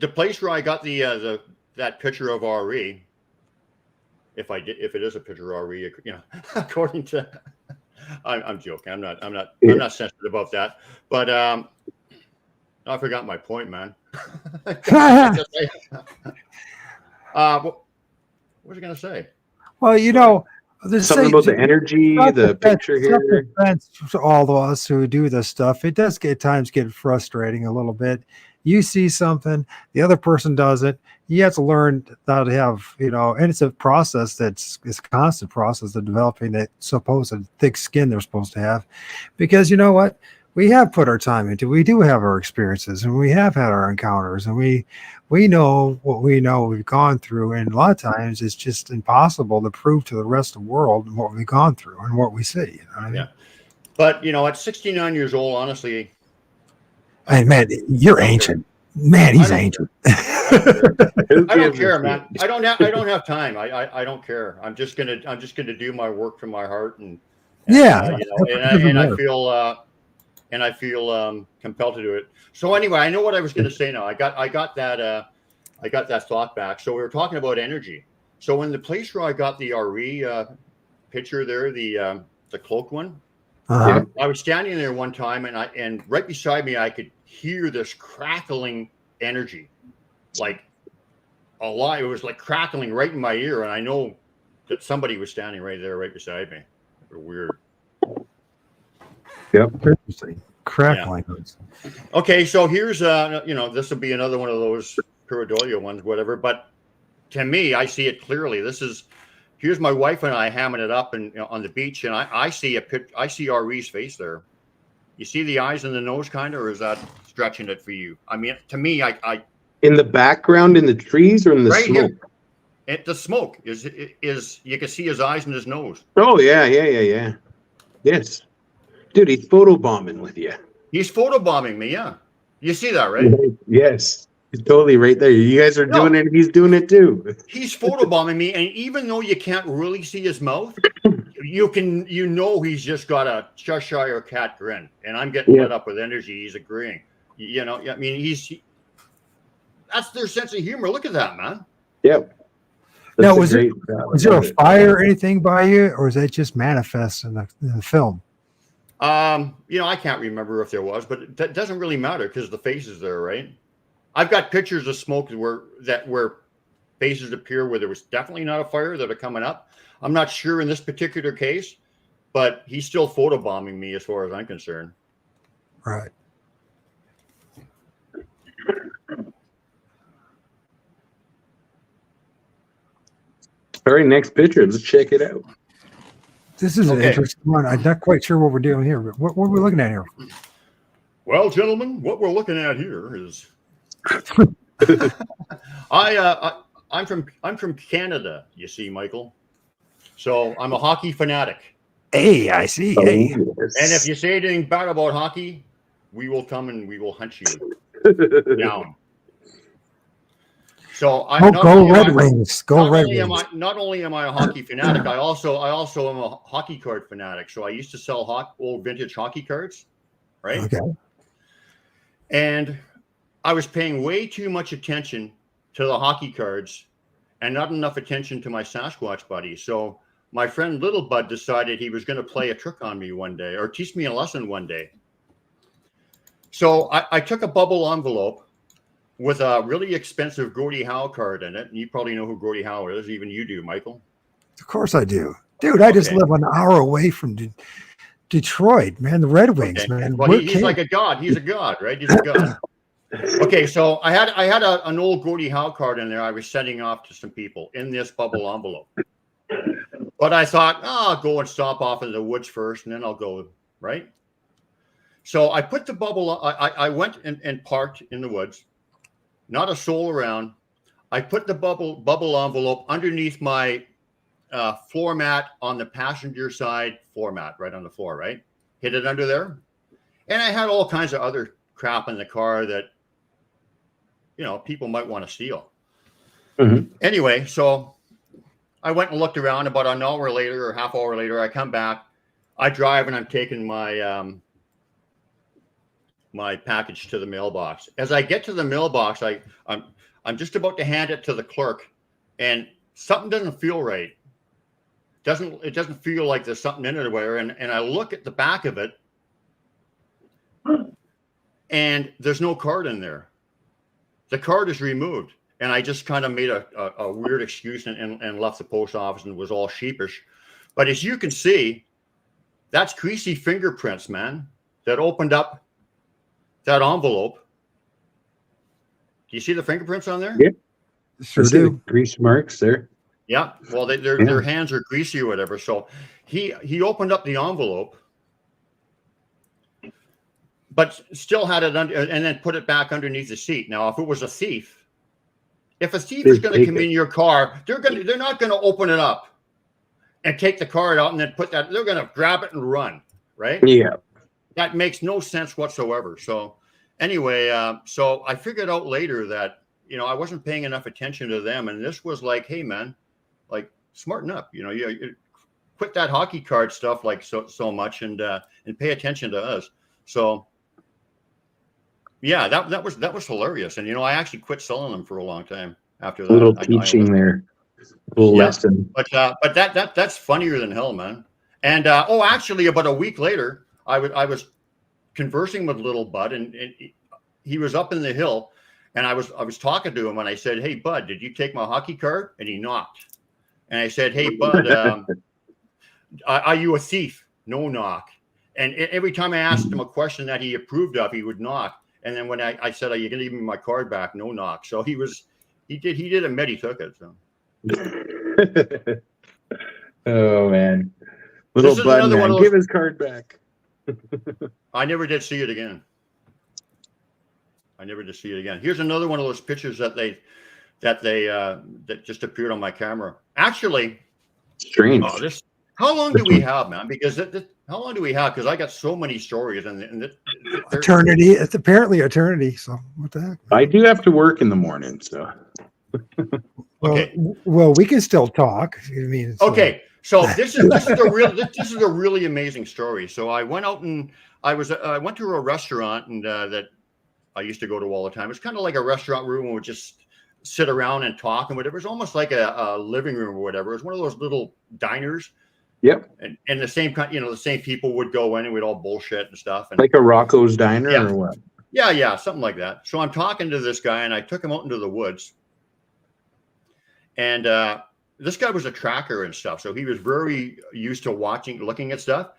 S5: place where I got that picture of RE, if it is a picture of RE, according to, I'm joking. I'm not sensitive about that. But I forgot my point, man. What was I gonna say?
S3: Well, there's
S4: Something about the energy, the picture here.
S3: For all of us who do this stuff, it does at times get frustrating a little bit. You see something, the other person doesn't. You have to learn how to have, and it's a process it's a constant process of developing that supposed thick skin they're supposed to have. Because you know what? We have put our time into, we do have our experiences, and we have had our encounters, and we know what we know we've gone through. And a lot of times it's just impossible to prove to the rest of the world what we've gone through and what we see. You know what I mean?
S5: Yeah. But, at 69 years old, honestly.
S3: Hey, man, you're ancient. Man, he's ancient.
S5: I don't care, man. I don't have time. I don't care. I'm just gonna do my work from my heart, and I feel compelled to do it. So anyway, I know what I was going to say now. I got that thought back. So we were talking about energy. So in the place where I got the RE picture there, the cloak one,
S3: Uh-huh.
S5: I was standing there one time, and right beside me, I could hear this crackling energy, like a lot. It was like crackling right in my ear, and I know that somebody was standing right there, right beside me. Weird.
S4: Yep.
S3: Interesting. Crackling.
S5: Yeah. Okay, so here's this will be another one of those pareidolia ones, whatever. But to me, I see it clearly. Here's my wife and I hamming it up and on the beach, and I see I see RE's face there. You see the eyes and the nose, kind of, or is that stretching it for you? I mean, to me, I
S4: in the background, in the trees, or in the
S5: right
S4: smoke.
S5: Here, the smoke is you can see his eyes and his nose.
S4: Oh yeah. Yes. Dude, he's photobombing with you.
S5: He's photobombing me, yeah. You see that, right?
S4: Yes. He's totally right there. You guys are doing it, he's doing it too.
S5: He's photobombing me, and even though you can't really see his mouth, he's just got a Cheshire cat grin, and I'm getting lit up with energy. He's agreeing. I mean, that's their sense of humor. Look at that, man.
S4: Yep.
S3: Now, was there a fire or anything by you, or is that just manifest in the film?
S5: I can't remember if there was, but that doesn't really matter because the face is there, right? I've got pictures of smoke where faces appear where there was definitely not a fire that are coming up. I'm not sure in this particular case, but he's still photobombing me as far as I'm concerned.
S3: Right.
S4: All right, next picture. Let's check it out.
S3: This is an interesting one. I'm not quite sure what we're doing here, but what are we looking at here?
S5: Well, gentlemen, what we're looking at here is I'm from Canada, you see, Michael. So I'm a hockey fanatic.
S3: Hey, I see.
S4: Oh,
S3: Hey.
S4: yes.
S5: And if you say anything bad about hockey, we will come and we will hunt you down. So I
S3: Oh,
S5: not
S3: go
S5: only am
S3: Red
S5: I-
S3: Wings. Go
S5: not
S3: Red
S5: only am
S3: Wings.
S5: not only am I a hockey fanatic, I also am a hockey card fanatic. So I used to sell old vintage hockey cards, right?
S3: Okay.
S5: And I was paying way too much attention to the hockey cards and not enough attention to my Sasquatch buddies. So my friend Little Bud decided he was going to play a trick on me one day or teach me a lesson one day. So I took a bubble envelope with a really expensive Gordie Howe card in it. And you probably know who Gordie Howe is. Even you do, Michael.
S3: Of course I do. Dude, I just
S5: Okay.
S3: live an hour away from Detroit, man. The Red Wings,
S5: Okay.
S3: man.
S5: Well,
S3: We're
S5: he's like a god. He's a god, right? He's a god. Okay, so I had an old Gordie Howe card in there. I was sending off to some people in this bubble envelope. But I thought, I'll go and stop off in the woods first, and then I'll go, right? So I put the bubble. I went and parked in the woods. Not a soul around. I put the bubble envelope underneath my floor mat on the passenger side floor mat, right on the floor, right? Hid it under there. And I had all kinds of other crap in the car that, people might want to steal.
S4: Mm-hmm.
S5: Anyway, so I went and looked around. About an hour later or half hour later, I come back. I drive and I'm taking my my package to the mailbox. As I get to the mailbox, I'm just about to hand it to the clerk, and something doesn't feel right. It doesn't feel like there's something in it or whatever. And I look at the back of it, and there's no card in there. The card is removed. And I just kind of made a weird excuse and left the post office and was all sheepish. But as you can see, that's greasy fingerprints, man, that opened up that envelope. Do you see the fingerprints on there?
S4: Yeah.
S3: Sure
S4: See the
S3: do.
S4: grease marks there.
S5: Yeah. Well, their hands are greasy or whatever. So he opened up the envelope, but still had it under, and then put it back underneath the seat. Now, if it was a thief, if a thief is going to come in your car, they're not going to open it up and take the card out and then put that. They're going to grab it and run, right?
S4: Yeah.
S5: That makes no sense whatsoever. So anyway, so I figured out later that, I wasn't paying enough attention to them. And this was like, hey, man, like smarten up, you quit that hockey card stuff like so much and pay attention to us. So yeah, that was hilarious. And, I actually quit selling them for a long time after that.
S4: A little teaching there. A little lesson.
S5: But that's funnier than hell, man. And actually, about a week later, I was conversing with Little Bud, and he was up in the hill, and I was talking to him, and I said, "Hey, Bud, did you take my hockey card?" And he knocked. And I said, "Hey, Bud, are you a thief?" No knock. And every time I asked him a question that he approved of, he would knock. And then when I said, "Are you going to give me my card back?" No knock. So he did admit he took it. So.
S4: Oh man, Little Bud, man, give his card back.
S5: I never did see it again. Here's another one of those pictures that just appeared on my camera. Actually,
S4: strange.
S5: How long do we have, man? Because how long do we have? Because I got so many stories and
S3: eternity. It's apparently eternity. So what the heck?
S4: I do have to work in the morning, so.
S5: Okay.
S3: Well, we can still talk. I mean,
S5: okay. So this is a really amazing story. So I went out and I went to a restaurant and that I used to go to all the time. It's kind of like a restaurant room where we just sit around and talk and whatever. It's almost like a living room or whatever. It's one of those little diners.
S4: Yep.
S5: And the same kind, the same people would go in and we'd all bullshit and stuff. And,
S4: like a Rocco's Diner or what?
S5: Yeah, something like that. So I'm talking to this guy and I took him out into the woods. And this guy was a tracker and stuff. So he was very used to looking at stuff.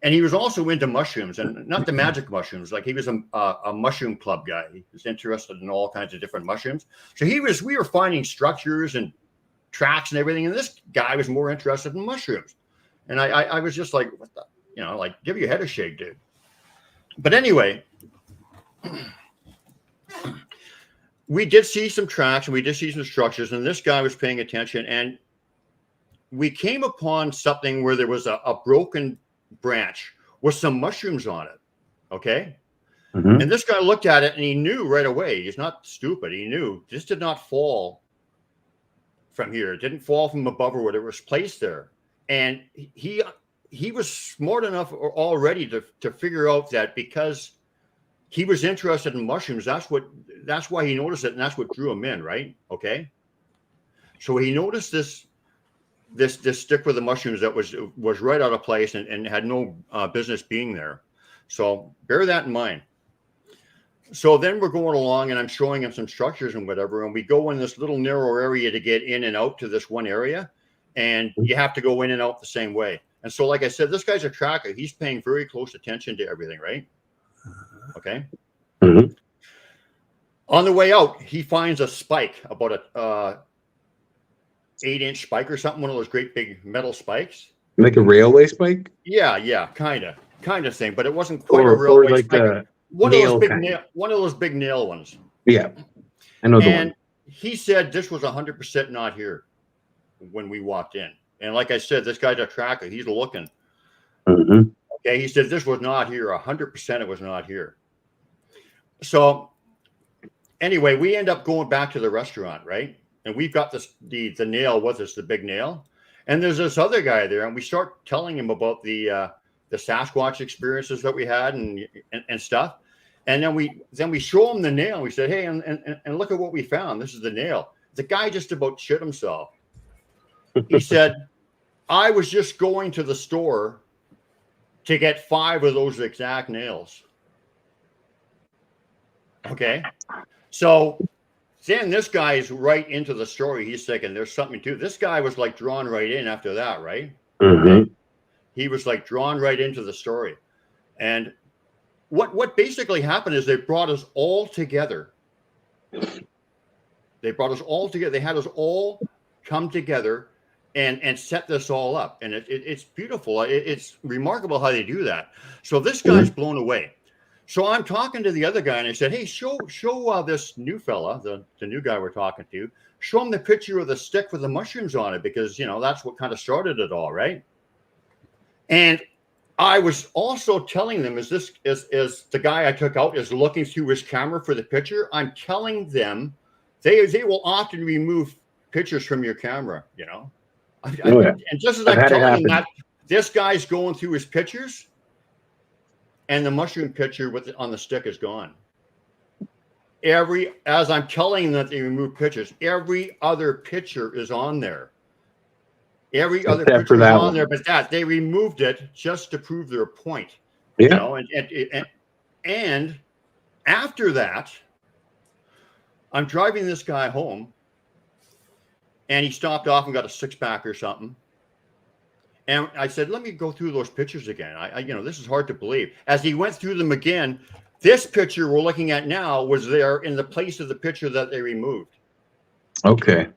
S5: And he was also into mushrooms, and not the magic mushrooms. Like he was a mushroom club guy. He was interested in all kinds of different mushrooms. So we were finding structures and tracks and everything. And this guy was more interested in mushrooms. And I was just like, what the, like give your head a shake, dude. But anyway, we did see some tracks and we did see some structures, and this guy was paying attention, and we came upon something where there was a broken branch with some mushrooms on it. Okay.
S4: Mhm.
S5: And this guy looked at it and he knew right away. He's not stupid. He knew this did not fall from here. It didn't fall from above or whatever. It was placed there. And he was smart enough already to figure out that because he was interested in mushrooms, that's why he noticed it, and that's what drew him in, right? Okay. So he noticed this stick with the mushrooms that was right out of place and had no business being there. So bear that in mind. So then we're going along and I'm showing him some structures and whatever. And we go in this little narrow area to get in and out to this one area. And you have to go in and out the same way. And so, like I said, this guy's a tracker. He's paying very close attention to everything, right? Okay.
S4: Mhm.
S5: On the way out, he finds a spike, about a 8-inch spike or something, one of those great big metal spikes.
S4: Like a railway spike?
S5: Yeah, kind of thing. But it wasn't quite a
S4: Or
S5: railway
S4: like
S5: spike.
S4: a
S5: One of those big
S4: kind.
S5: nail ones.
S4: Yeah. I know the
S5: And
S4: one.
S5: he said this was 100% not here when we walked in. And like I said, this guy's a tracker. He's looking.
S4: Mhm.
S5: Okay. He said this was not here. 100% it was not here. So anyway, we end up going back to the restaurant, right? And we've got the nail with us, the big nail. And there's this other guy there, and we start telling him about the Sasquatch experiences that we had and stuff. And then we show him the nail. And we said, hey, and look at what we found. This is the nail. The guy just about shit himself. He said, I was just going to the store to get 5 of those exact nails. Okay. So then this guy's right into the story. He's thinking there's something to this guy was like drawn right in after that, right?
S4: Mhm.
S5: Okay. He was like drawn right into the story. And what basically happened is they brought us all together. They brought us all together. They had us all come together and set this all up. And it's beautiful. It's remarkable how they do that. So this guy's blown away. So I'm talking to the other guy and I said, hey, show this new fella, the new guy we're talking to, show him the picture of the stick with the mushrooms on it, because, that's what kind of started it all, right? And I was also telling them, as the guy I took out is looking through his camera for the picture, I'm telling them they will often remove pictures from your camera,
S4: Oh, yeah.
S5: And just as
S4: I've
S5: I'm
S4: had it
S5: telling him
S4: happen.
S5: that, this guy's going through his pictures, and the mushroom picture on the stick is gone. As I'm telling them that they remove pictures, every other picture is on there. Every other
S4: Except
S5: picture
S4: for
S5: is
S4: that
S5: on
S4: one.
S5: there, but that they removed it just to prove their point.
S4: Yeah.
S5: And after that, I'm driving this guy home, and he stopped off and got a 6-pack or something. And I said, let me go through those pictures again. This is hard to believe. As he went through them again, this picture we're looking at now was there in the place of the picture that they removed.
S4: Okay.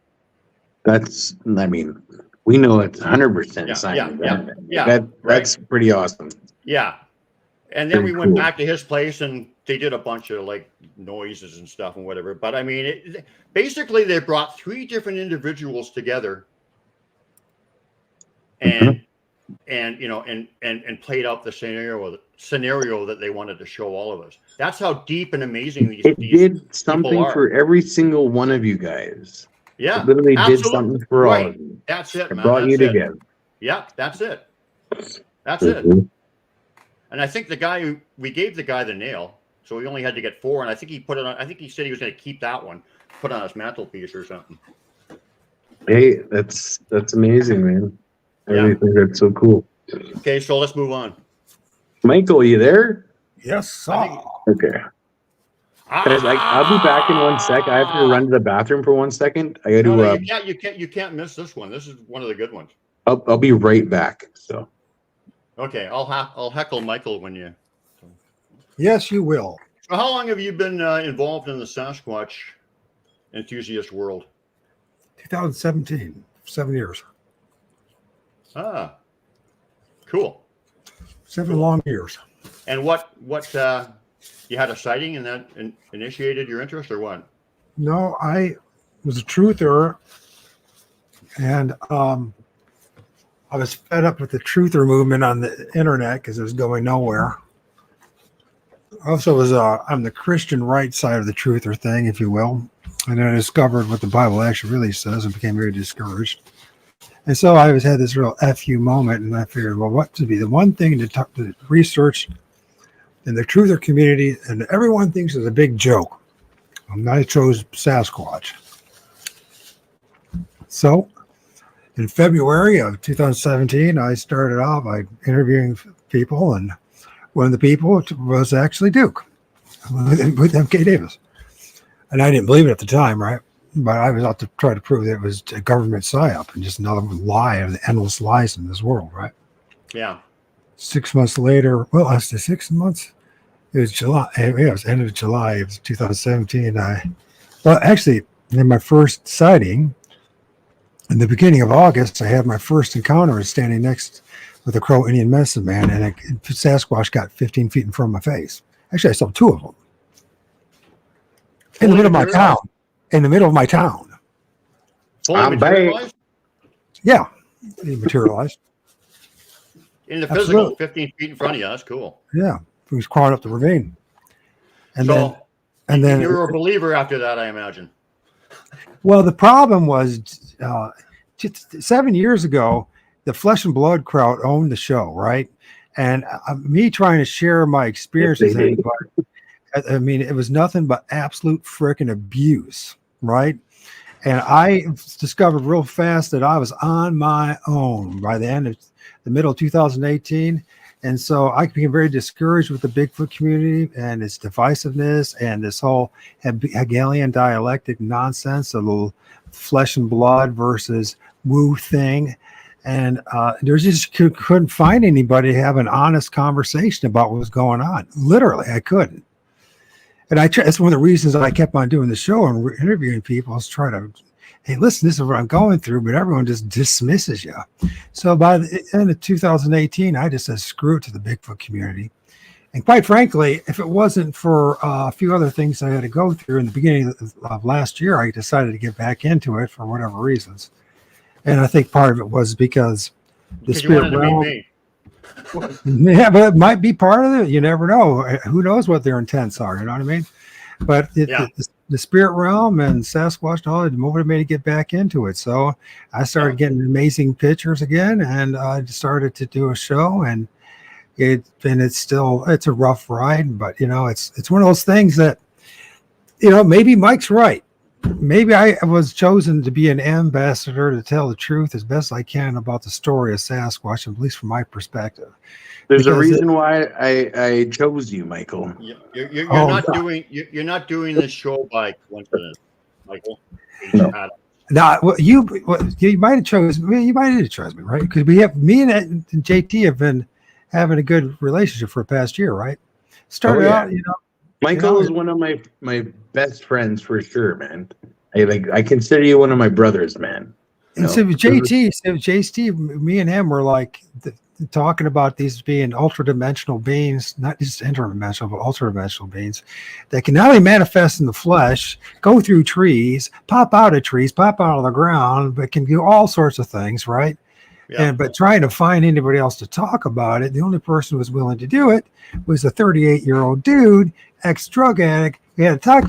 S4: We know it's 100% science. That's pretty awesome.
S5: Yeah. And then
S4: Pretty
S5: we went
S4: cool.
S5: back to his place and they did a bunch of like noises and stuff and whatever. But I mean, basically they brought 3 different individuals together and played out the scenario that they wanted to show all of us. That's how deep and amazing these
S4: did something
S5: people are.
S4: for every single one of you guys.
S5: Yeah,
S4: It literally
S5: absolutely.
S4: did something for all of you.
S5: That's it,
S4: It
S5: man.
S4: brought you together.
S5: Yeah, that's it. That's
S4: Mhm.
S5: it. And I think we gave the guy the nail, so he only had to get 4. And I think he put it on. I think he said he was going to keep that one, put on his mantelpiece or something.
S4: Hey, that's amazing, man. I
S5: Yeah.
S4: really think that's so cool.
S5: Okay, so let's move on.
S4: Michael, are you there?
S3: Yes, sir.
S4: Okay. Guys, I'll be back in 1 sec. I have to run to the bathroom for 1 second. I got to.
S5: No, you can't miss this one. This is one of the good ones.
S4: I'll be right back. So.
S5: Okay, I'll heckle Michael when you.
S3: Yes, you will.
S5: So how long have you been involved in the Sasquatch enthusiast world?
S3: 2017, 7 years.
S5: Ah, cool.
S3: 7 long years.
S5: And what you had a sighting and that initiated your interest, or what?
S3: No, I was a truther, and I was fed up with the truther movement on the internet because it was going nowhere. Also, was on the Christian right side of the truther thing, if you will, and then I discovered what the Bible actually really says, and became very discouraged. And so I had this real FU moment, and I figured, well, what to be the one thing to research in the truther community, and everyone thinks is a big joke. And I chose Sasquatch. So, in February of 2017, I started off by interviewing people, and one of the people was actually Duke with M.K. Davis. And I didn't believe it at the time, right? But I was out to try to prove that it was a government psyop and just another lie of the endless lies in this world, right?
S5: Yeah.
S3: 6 months later, well, after 6 months, it was July. It was end of July of 2017. Actually, in my first sighting, in the beginning of August, I had my first encounter standing next with a Crow Indian medicine man, and a Sasquatch got 15 feet in front of my face. Actually, I saw two of them in the middle of my town. In the middle of my town.
S5: Fully materialized?
S3: Yeah, it materialized.
S5: In the physical, 15 feet in front of you. That's cool.
S3: Yeah, he was crawling up the ravine. And
S5: so,
S3: then
S5: you were a believer after that, I imagine.
S3: Well, the problem was 7 years ago, the Flesh and Blood crowd owned the show, right? And me trying to share my experiences, I mean, it was nothing but absolute freaking abuse, right? And I discovered real fast that I was on my own by the end of the middle of 2018. And so I became very discouraged with the Bigfoot community and its divisiveness and this whole Hegelian dialectic nonsense, a little flesh and blood versus woo thing. And there's just couldn't find anybody to have an honest conversation about what was going on. Literally, I couldn't. And that's one of the reasons I kept on doing the show and interviewing people, is trying to, hey, listen, this is what I'm going through, but everyone just dismisses you. So by the end of 2018, I just said, screw it to the Bigfoot community. And quite frankly, if it wasn't for a few other things I had to go through in the beginning of last year, I decided to get back into it for whatever reasons. And I think part of it was because the spirit realm. Yeah, but it might be part of it. You never know. Who knows what their intents are? You know what I mean? But the spirit realm and Sasquatch and all that motivated me to get back into it. So I started getting amazing pictures again, and I started to do a show. And it's a rough ride, but it's one of those things that maybe Mike's right. Maybe I was chosen to be an ambassador to tell the truth as best I can about the story of Sasquatch, at least from my perspective.
S4: There's a reason why I chose you, Michael.
S5: You're not doing this show by coincidence, Michael.
S4: No.
S3: Well, you might have chosen me. You might have chosen me, right? Because me and JT have been having a good relationship for the past year, right? Started out,
S4: Michael is one of my best friends for sure, man. I consider you one of my brothers, man.
S3: And so JT, me and him were like talking about these being ultra-dimensional beings, not just interdimensional, but ultra-dimensional beings that can not only manifest in the flesh, go through trees, pop out of trees, pop out of the ground, but can do all sorts of things, right? Yeah. But trying to find anybody else to talk about it, the only person who was willing to do it was a 38-year-old dude, ex-drug addict. He had a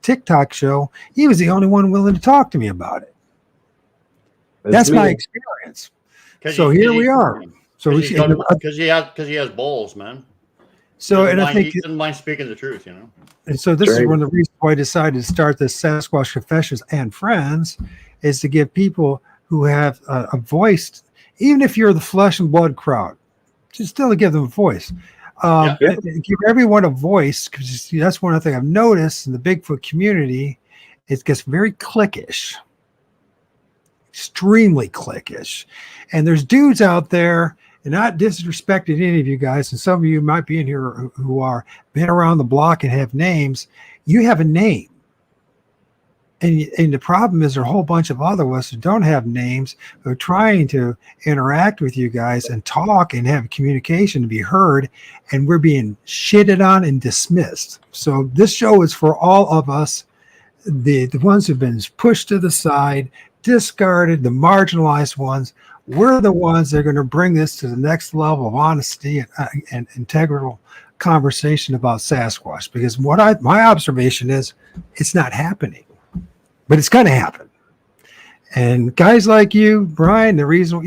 S3: TikTok show. He was the only one willing to talk to me about it. That's my experience. So here we are. So
S5: because he has balls, man.
S3: So and I think
S5: he doesn't mind speaking the truth,
S3: And so this is one of the reasons why I decided to start this Sasquatch Confessions and Friends, is to give people who have a voice, even if you're the flesh and blood crowd, just still to give them a voice. Give everyone a voice, because that's one of the things I've noticed in the Bigfoot community. It gets very cliquish, extremely cliquish. And there's dudes out there, and not disrespecting any of you guys, and some of you might be in here who are been around the block and have names. You have a name. And the problem is there are a whole bunch of other of us who don't have names, who are trying to interact with you guys and talk and have communication to be heard, and we're being shitted on and dismissed. So this show is for all of us, the ones who've been pushed to the side, discarded, the marginalized ones. we're the ones that are going to bring this to the next level of honesty and integral conversation about Sasquatch. Because my observation is it's not happening, but it's going to happen. And guys like you, Brian, the reason,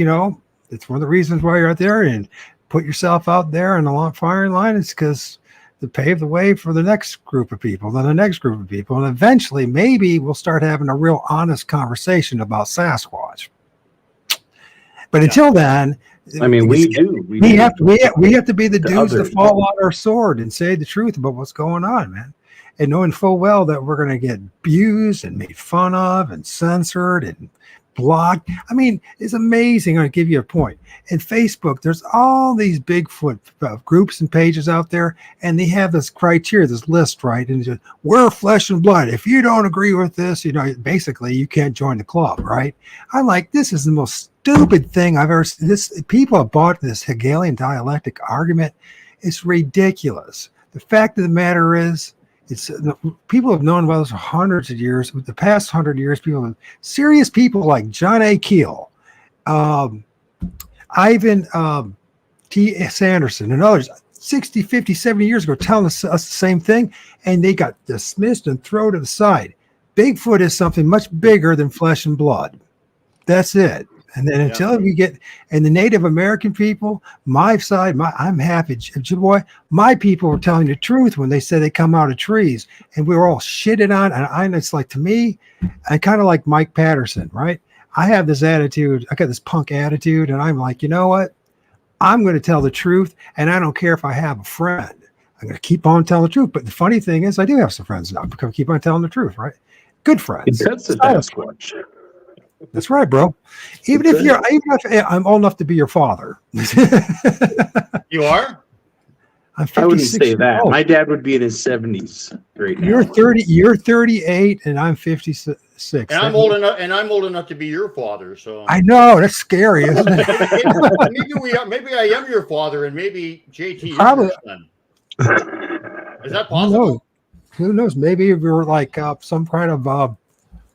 S3: it's one of the reasons why you're out there and put yourself out there in the long firing line is because to pave the way for the next group of people, then the next group of people. And eventually, maybe we'll start having a real honest conversation about Sasquatch. But until then,
S4: I mean, we
S3: have to be the dudes that fall on our sword and say the truth about what's going on, man. And knowing full well that we're going to get abused and made fun of and censored and blocked. I mean, it's amazing. I'll give you a point. In Facebook, there's all these Bigfoot groups and pages out there, and they have this criteria, this list, right? And just, we're flesh and blood. If you don't agree with this, basically you can't join the club, right? I'm like, this is the most stupid thing I've ever seen. People have bought this Hegelian dialectic argument. It's ridiculous. The fact of the matter is, people have known about this for hundreds of years. With the past 100 years, serious people like John A. Keel, Ivan T. Sanderson, and others 60, 50, 70 years ago telling us the same thing, and they got dismissed and thrown to the side. Bigfoot is something much bigger than flesh and blood. That's it. And then until we get, and the Native American people, my side, I'm happy, boy. My people were telling the truth when they said they come out of trees, and we were all shitted on. And it's like, to me, I kind of like Mike Patterson, right? I have this attitude. I got this punk attitude, and I'm like, you know what? I'm going to tell the truth, and I don't care if I have a friend. I'm going to keep on telling the truth. But the funny thing is, I do have some friends now because I keep on telling the truth, right? Good friends.
S4: That's the Sasquatch.
S3: That's right, bro. Even if I'm old enough to be your father.
S5: You are?
S4: I wouldn't say that. My dad would be in his 70s right now.
S3: You're 38 and I'm 56.
S5: And I'm old enough to be your father, so
S3: I know, that's scary, isn't it?
S5: maybe I am your father and maybe JT is
S3: Probably.
S5: your son. Is that possible?
S3: Who knows? Maybe we were like some kind of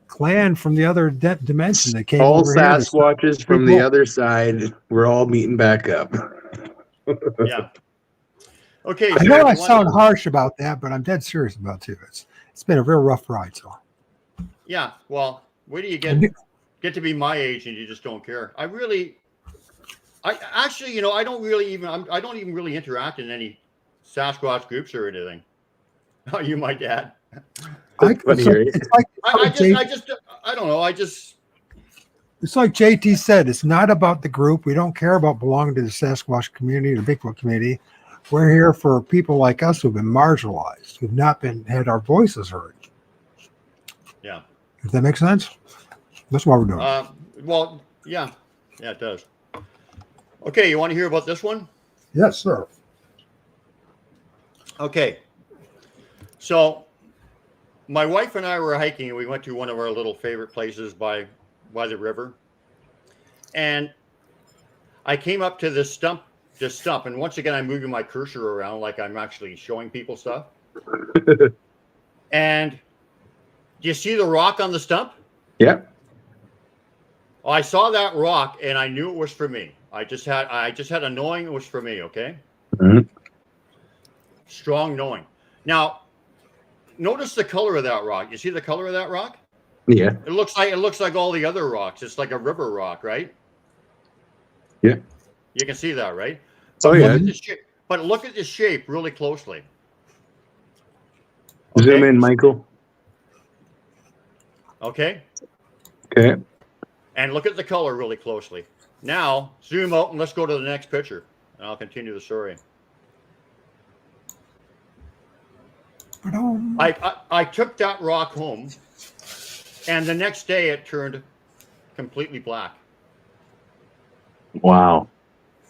S3: clan from the other dimension that came
S4: all
S3: over
S4: Sasquatches from the other side. We're all meeting back up.
S5: Yeah. Okay.
S3: I know I sound harsh about that, but I'm dead serious about it too. It's been a real rough ride. So.
S5: Yeah. Well, where do you get to be my age and you just don't care? I don't even really interact in any Sasquatch groups or anything. Oh, you, my dad.
S3: I don't
S5: know.
S3: It's like JT said, it's not about the group. We don't care about belonging to the Sasquatch community, the Bigfoot community. We're here for people like us who've been marginalized, who've not had our voices heard.
S5: Yeah.
S3: If that makes sense? That's what we're doing.
S5: Well, yeah. Yeah, it does. Okay, you want to hear about this one?
S3: Yes, sir.
S5: Okay. So my wife and I were hiking, and we went to one of our little favorite places by the river. And I came up to this stump, and once again, I'm moving my cursor around like I'm actually showing people stuff. And do you see the rock on the stump?
S4: Yeah.
S5: Well, I saw that rock, and I knew it was for me. I just had a knowing it was for me, okay?
S4: Mm-hmm.
S5: Strong knowing. Now, notice the color of that rock. You see the color of that rock?
S4: Yeah.
S5: It looks like all the other rocks. It's like a river rock, right?
S4: Yeah.
S5: You can see that, right?
S4: Oh, yeah.
S5: But look at the shape really closely.
S4: Zoom in, Michael.
S5: Okay.
S4: Okay.
S5: And look at the color really closely. Now, zoom out and let's go to the next picture. And I'll continue the story. I took that rock home, and the next day it turned completely black.
S4: Wow.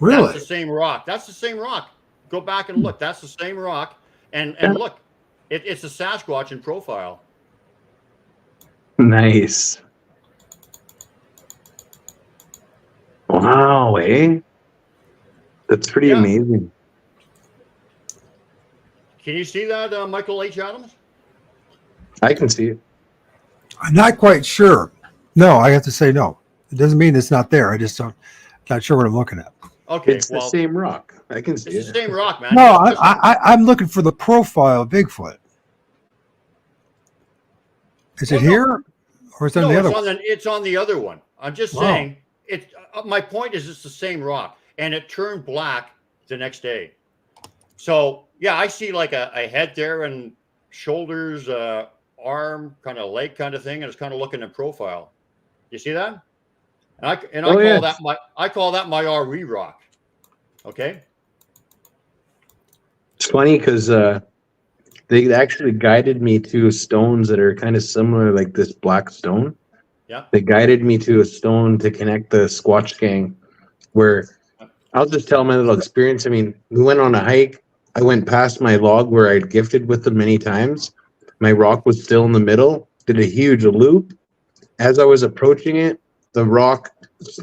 S3: Really?
S5: That's the same rock. That's the same rock. Go back and look. That's the same rock. And look, it's a Sasquatch in profile.
S4: Nice. Wow, eh? That's pretty amazing.
S5: Can you see that, Michael H. Adams?
S4: I can see it.
S3: I'm not quite sure. No, I have to say no. It doesn't mean it's not there. I just don't. Not sure what I'm looking at.
S5: Okay,
S4: It's the same rock. I can see
S5: it's
S4: it.
S5: the same rock, man.
S3: No,
S5: It's just-
S3: I'm looking for the profile of Bigfoot. Is it
S5: Well, no.
S3: here, or is it on
S5: No,
S3: the
S5: it's
S3: other
S5: on
S3: one?
S5: it's on the other one. I'm just
S3: Wow.
S5: saying it. My point is, it's the same rock, and it turned black the next day. So yeah, I see like a head there and shoulders, arm, kind of leg, kind of thing, and it's kind of looking in profile. You see that? And I call
S4: yes.
S5: that my RE rock. Okay.
S4: It's funny because they actually guided me to stones that are kind of similar, like this black stone.
S5: Yeah.
S4: They guided me to a stone to connect the Squatch gang, where I'll just tell my little experience. I mean, we went on a hike. I went past my log where I'd gifted with them many times. My rock was still in the middle, did a huge loop. As I was approaching it, the rock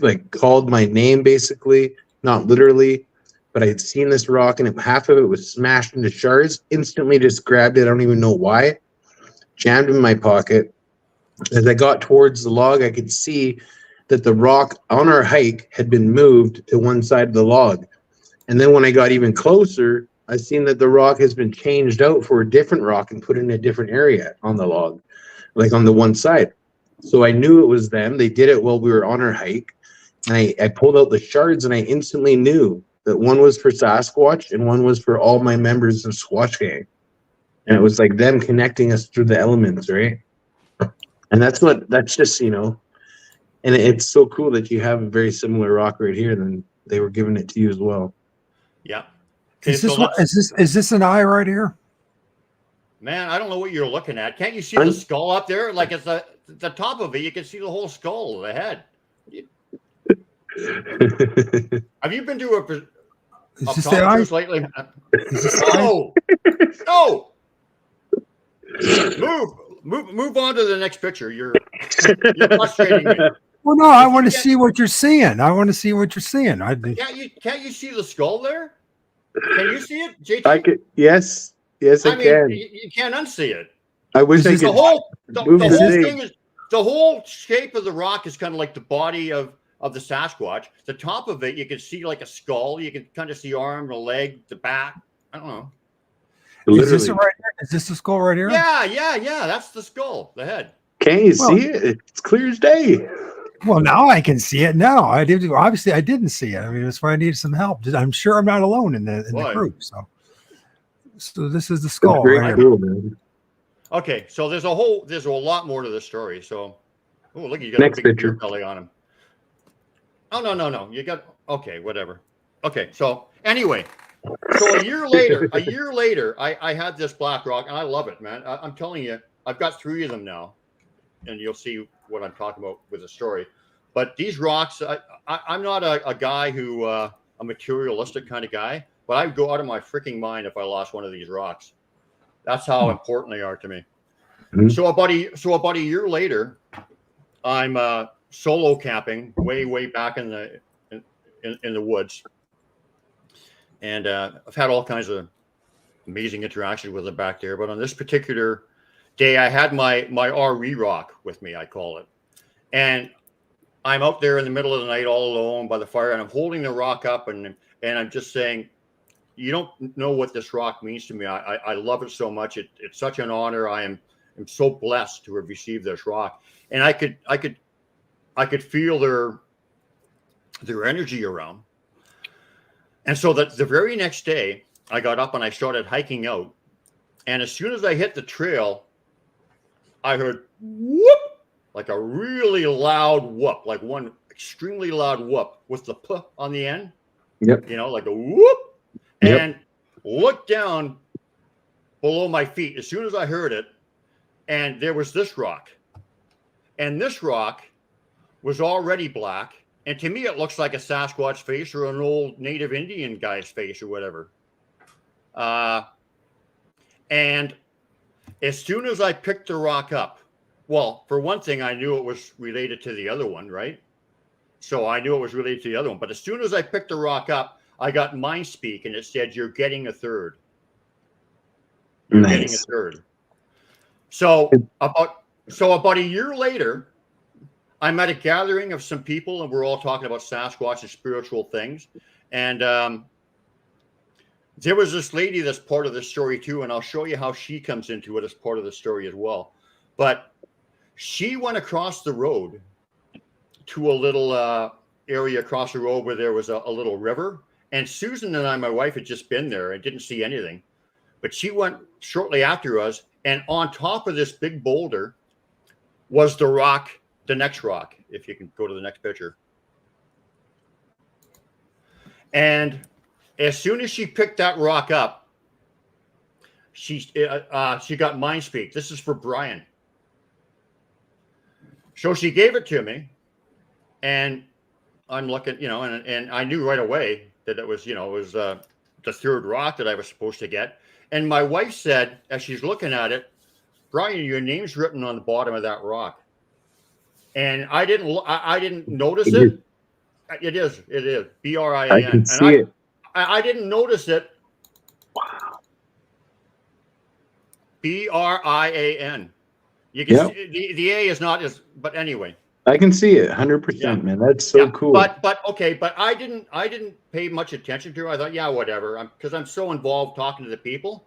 S4: like called my name, basically, not literally, but I had seen this rock and half of it was smashed into shards. Instantly just grabbed it. I don't even know why. Jammed in my pocket. As I got towards the log, I could see that the rock on our hike had been moved to one side of the log. And then when I got even closer, I seen that the rock has been changed out for a different rock and put in a different area on the log, like on the one side. So I knew it was them. They did it while we were on our hike. And I pulled out the shards and I instantly knew that one was for Sasquatch and one was for all my members of Squatch Gang. And it was like them connecting us through the elements, right? And that's just, and it's so cool that you have a very similar rock right here, and then they were giving it to you as well.
S5: Yeah. Okay,
S3: Is this
S5: so
S3: is this an eye right here?
S5: man, I don't know what you're looking at. Can't you see the skull up there? Like it's the top of it. You can see the whole skull, the head. Have you been to
S3: Is this the eye?
S5: optometrist lately?
S3: Is this the eye?
S5: No. Move on to the next picture. You're frustrating me.
S3: Well, no, I want to see what you're seeing. I want to see what you're seeing.
S5: Can't you see the skull there? Can you see it, JT?
S4: I could, yes, I
S5: mean,
S4: can.
S5: you can't unsee it.
S4: I wish I
S3: Is
S4: could.
S5: The whole
S4: move the thing.
S5: thing is the whole shape of the rock is kind of like the body of the Sasquatch. The top of it, you can see like a skull. You can kind of see arm, the leg, the back. I don't know.
S3: Is this it right here? Is this the skull right here?
S5: Yeah. That's the skull, the head.
S4: Can't you see it? It's clear as day.
S3: Well, now I can see it. Now I did. Obviously, I didn't see it. I mean, that's why I needed some help. I'm sure I'm not alone in the group. So this is the skull.
S4: Very
S3: Right
S4: cool, man.
S5: Okay, so there's a lot more to the story. So, oh, look, you got
S4: Next
S5: a big
S4: picture.
S5: beer belly on him. Oh no, you got whatever. Okay, so anyway, so a year later, I had this black rock, and I love it, man. I'm telling you, I've got 3 of them now, and you'll see what I'm talking about with the story. But these rocks, I'm not a guy who a materialistic kind of guy, but I would go out of my freaking mind if I lost one of these rocks. That's how important they are to me.
S4: Mm-hmm.
S5: So about a year later, I'm solo camping way back in the woods, and I've had all kinds of amazing interactions with them back there. But on this particular day, I had my RE rock with me, I call it, and I'm out there in the middle of the night all alone by the fire, and I'm holding the rock up, and I'm just saying, you don't know what this rock means to me. I love it so much. It's such an honor. I'm so blessed to have received this rock, and I could feel their energy around. And so that the very next day, I got up and I started hiking out, and as soon as I hit the trail, I heard whoop, like a really loud whoop, like one extremely loud whoop with the p on the end.
S4: Yep.
S5: Like a whoop.
S4: Yep.
S5: And looked down below my feet as soon as I heard it, and there was this rock. And this rock was already black. And to me, it looks like a Sasquatch face or an old native Indian guy's face or whatever. And as soon as I picked the rock up, well, for one thing, I knew it was related to the other one, right? So I knew it was related to the other one. But as soon as I picked the rock up, I got mind speak, and it said, "You're getting a third. You're getting a third." So about a year later, I'm at a gathering of some people, and we're all talking about Sasquatch and spiritual things. And there was this lady that's part of the story too, and I'll show you how she comes into it as part of the story as well. But she went across the road to a little area across the road where there was a little river. And Susan and I, my wife, had just been there and didn't see anything. But she went shortly after us, and on top of this big boulder was the rock, the next rock, if you can go to the next picture. And as soon as she picked that rock up, she got mind speak. This is for Brian. So she gave it to me, and I'm looking, and I knew right away that it was, it was the third rock that I was supposed to get. And my wife said, as she's looking at it, Brian, your name's written on the bottom of that rock. And I didn't notice it. It is B-R-I-A-N.
S4: I can see it.
S5: I didn't notice it.
S4: Wow.
S5: B-R-I-A-N. You can see, the A is not as, but anyway.
S4: I can see it 100%, man. That's so cool.
S5: But I didn't pay much attention to it. I thought, yeah, whatever. Because I'm so involved talking to the people.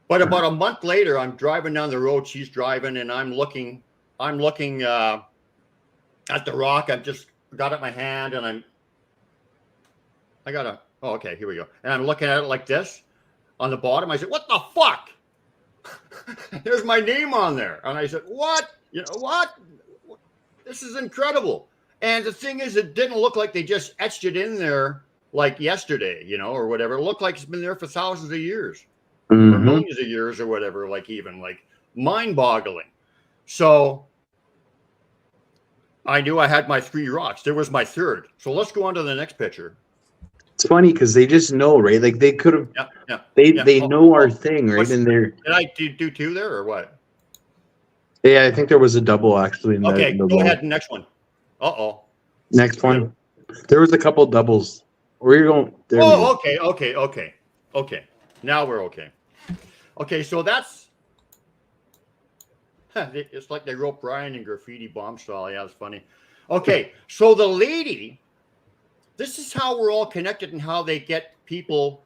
S5: But about a month later, I'm driving down the road. She's driving, and I'm looking at the rock. I've just got it in my hand, and here we go. And I'm looking at it like this on the bottom. I said, what the fuck? There's my name on there. And I said, what? What? This is incredible. And the thing is, it didn't look like they just etched it in there like yesterday, or whatever. It looked like it's been there for thousands of years, or millions of years, or whatever, like mind-boggling. So I knew I had my 3 rocks. There was my third. So let's go on to the next picture.
S4: It's funny because they just know, right? Like they could have, they know our thing, right? And they're.
S5: Did I do 2 there or what?
S4: Yeah, I think there was a double actually.
S5: Go ahead. Next one.
S4: Next one. There was a couple doubles. We're going.
S5: Okay. Now we're okay. Okay, so that's. It's like they wrote Brian in graffiti bomb style. Yeah, it's funny. Okay, so the lady. This is how we're all connected and how they get people.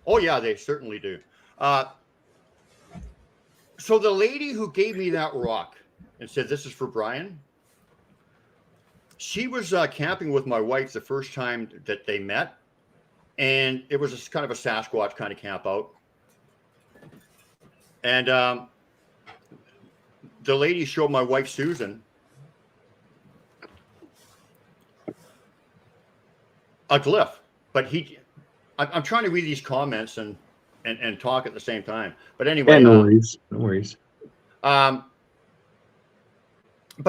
S5: Oh yeah, they certainly do. So the lady who gave me that rock and said, this is for Brian, she was camping with my wife the first time that they met. And it was kind of a Sasquatch kind of camp out. And the lady showed my wife, Susan, a glyph. But I'm trying to read these comments and talk at the same time. But anyway.
S4: Yeah, no worries.
S5: But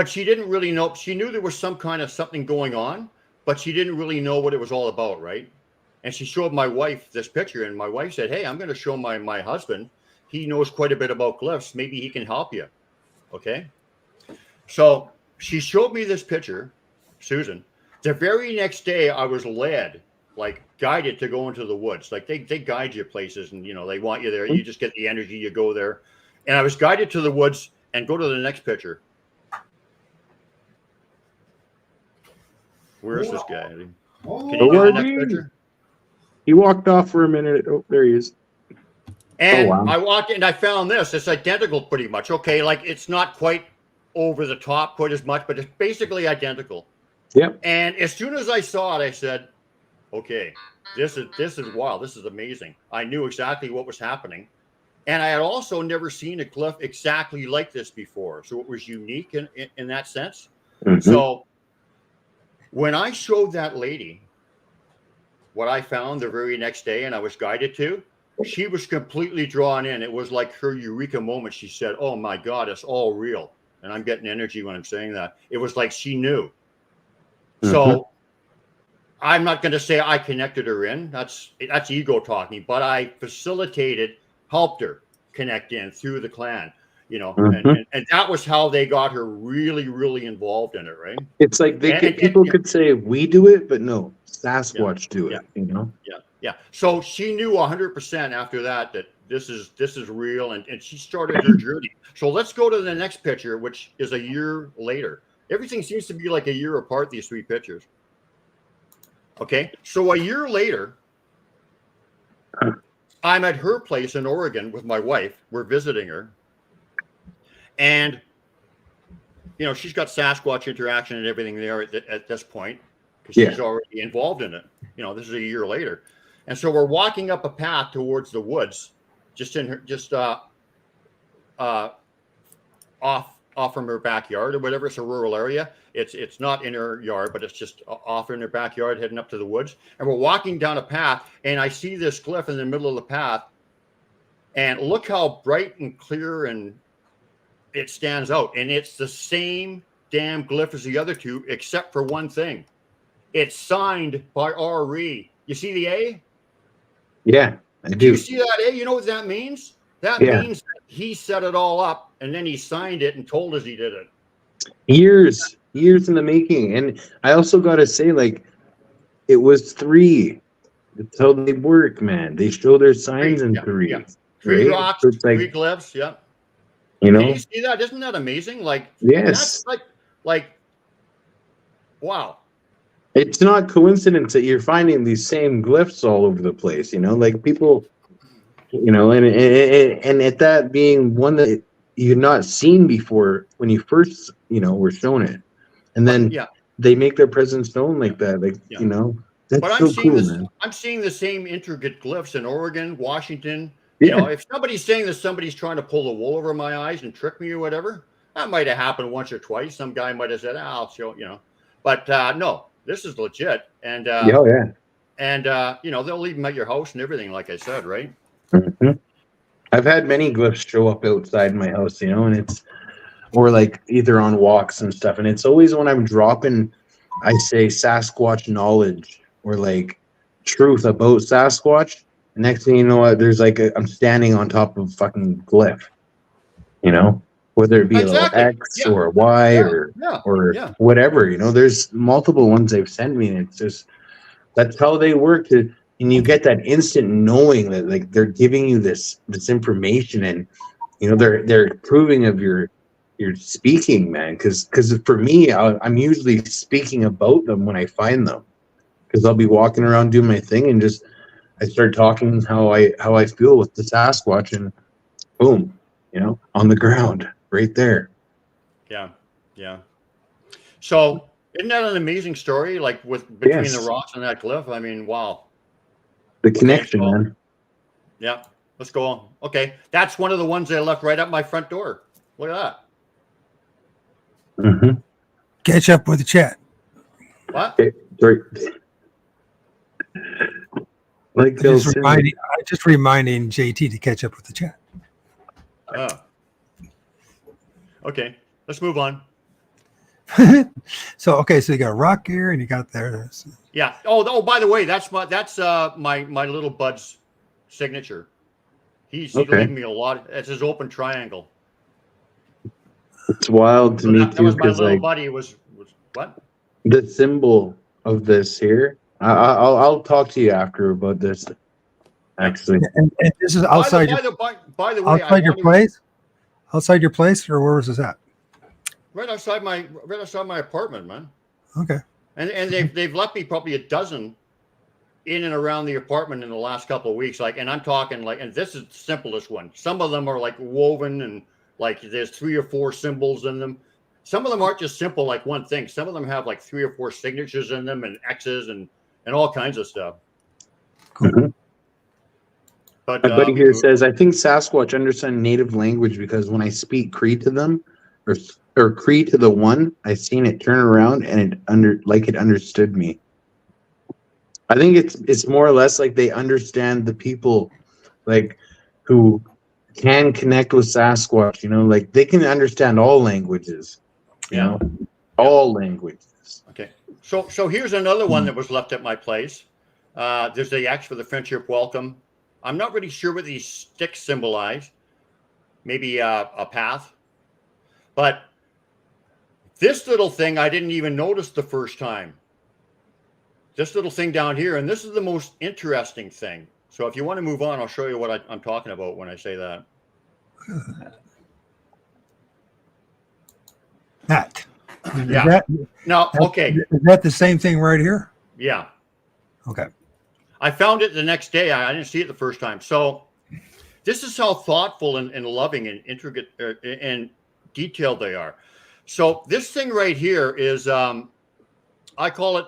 S5: she didn't really know. She knew there was some kind of something going on, but she didn't really know what it was all about, right? And she showed my wife this picture, and my wife said, hey, I'm going to show my husband. He knows quite a bit about glyphs. Maybe he can help you. Okay? So she showed me this picture, Susan. The very next day, I was guided to go into the woods. Like they guide you places, and they want you there. You just get the energy, you go there. And I was guided to the woods. And go to the next picture. Where's this guy? Can you get the next picture?
S4: He walked off for a minute. Oh, there he is.
S5: And I walked in and I found this. It's identical pretty much. Okay, like it's not quite over the top quite as much, but it's basically identical.
S4: Yep.
S5: And as soon as I saw it, I said, okay, this is wild. This is amazing. I knew exactly what was happening. And I had also never seen a glyph exactly like this before. So it was unique in that sense. So when I showed that lady what I found the very next day and I was guided to, she was completely drawn in. It was like her eureka moment. She said, oh my God, it's all real. And I'm getting energy when I'm saying that. It was like she knew. So I'm not going to say I connected her in. That's ego talking, but I facilitated, helped her connect in through the clan, and that was how they got her really, really involved in it, right?
S4: It's like people could say we do it, but no, Sasquatch do it,
S5: Yeah. So she knew 100% after that this is real, and she started her journey. So let's go to the next picture, which is a year later. Everything seems to be like a year apart, these three pictures. Okay, so a year later, I'm at her place in Oregon with my wife. We're visiting her, and she's got Sasquatch interaction and everything there at this point, because she's already involved in it. This is a year later, and so we're walking up a path towards the woods, just off from her backyard or whatever. It's a rural area. It's not in her yard, but it's just off in her backyard, heading up to the woods. And we're walking down a path, and I see this glyph in the middle of the path, and look how bright and clear and it stands out. And it's the same damn glyph as the other two, except for one thing. It's signed by R.E. You see the A?
S4: Yeah, I do.
S5: Do you see that A? You know what that means? That means that he set it all up, and then he signed it and told us he did it.
S4: Years in the making. And I also got to say, like, it was 3. That's how they work, man. They show their signs in 3.
S5: Yeah. 3
S4: right?
S5: rocks,
S4: So it's like,
S5: 3 glyphs, yeah.
S4: You know?
S5: Can you see that? Isn't that amazing? Like,
S4: yes.
S5: That's like, wow.
S4: It's not coincidence that you're finding these same glyphs all over the place, like people, and at that being one that you've not seen before when you first, were shown it. And then they make their presence known like that. Like, that's
S5: but
S4: so cool, man.
S5: I'm seeing the same intricate glyphs in Oregon, Washington.
S4: Yeah.
S5: If somebody's saying that somebody's trying to pull the wool over my eyes and trick me or whatever, that might have happened once or twice. Some guy might have said, I'll show, but no, this is legit. And, and they'll leave them at your house and everything, like I said, right?
S4: Mm-hmm. I've had many glyphs show up outside my house, and it's, or like either on walks and stuff. And it's always when I'm dropping, I say Sasquatch knowledge or like truth about Sasquatch. The next thing you know, there's like I'm standing on top of fucking glyph, whether it be a little X or a Y or whatever, there's multiple ones they've sent me. And it's just, that's how they work. And you get that instant knowing that like they're giving you this information, and they're approving of your speaking, man. Because for me, I'm usually speaking about them when I find them, because I'll be walking around doing my thing and just I start talking how I feel with the Sasquatch, and boom, on the ground right there.
S5: Yeah. So isn't that an amazing story? Like between the rocks and that glyph. I mean, wow.
S4: The connection, man.
S5: Yeah, let's go on. Okay, that's one of the ones they left right at my front door. Look at that.
S4: Mm-hmm.
S3: Catch up with the chat.
S5: What?
S4: Like
S3: just reminding JT to catch up with the chat.
S5: Oh. Okay, let's move on.
S3: So you got rock here, and you got there.
S5: Yeah. Oh. By the way, that's my little bud's signature. He's leaving me a lot. It's his open triangle.
S4: It's wild to me too,
S5: because my little buddy was what?
S4: The symbol of this here. I'll talk to you after about this. Actually,
S3: and this is outside.
S5: By the way,
S3: outside your place. Outside your place, or where was this at?
S5: Right outside my apartment, man.
S3: Okay.
S5: And they've left me probably a dozen in and around the apartment in the last couple of weeks. Like, and I'm talking like, and this is the simplest one. Some of them are like woven and like there's 3 or 4 symbols in them. Some of them aren't just simple like one thing. Some of them have like 3 or 4 signatures in them and X's and all kinds of stuff.
S3: Cool.
S4: Mm-hmm.
S5: But
S4: my buddy here says, I think Sasquatch understand native language because when I speak Cree to them, or Cree to the one, I seen it turn around and it understood me. I think it's more or less like they understand the people, like who can connect with Sasquatch. Like they can understand all languages. All languages.
S5: Okay, so here's another one that was left at my place. There's the X for the friendship welcome. I'm not really sure what these sticks symbolize. Maybe a path. But this little thing I didn't even notice the first time. This little thing down here, and this is the most interesting thing. So if you want to move on, I'll show you what I'm talking about when I say that.
S3: That.
S5: Yeah. Okay.
S3: Is that the same thing right here?
S5: Yeah.
S3: Okay.
S5: I found it the next day. I didn't see it the first time. So this is how thoughtful and loving and intricate and detailed they are. So this thing right here is, I call it,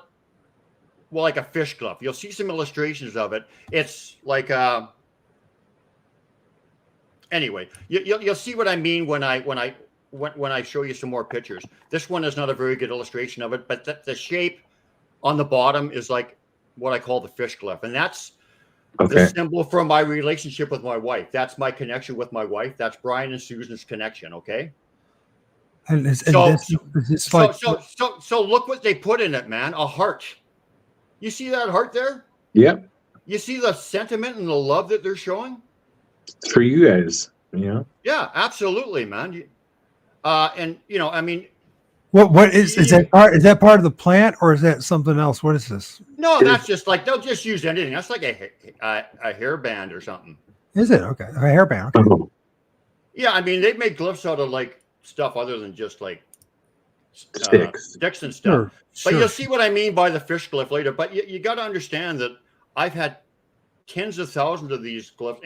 S5: well, like a fish glove. You'll see some illustrations of it. It's like, anyway, you'll see what I mean when I show you some more pictures. This one is not a very good illustration of it, but the shape on the bottom is like what I call the fish glove. And that's the symbol for my relationship with my wife. That's my connection with my wife. That's Brian and Susan's connection. Okay.
S3: And
S5: So
S3: look
S5: what they put in it, man. A heart. You see that heart there?
S4: Yep.
S5: You see the sentiment and the love that they're showing?
S4: It's for you guys, you know?
S5: Yeah, absolutely, man. And you know, I mean,
S3: what is that part? Is that part of the plant or is that something else? What is this?
S5: No, that's just like they'll just use anything. That's like a hairband or something.
S3: Is it? Okay. A hairband. Okay.
S4: Oh,
S5: Yeah, I mean, they make glyphs out of like stuff other than just like sticks and stuff. But you'll see what I mean by the fish glyph later. But you got to understand that I've had tens of thousands of these glyphs,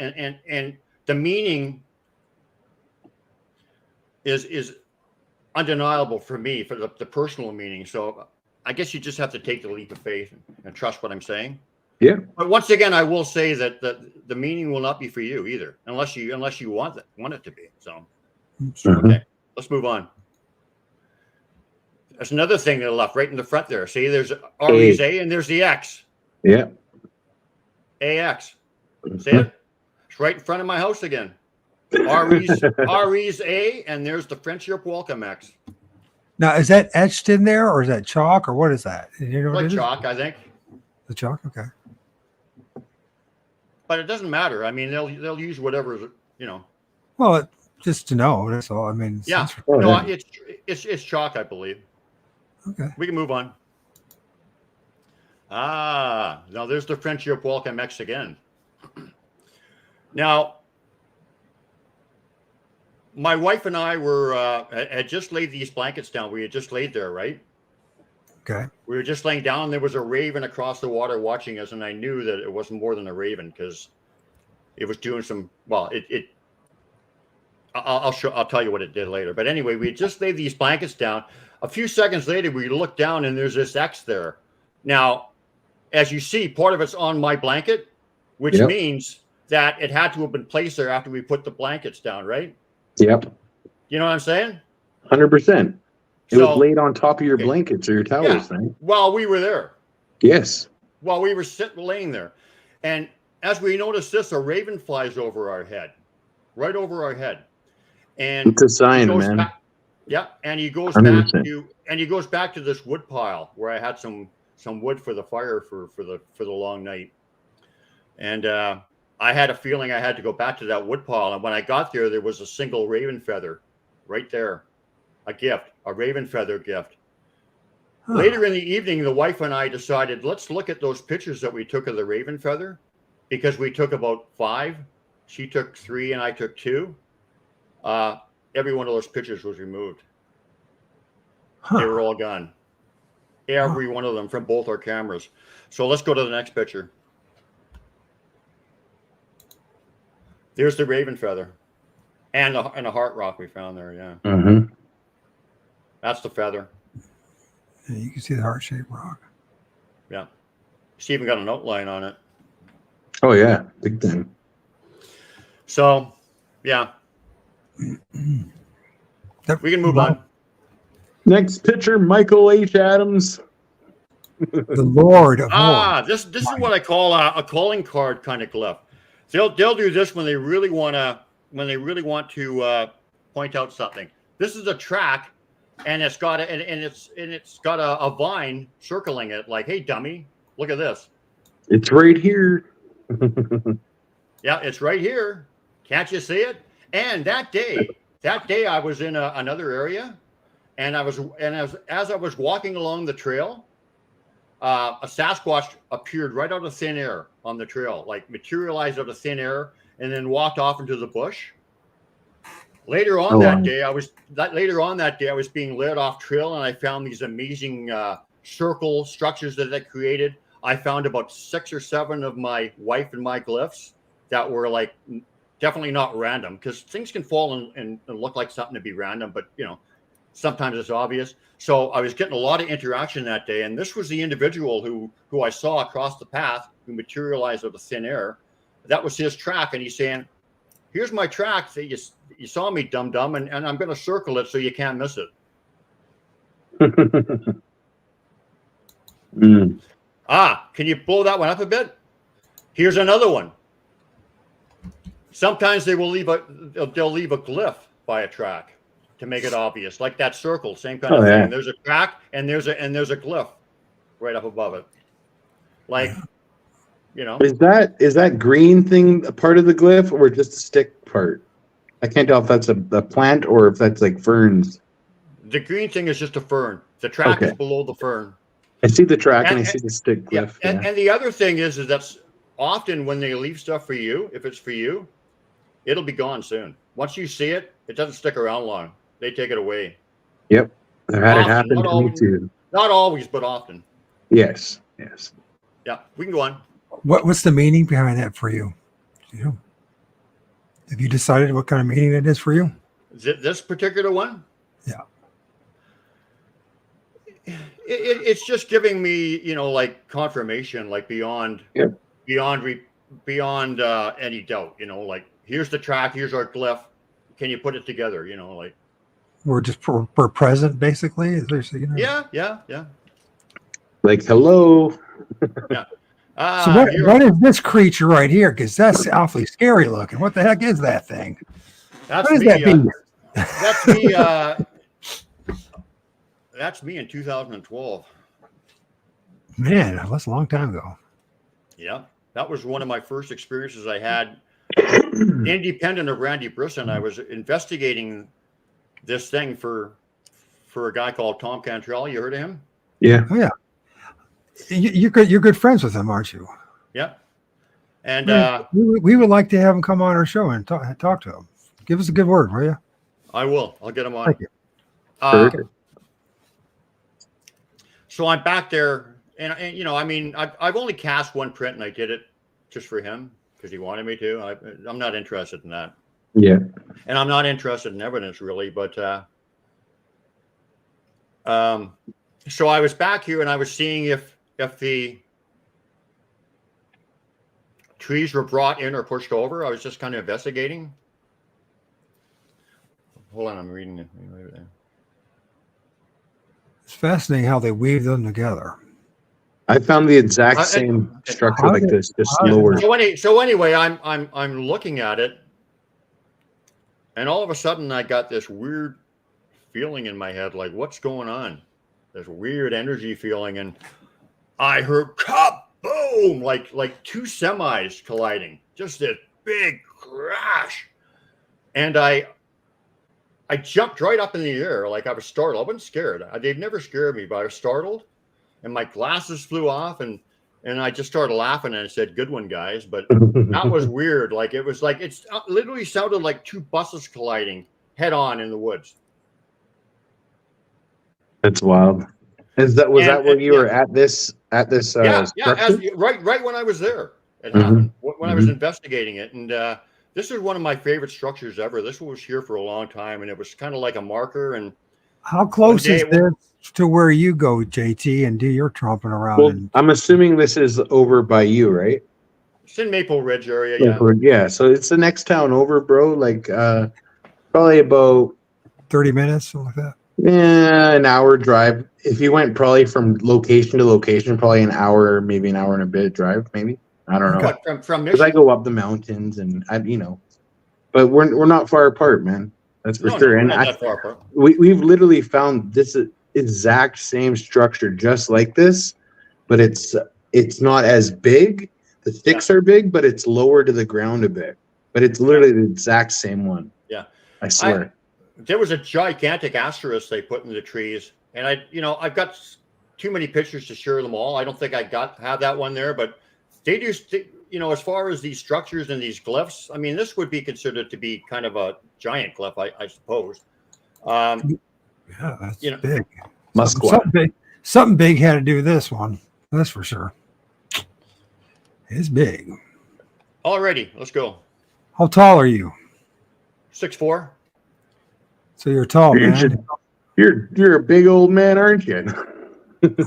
S5: and the meaning is undeniable for me, for the personal meaning. So I guess you just have to take the leap of faith and trust what I'm saying.
S4: yeah.
S5: But once again, I will say that the meaning will not be for you either, unless you want it to be. So okay, let's move on. There's another thing to the left, right in the front there. See, there's Ari's A and there's the X.
S4: Yeah.
S5: AX. See it? It's right in front of my house again. Ari's A, and there's the Friendship Welcome X.
S3: Now, is that etched in there, or is that chalk, or what is that? You know what
S5: Like chalk, I think.
S3: The chalk, okay.
S5: But it doesn't matter. I mean, they'll use whatever, you know.
S3: Well, just to know, that's all. I mean,
S5: Yeah. No, it's chalk, I believe.
S3: Okay.
S5: We can move on. Now there's the Friendship Welcome X again. Now, my wife and I had just laid these blankets down. We had just laid there, right?
S3: Okay. We
S5: were just laying down. There was a raven across the water watching us, and I knew that it wasn't more than a raven because it was doing some. Well, I'll tell you what it did later. But anyway, we had just laid these blankets down. A few seconds later, we looked down, and there's this X there. Now, as you see, part of it's on my blanket, which means that it had to have been placed there after we put the blankets down, right?
S4: Yep.
S5: You know what I'm saying?
S4: 100%. It was laid on top of your blankets or your towels, right?
S5: While we were there.
S4: Yes.
S5: While we were laying there. And as we noticed this, a raven flies over our head. Right over our head. And
S4: it's a sign, man.
S5: And he goes
S4: 100%.
S5: back to this wood pile where I had some wood for the fire for the long night. And I had a feeling I had to go back to that wood pile. And when I got there, there was a single raven feather right there. A gift, a raven feather gift. Huh. Later in the evening, the wife and I decided, let's look at those pictures that we took of the raven feather, because we took about 5. She took 3 and I took 2. Every one of those pictures was removed. Huh. They were all gone. Every one of them from both our cameras. So let's go to the next picture. There's the raven feather. And a heart rock we found there, yeah.
S4: Mm-hmm.
S5: That's the feather.
S3: Yeah, you can see the heart-shaped rock.
S5: Yeah. It's even got an outline on it.
S4: Oh, yeah. Big thing.
S5: So, yeah. We can move on.
S4: Next picture, Michael H. Adams.
S3: The Lord of Horror.
S5: This is what I call a calling card kind of glyph. They'll do this when they really want to point out something. This is a track, and it's got a vine circling it, like, hey, dummy, look at this.
S4: It's right here.
S5: Yeah, it's right here. Can't you see it? And that day I was in another area, and as I was walking along the trail, a Sasquatch appeared right out of thin air on the trail, like materialized out of thin air and then walked off into the bush. Later on that day, I was being led off trail, and I found these amazing circle structures that created. I found about 6 or 7 of my wife and my glyphs that were like definitely not random, because things can fall and look like something to be random, but sometimes it's obvious. So I was getting a lot of interaction that day, and this was the individual who I saw across the path, who materialized out of thin air. That was his track, and he's saying, "Here's my track. That you saw me, dum-dum, and I'm going to circle it so you can't miss it." Can you blow that one up a bit? Here's another one. Sometimes they'll leave a glyph by a track to make it obvious, like that circle, same kind of thing. Yeah. There's a track and there's a glyph right up above it. Like,
S4: Is that green thing a part of the glyph or just a stick part? I can't tell if that's a plant or if that's like ferns.
S5: The green thing is just a fern. The track is below the fern.
S4: I see the track and I see the stick glyph.
S5: Yeah. And the other thing is that's often when they leave stuff for you, if it's for you, it'll be gone soon. Once you see it, it doesn't stick around long. They take it away.
S4: Yep. I've had it happen to me too.
S5: Not always, but often.
S4: Yes.
S5: Yeah, we can go on.
S3: What's the meaning behind that for you? Have you decided what kind of meaning it is for you?
S5: Is it this particular one?
S3: Yeah.
S5: It's just giving me, like confirmation, like beyond any doubt. Like here's the track, here's our glyph. Can you put it together? Like
S3: we're present, basically.
S5: Yeah.
S3: Like
S4: hello.
S5: Yeah.
S3: So what is this creature right here? Because that's awfully scary looking. What the heck is that thing?
S5: That's
S3: what is
S5: me.
S3: That's me.
S5: That's me in 2012.
S3: Man, that's a long time ago.
S5: Yeah, that was one of my first experiences I had, independent of Randy Brisson. I was investigating this thing for a guy called Tom Cantrell. You heard of him?
S4: Yeah.
S3: Oh yeah. You're good friends with him, aren't you?
S5: Yeah. And
S3: we would like to have him come on our show and talk to him. Give us a good word, will you?
S5: I will. I'll get him on.
S3: Thank you.
S5: So I'm back there, and I've only cast one print, and I did it just for him because he wanted me to. I'm not interested in that.
S4: Yeah.
S5: And I'm not interested in evidence really, but so I was back here and I was seeing if the trees were brought in or pushed over. I was just kind of investigating. Hold on, I'm reading it.
S3: It's fascinating how they weave them together.
S4: I found the exact same structure like this, just lower.
S5: So anyway, I'm looking at it, and all of a sudden I got this weird feeling in my head, like what's going on? This weird energy feeling, and I heard kaboom, like two semis colliding, just this big crash, and I jumped right up in the air, like I was startled. I wasn't scared. They've never scared me, but I was startled, and my glasses flew off, and I just started laughing, and I said, "Good one, guys." But that was weird. Like it literally sounded like two buses colliding head on in the woods.
S4: That's wild. Was that where you were at this?
S5: Yeah. Right when I was there, it happened. When I was investigating it, and this is one of my favorite structures ever. This was here for a long time, and it was kind of like a marker. And
S3: how close is this to where you go, JT, and do your tromping around?
S4: Well, I'm assuming this is over by you, right?
S5: It's in Maple Ridge area.
S4: Yeah. So it's the next town over, bro. Like probably about
S3: 30 minutes, something like that.
S4: Yeah, an hour drive. If you went probably from location to location, probably an hour, maybe an hour and a bit drive, maybe. I don't know.
S5: What, from
S4: Michigan? Because I go up the mountains, and but we're not far apart, man. That's for sure. And
S5: not that far apart.
S4: We've literally found this exact same structure, just like this, but it's not as big. The sticks are big, but it's lower to the ground a bit. But it's literally the exact same one.
S5: Yeah,
S4: I swear.
S5: There was a gigantic asterisk they put in the trees, and I've got too many pictures to share them all. I don't think I have that one there, but they do. as far as these structures and these glyphs, I mean, this would be considered to be kind of a giant glyph, I suppose.
S3: Yeah, that's
S5: You know,
S3: big.
S4: Musquat.
S3: Something big had to do with this one. That's for sure. It's big.
S5: already, let's go.
S3: How tall are you?
S5: 6'4".
S3: So you're tall,
S4: You're,
S3: man.
S4: just- you're a big old man, aren't you?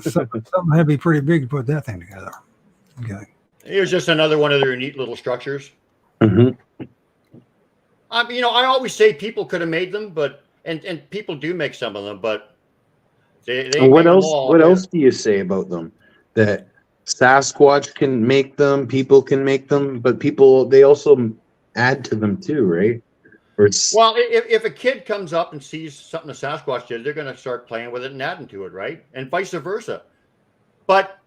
S3: Something had to be pretty big to put that thing together. Okay.
S5: Here's just another one of their neat little structures.
S4: Mhm.
S5: I always say people could have made them, but and people do make some of them, but they
S4: And what
S5: make them
S4: else?
S5: all,
S4: What
S5: yeah.
S4: else do you say about them? That Sasquatch can make them, people can make them, but they also add to them too, right? Or it's
S5: Well, if a kid comes up and sees something a Sasquatch did, they're going to start playing with it and adding to it, right? And vice versa. But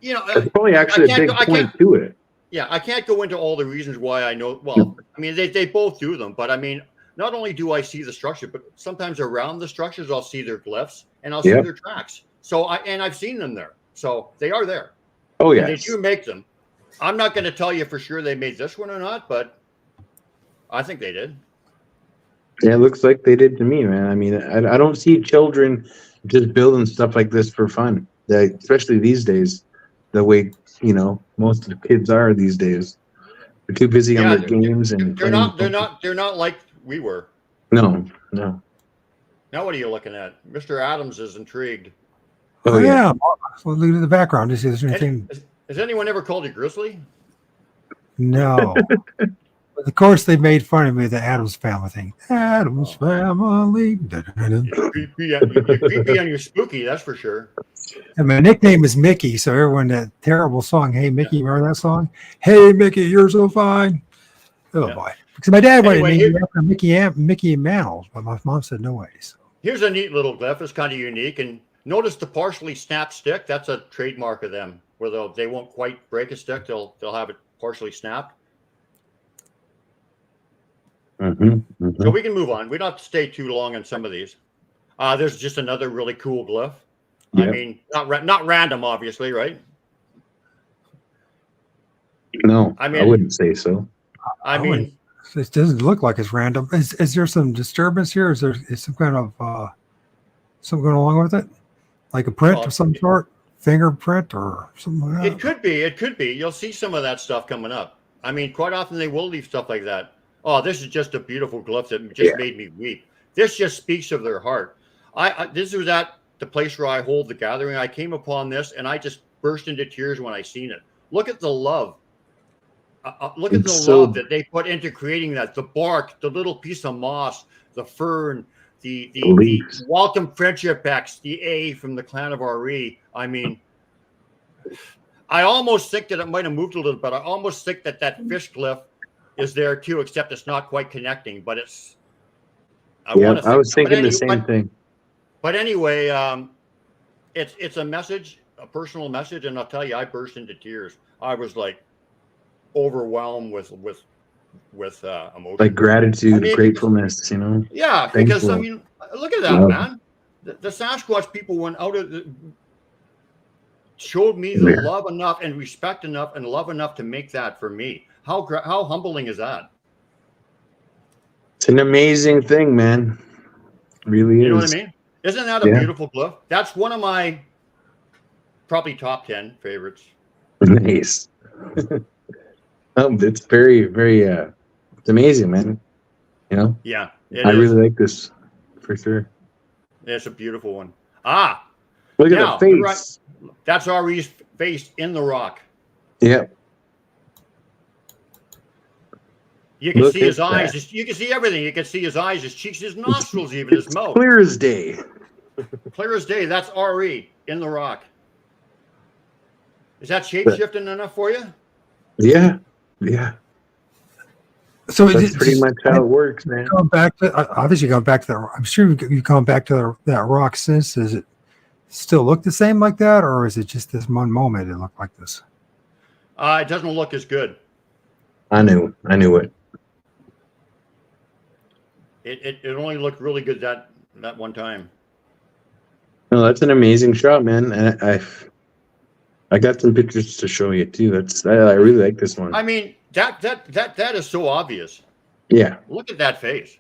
S4: that's probably actually a big point to it.
S5: Yeah, I can't go into all the reasons why I know. Well, I mean, they both do them, but I mean, not only do I see the structure, but sometimes around the structures, I'll see their glyphs and I'll see their tracks. So I've seen them there. So they are there.
S4: Oh yeah,
S5: And they do make them. I'm not going to tell you for sure they made this one or not, but I think they did.
S4: yeah. It looks like they did to me, man. I mean, I don't see children just building stuff like this for fun. Especially these days, the way most of the kids are these days. They're too busy on their games and
S5: they're not like we were.
S4: No.
S5: Now what are you looking at? Mr. Adams is intrigued.
S3: Oh yeah. So look at the background. Is there anything?
S5: Has anyone ever called you Grizzly?
S3: No. But of course, they made fun of me, the Adams Family thing. Adams Family.
S5: You're creepy and you're spooky, that's for sure.
S3: And my nickname is Mickey. So everyone, that terrible song, Hey Mickey, remember that song? Hey Mickey, you're so fine. Oh boy. Because my dad wanted to name me after Mickey and Mantle, but my mom said no way. So.
S5: Here's a neat little glyph. It's kind of unique. And notice the partially snapped stick. That's a trademark of them, where they won't quite break a stick. They'll have it partially snapped. So we can move on. We don't have to stay too long on some of these. There's just another really cool glyph.
S4: Yep.
S5: I mean, not random, obviously, right?
S4: No, I wouldn't say so.
S5: I mean,
S3: it doesn't look like it's random. Is there some disturbance here? Is some kind of something going along with it, like a print of some sort, fingerprint or something like that?
S5: It could be. You'll see some of that stuff coming up. I mean, quite often they will leave stuff like that. Oh, this is just a beautiful glyph that just made me weep. This just speaks of their heart. This was at the place where I hold the gathering. I came upon this and I just burst into tears when I seen it. Look at the love. Look at the love that they put into creating that. The bark, the little piece of moss, the fern, the welcome friendship X, the A from the clan of RE. I mean, I almost think that it might have moved a little bit. I almost think that fish glyph is there too, except it's not quite connecting, but it's.
S4: I was thinking the same thing.
S5: But anyway, it's a message, a personal message, and I'll tell you, I burst into tears. I was like overwhelmed with emotion,
S4: like gratitude, gratefulness.
S5: Yeah, because I mean, look at that, man. The Sasquatch people went out of showed me the love enough and respect enough and love enough to make that for me. How humbling is that?
S4: It's an amazing thing, man. It really is.
S5: You know what I mean? Isn't that a beautiful glyph? That's one of my probably top 10 favorites.
S4: Nice. It's very, very. It's amazing, man.
S5: Yeah,
S4: I really like this for sure.
S5: It's a beautiful one.
S4: Look at the face.
S5: Right. That's RE's face in the rock.
S4: Yep.
S5: You can see his eyes. You can see everything. You can see his eyes, his cheeks, his nostrils, even his mouth.
S4: Clear as day.
S5: Clear as day. That's RE in the rock. Is that shape-shifting enough for you?
S4: Yeah. Yeah.
S3: So
S4: that's pretty much how it works, man.
S3: Going back to obviously going back to that. I'm sure you've gone back to that rock since. Does it still look the same like that, or is it just this one moment it looked like this?
S5: It doesn't look as good.
S4: I knew it.
S5: It only looked really good that one time.
S4: No, that's an amazing shot, man. And I got some pictures to show you too. I really like this one.
S5: I mean, that is so obvious.
S4: Yeah.
S5: Look at that face.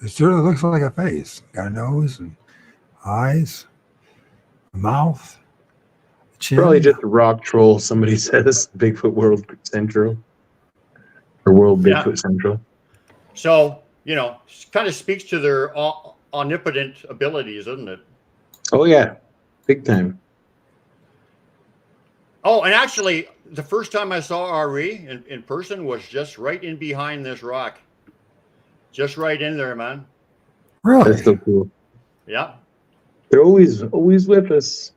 S3: It certainly looks like a face. Got a nose and eyes, a mouth, a chin.
S4: Probably just a rock troll, somebody says. Bigfoot World Central. Or World Bigfoot Central.
S5: So, kind of speaks to their omnipotent abilities, doesn't it?
S4: Oh, yeah. Big time.
S5: Oh, and actually, the first time I saw RE in person was just right in behind this rock. Just right in there, man.
S3: Really?
S4: That's so cool.
S5: Yeah.
S4: They're always with us.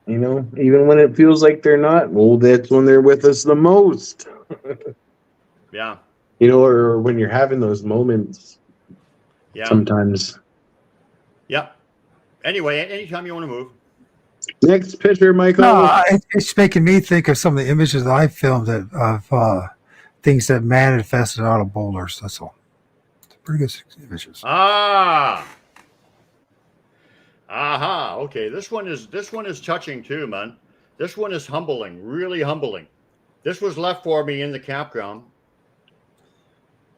S4: Even when it feels like they're not. Well, that's when they're with us the most.
S5: Yeah.
S4: Or when you're having those moments.
S5: Yeah.
S4: Sometimes.
S5: Yeah. Anyway, anytime you want to move.
S4: Next picture, Michael.
S3: No, it's making me think of some of the images that I filmed of things that manifested out of boulders. That's all. It's pretty good images.
S5: Aha. Okay. This one is touching too, man. This one is humbling, really humbling. This was left for me in the campground.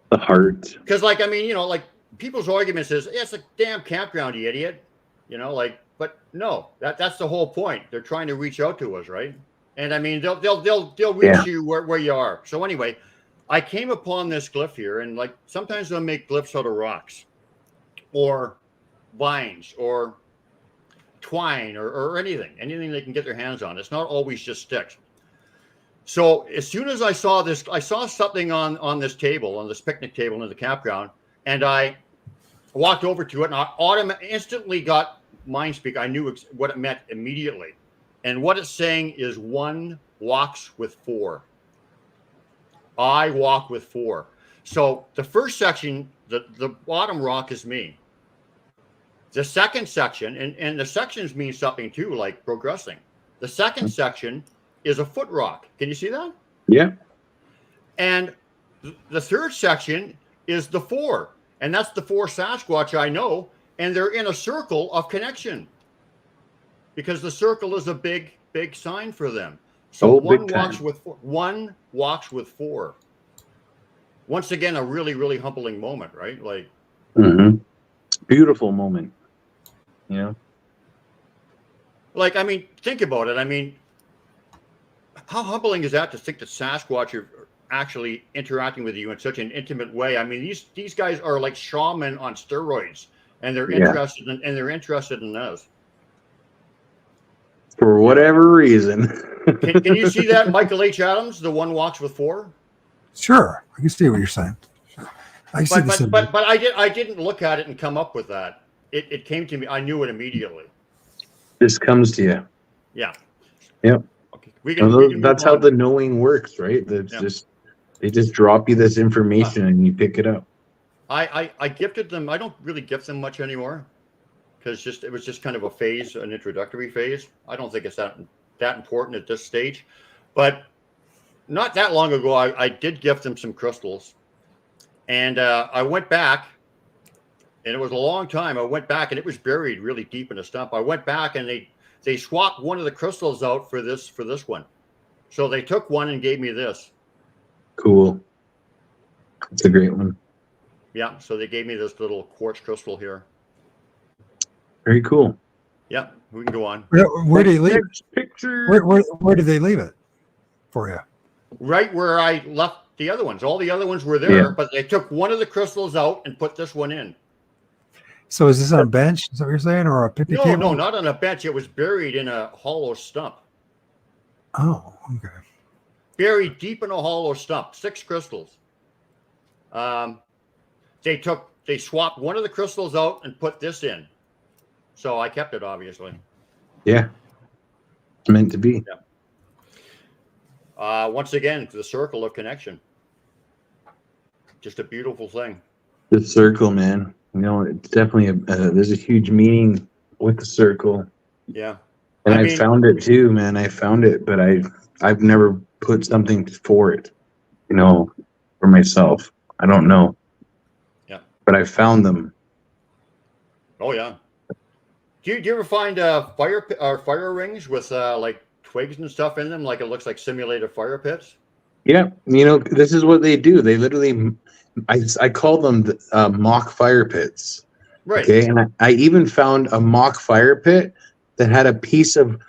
S4: The heart.
S5: Because, people's arguments is, it's a damn campground, you idiot. But no, that's the whole point. They're trying to reach out to us, right? And I mean, they'll reach you where you are. So anyway, I came upon this glyph here, and sometimes they'll make glyphs out of rocks, or vines, or twine, or anything they can get their hands on. It's not always just sticks. So as soon as I saw this, I saw something on this table, on this picnic table in the campground, and I walked over to it, and I instantly got mind speak. I knew what it meant immediately. And what it's saying is 1 walks with 4. I walk with 4. So the first section, the bottom rock is me. The second section, and the sections mean something too, like progressing. The second section is a foot rock. Can you see that?
S4: Yeah.
S5: And the third section is the 4. And that's the 4 Sasquatch I know. And they're in a circle of connection, because the circle is a big sign for them. So one walks with 4. Once again, a really, really humbling moment, right?
S4: Beautiful moment.
S5: Think about it. How humbling is that to think that Sasquatch are actually interacting with you in such an intimate way? I mean, these guys are like shaman on steroids. And they're interested in us.
S4: For whatever reason.
S5: Can you see that, Michael H. Adams, the 1 walks with 4?
S3: Sure, I can see what you're saying. Sure.
S5: But I didn't look at it and come up with that. It came to me. I knew it immediately.
S4: This comes to you.
S5: Yeah.
S4: Yep.
S5: Okay.
S4: That's how the knowing works, right? They just drop you this information and you pick it up.
S5: I gifted them. I don't really gift them much anymore, because it was just kind of a phase, an introductory phase. I don't think it's that important at this stage. But not that long ago, I did gift them some crystals, and I went back, and it was a long time. I went back, and it was buried really deep in a stump. I went back, and they swapped one of the crystals out for this one. So they took one and gave me this.
S4: Cool. It's a great one.
S5: Yeah, so they gave me this little quartz crystal here.
S4: Very cool.
S5: Yeah, we can go on.
S3: Where did they leave it?
S4: Picture.
S3: Where did they leave it for you?
S5: Right where I left the other ones. All the other ones were there, but they took one of the crystals out and put this one in.
S3: So is this on a bench? Is that what you're saying, or a picnic table?
S5: No, not on a bench. It was buried in a hollow stump.
S3: Oh, okay.
S5: Buried deep in a hollow stump. 6 crystals. They swapped one of the crystals out and put this in. So I kept it, obviously.
S4: Yeah. It's meant to be.
S5: Yeah. Once again, the circle of connection. Just a beautiful thing.
S4: The circle, man. It's definitely there's a huge meaning with the circle.
S5: Yeah.
S4: And I found it too, man. I found it, but I've never put something for it, for myself. I don't know. But I found them. Oh
S5: yeah. Do you ever find fire rings with twigs and stuff in them, like it looks like simulated fire pits.
S4: Yeah, this is what they do. They literally, I call them mock fire pits.
S5: Right.
S4: Okay, and I even found a mock fire pit that had a piece of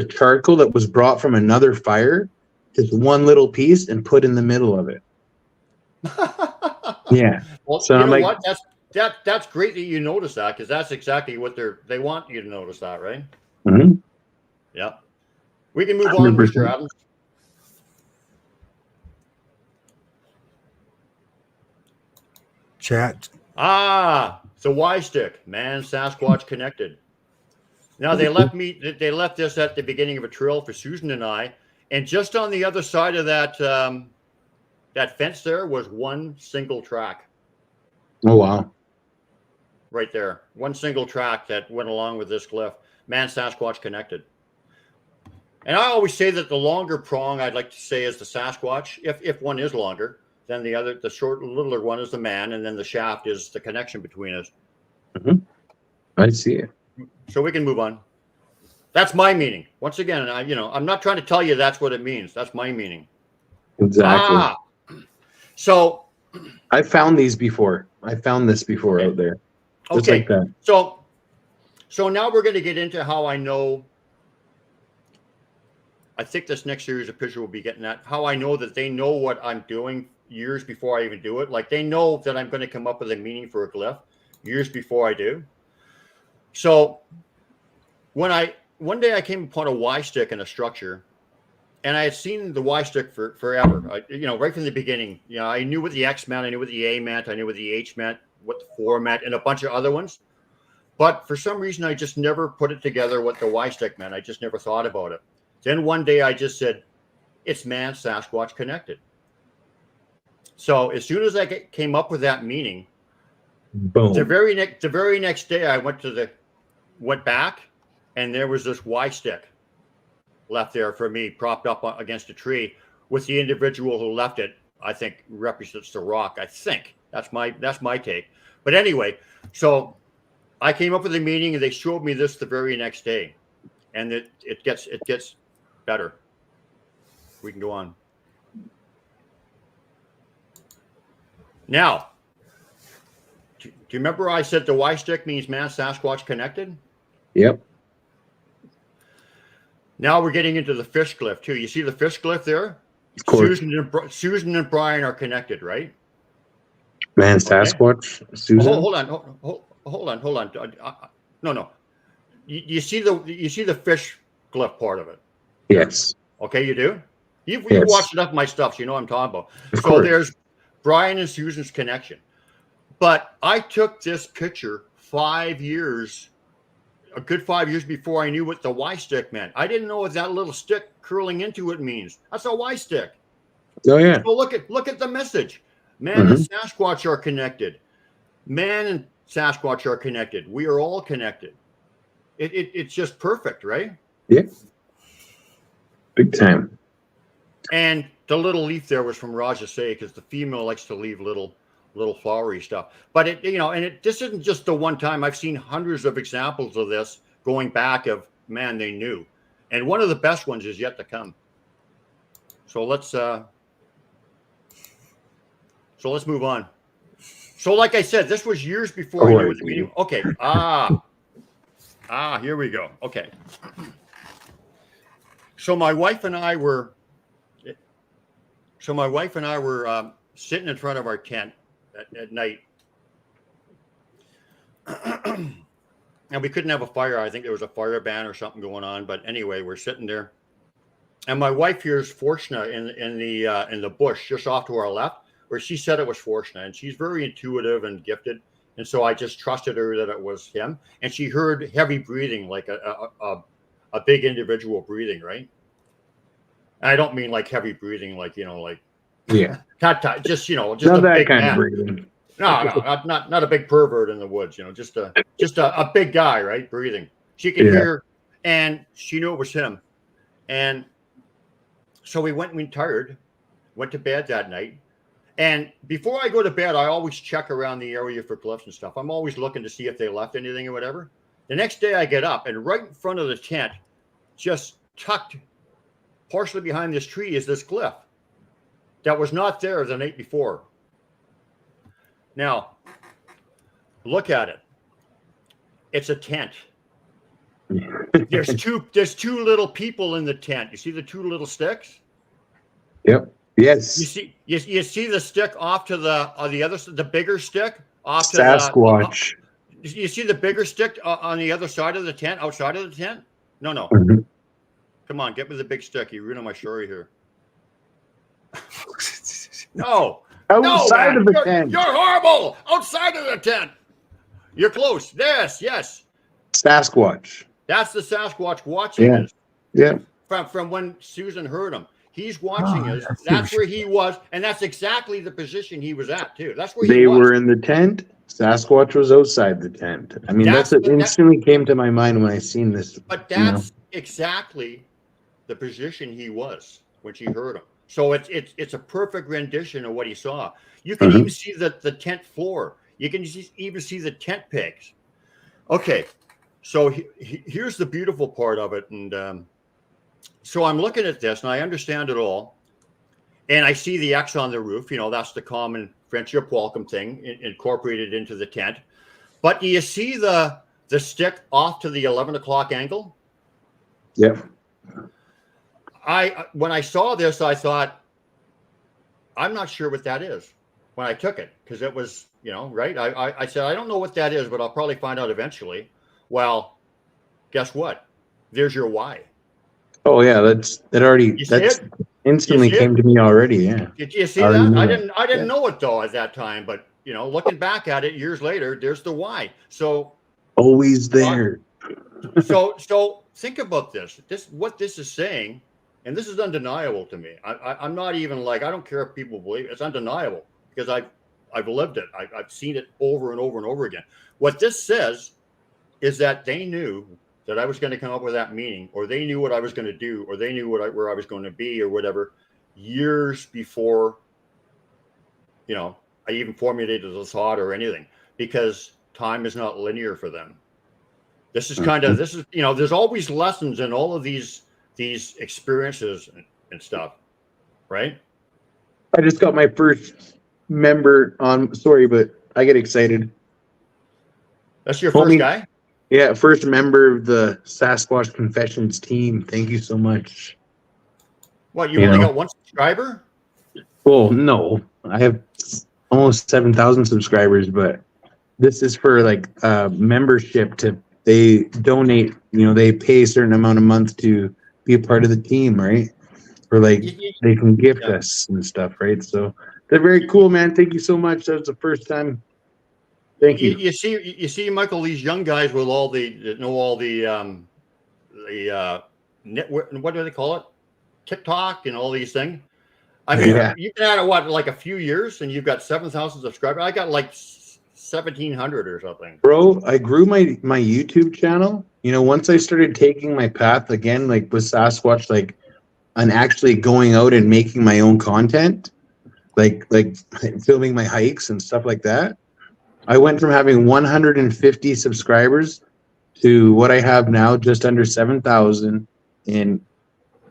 S4: charcoal that was brought from another fire, just one little piece, and put in the middle of it. Yeah.
S5: Well,
S4: So
S5: you
S4: I'm
S5: know
S4: like,
S5: what? That's great that you notice that, because that's exactly what they want you to notice that, right?
S4: mhm,
S5: Yeah. We can move on,
S4: 100%.
S5: Mr. Adams.
S3: Chat.
S5: So Y stick, man, Sasquatch connected. Now they left this at the beginning of a trail for Susan and I, and just on the other side of that that fence there was one single track.
S4: Oh wow.
S5: Right there, one single track that went along with this glyph. Man, Sasquatch connected. And I always say that the longer prong, I'd like to say, is the Sasquatch, if one is longer. Then the short, littler one is the man, and then the shaft is the connection between us.
S4: Mm-hmm. I see it.
S5: So we can move on. That's my meaning. Once again, I'm not trying to tell you that's what it means. That's my meaning.
S4: Exactly.
S5: So
S4: I found these before. I found this before out there. Just like that.
S5: So now we're going to get into how I know. I think this next series of pictures will be getting at how I know that they know what I'm doing years before I even do it. Like they know that I'm going to come up with a meaning for a glyph years before I do. So one day I came upon a Y stick in a structure, and I had seen the Y stick for forever. Right from the beginning. I knew what the X meant, I knew what the A meant, I knew what the H meant, what the 4 meant, and a bunch of other ones. But for some reason, I just never put it together what the Y stick meant. I just never thought about it. Then one day I just said, it's man Sasquatch connected. So as soon as I came up with that meaning,
S4: boom.
S5: The very next day I went back, and there was this Y stick left there for me, propped up against a tree, with the individual who left it, I think, represents the rock. I think that's my take. But anyway, so I came up with a meaning, and they showed me this the very next day, and it gets better. We can go on. Now, do you remember I said the Y stick means man Sasquatch connected?
S4: Yep.
S5: Now we're getting into the fish glyph too. You see the fish glyph there?
S4: Of course.
S5: Susan and Brian are connected, right?
S4: Man Sasquatch.
S5: Okay.
S4: Susan.
S5: Hold on. No. You see the fish glyph part of it?
S4: Yes.
S5: Okay, you do? You've
S4: Yes.
S5: watched enough of my stuff, so you know what I'm talking about.
S4: Of
S5: So
S4: course.
S5: there's Brian and Susan's connection. But I took this picture 5 years, a good 5 years before I knew what the Y stick meant. I didn't know what that little stick curling into it means. That's a Y stick.
S4: Oh yeah.
S5: So look at the message. Man and Sasquatch are connected. Man and Sasquatch are connected. We are all connected. It's just perfect, right?
S4: Yeah. Big time.
S5: And the little leaf there was from Rajase, because the female likes to leave little flowery stuff. But this isn't just the one time. I've seen hundreds of examples of this going back of, man, they knew. And one of the best ones is yet to come. So let's move on. So like I said, this was years before I knew what the meaning. Okay. Here we go. Okay. So my wife and I were sitting in front of our tent at night. And we couldn't have a fire. I think there was a fire ban or something going on. But anyway, we're sitting there. And my wife hears Fortuna in the bush just off to our left, where she said it was Fortuna. And she's very intuitive and gifted. And so I just trusted her that it was him. And she heard heavy breathing, like a big individual breathing, right? And I don't mean like heavy breathing, like, like
S4: yeah,
S5: just
S4: not
S5: a
S4: that
S5: big
S4: kind
S5: man.
S4: of breathing.
S5: No, not a big pervert in the woods, just a big guy, right? Breathing. She could hear, and she knew it was him. And so we went to bed that night. And before I go to bed, I always check around the area for glyphs and stuff. I'm always looking to see if they left anything or whatever. The next day I get up, and right in front of the tent, just tucked partially behind this tree is this cliff that was not there the night before. Now, look at it. It's a tent. There's two little people in the tent. You see the two little sticks?
S4: Yep. Yes.
S5: You see the stick off to the other, the bigger stick off to
S4: Sasquatch.
S5: you see the bigger stick on the other side of the tent, outside of the tent? No.
S4: Mm-hmm.
S5: Come on, get me the big stick. You're ruining my story here. No.
S4: Outside of the tent.
S5: You're horrible. Outside of the tent. You're close. Yes.
S4: Sasquatch.
S5: That's the Sasquatch watching us.
S4: Yeah.
S5: From when Susan heard him. He's watching us. That's where he was. And that's exactly the position he was at, too. That's where
S4: they were in the tent. Sasquatch was outside the tent. I mean, that's what instantly came to my mind when I seen this.
S5: But that's exactly the position he was when she heard him. So it's a perfect rendition of what he saw. You can even see the tent floor. You can even see the tent pegs. Okay, so here's the beautiful part of it. And so I'm looking at this, and I understand it all. And I see the X on the roof. You know, that's the common friendship welcome thing incorporated into the tent. But do you see the stick off to the 11 o'clock angle?
S4: Yeah.
S5: When I saw this, I thought, I'm not sure what that is when I took it, because it was, right? I said, I don't know what that is, but I'll probably find out eventually. Well, guess what? There's your why.
S4: Oh yeah, that instantly came to me already. Yeah.
S5: Did you see that? I didn't know it though at that time, but looking back at it years later, there's the why. So
S4: always there.
S5: So think about this. What this is saying, and this is undeniable to me. I'm not even I don't care if people believe it. It's undeniable because I've lived it. I've seen it over and over and over again. What this says is that they knew that I was going to come up with that meaning, or they knew what I was going to do, or they knew where I was going to be, or whatever, years before, I even formulated a thought or anything, because time is not linear for them. This is there's always lessons in all of these experiences and stuff, right?
S4: I just got my first member on. Sorry, but I get excited.
S5: That's your first guy?
S4: Yeah, first member of the Sasquatch Confessions team. Thank you so much.
S5: What, you only got one subscriber?
S4: Well, no. I have almost 7,000 subscribers, but this is for membership they donate, they pay a certain amount a month to be a part of the team, right? Or they can gift us and stuff, right? So they're very cool, man. Thank you so much. That was the first time. Thank you.
S5: You see, Michael, these young guys with all the what do they call it? TikTok and all these things. I mean, you can add a few years and you've got 7,000 subscribers. I got 1,700 or something.
S4: Bro, I grew my YouTube channel. Once I started taking my path again, with Sasquatch, and actually going out and making my own content, like filming my hikes and stuff like that. I went from having 150 subscribers to what I have now, just under 7,000 in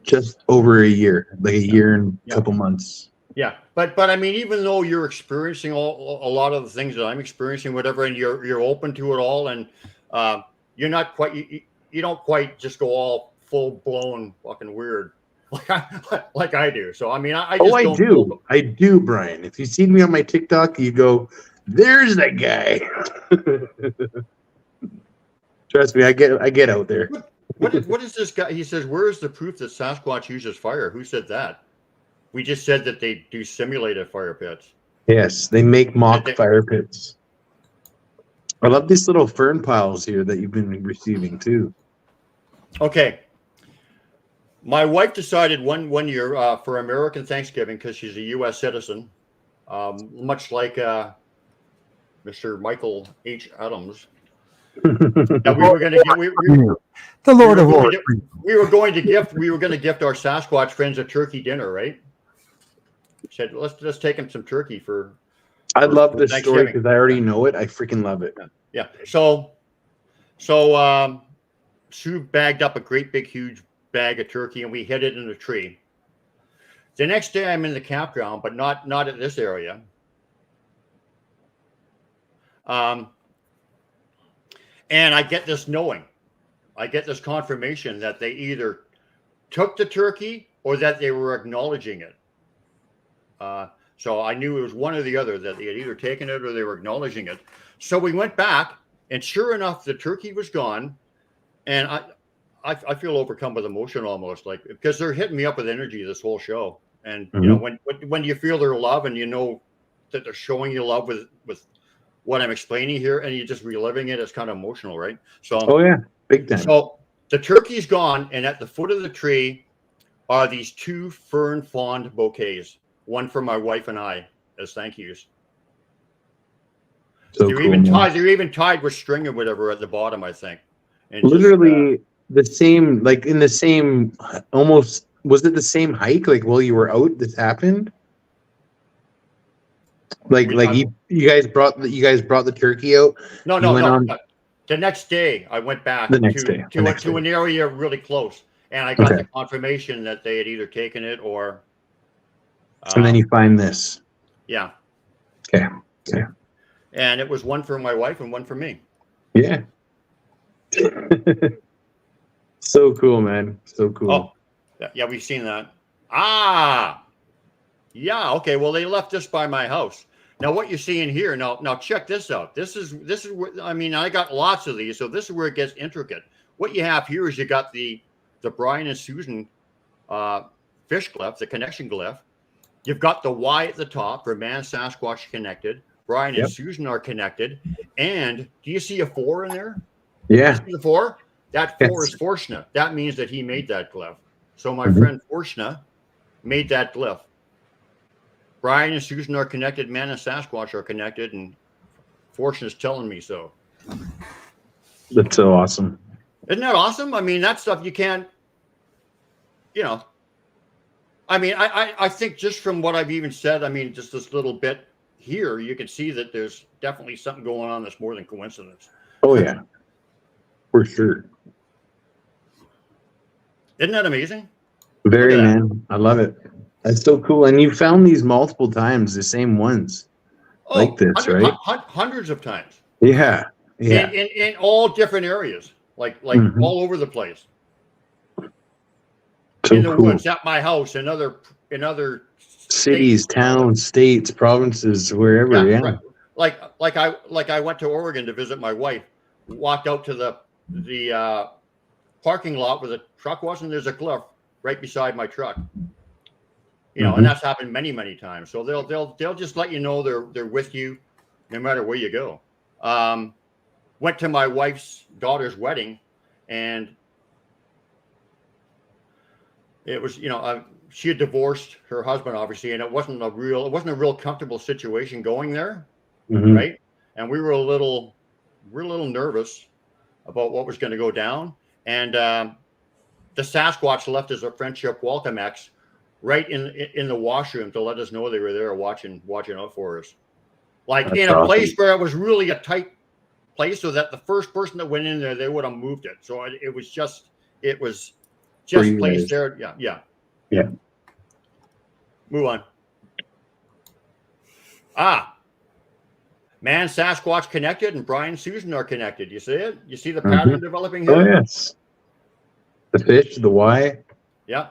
S4: just over a year, a year and a couple months.
S5: Yeah, but I mean, even though you're experiencing a lot of the things that I'm experiencing, whatever, and you're open to it all, and you're not quite, you don't quite just go all full blown fucking weird like I do. So I mean, I do,
S4: Brian. If you see me on my TikTok, you go, there's that guy. Trust me, I get out there.
S5: What is this guy? He says, where is the proof that Sasquatch uses fire? Who said that? We just said that they do simulated fire pits.
S4: Yes, they make mock fire pits. I love these little fern piles here that you've been receiving too.
S5: Okay. My wife decided one year for American Thanksgiving, because she's a U.S. citizen, much like Mr. Michael H. Adams. That we were going to
S3: the Lord of Lords.
S5: We were going to gift our Sasquatch friends a turkey dinner, right? Said let's take them some turkey for.
S4: I love this story because I already know it. I freaking love it.
S5: Yeah. So Sue bagged up a great big huge bag of turkey and we hid it in a tree. The next day I'm in the campground, but not at this area. And I get this confirmation that they either took the turkey or that they were acknowledging it. So I knew it was one or the other, that they had either taken it or they were acknowledging it. So we went back, and sure enough, the turkey was gone. And I feel overcome with emotion almost, like, because they're hitting me up with energy this whole show. And you know, when you feel their love and you know that they're showing you love with what I'm explaining here, and you're just reliving it, it's kind of emotional, right? So,
S4: oh yeah, big time.
S5: So the turkey's gone, and at the foot of the tree are these 2 fern frond bouquets, one for my wife and I as thank yous.
S4: So
S5: they're
S4: cool,
S5: even
S4: man.
S5: tied. They're even tied with string or whatever at the bottom, I think. And
S4: Literally the same, like in the same, almost. Was it the same hike? Like while you were out, this happened. Like you guys brought the turkey out.
S5: No. The next day, I went back to an area really close, and I got the confirmation that they had either taken it or.
S4: And then you find this.
S5: Yeah.
S4: Okay.
S5: And it was one for my wife and one for me.
S4: Yeah. So cool, man. So cool.
S5: Oh, yeah, we've seen that. Ah, yeah. Okay. Well, they left this by my house. Now, what you're seeing here. Now, check this out. This is where, I mean, I got lots of these, so this is where it gets intricate. What you have here is you got the Brian and Susan fish glyph, the connection glyph. You've got the Y at the top for Man Sasquatch Connected. Brian and Susan are connected. And do you see a 4 in there?
S4: Yeah.
S5: You see the 4? That 4 is Forshna. That means that he made that glyph. So my friend Forshna made that glyph. Brian and Susan are connected. Man and Sasquatch are connected. And Forshna's telling me so.
S4: That's so awesome.
S5: Isn't that awesome? I mean, that stuff you can't, you know. I mean, I think just from what I've even said, I mean, just this little bit here, you can see that there's definitely something going on that's more than coincidence.
S4: Oh, yeah. For sure.
S5: Isn't that amazing?
S4: Very, man. I love it. That's so cool. And you found these multiple times, the same ones. Like this, right?
S5: Hundreds of times.
S4: Yeah. Yeah.
S5: In all different areas, like all over the place.
S4: So
S5: in the
S4: cool.
S5: woods, at my house, in other
S4: cities, towns, states, provinces, wherever. Yeah.
S5: Right. Like I went to Oregon to visit my wife. Walked out to the parking lot where the truck was, and there's a glyph right beside my truck. You know, and that's happened many, many times. So they'll just let you know they're with you, no matter where you go. Went to my wife's daughter's wedding, and it was, you know, she had divorced her husband, obviously, and it wasn't a real comfortable situation going there, right? And we were a little nervous about what was going to go down. And the Sasquatch left us a friendship welcome X right in the washroom to let us know they were there watching out for us. Like that's in a place where it was really a tight place, so that the first person that went in there, they would have moved it. So it was just placed there. Yeah. Move on. Man, Sasquatch connected, and Brian and Susan are connected. You see it? You see the pattern developing here?
S4: Oh, yes. The fish, the Y. Yeah.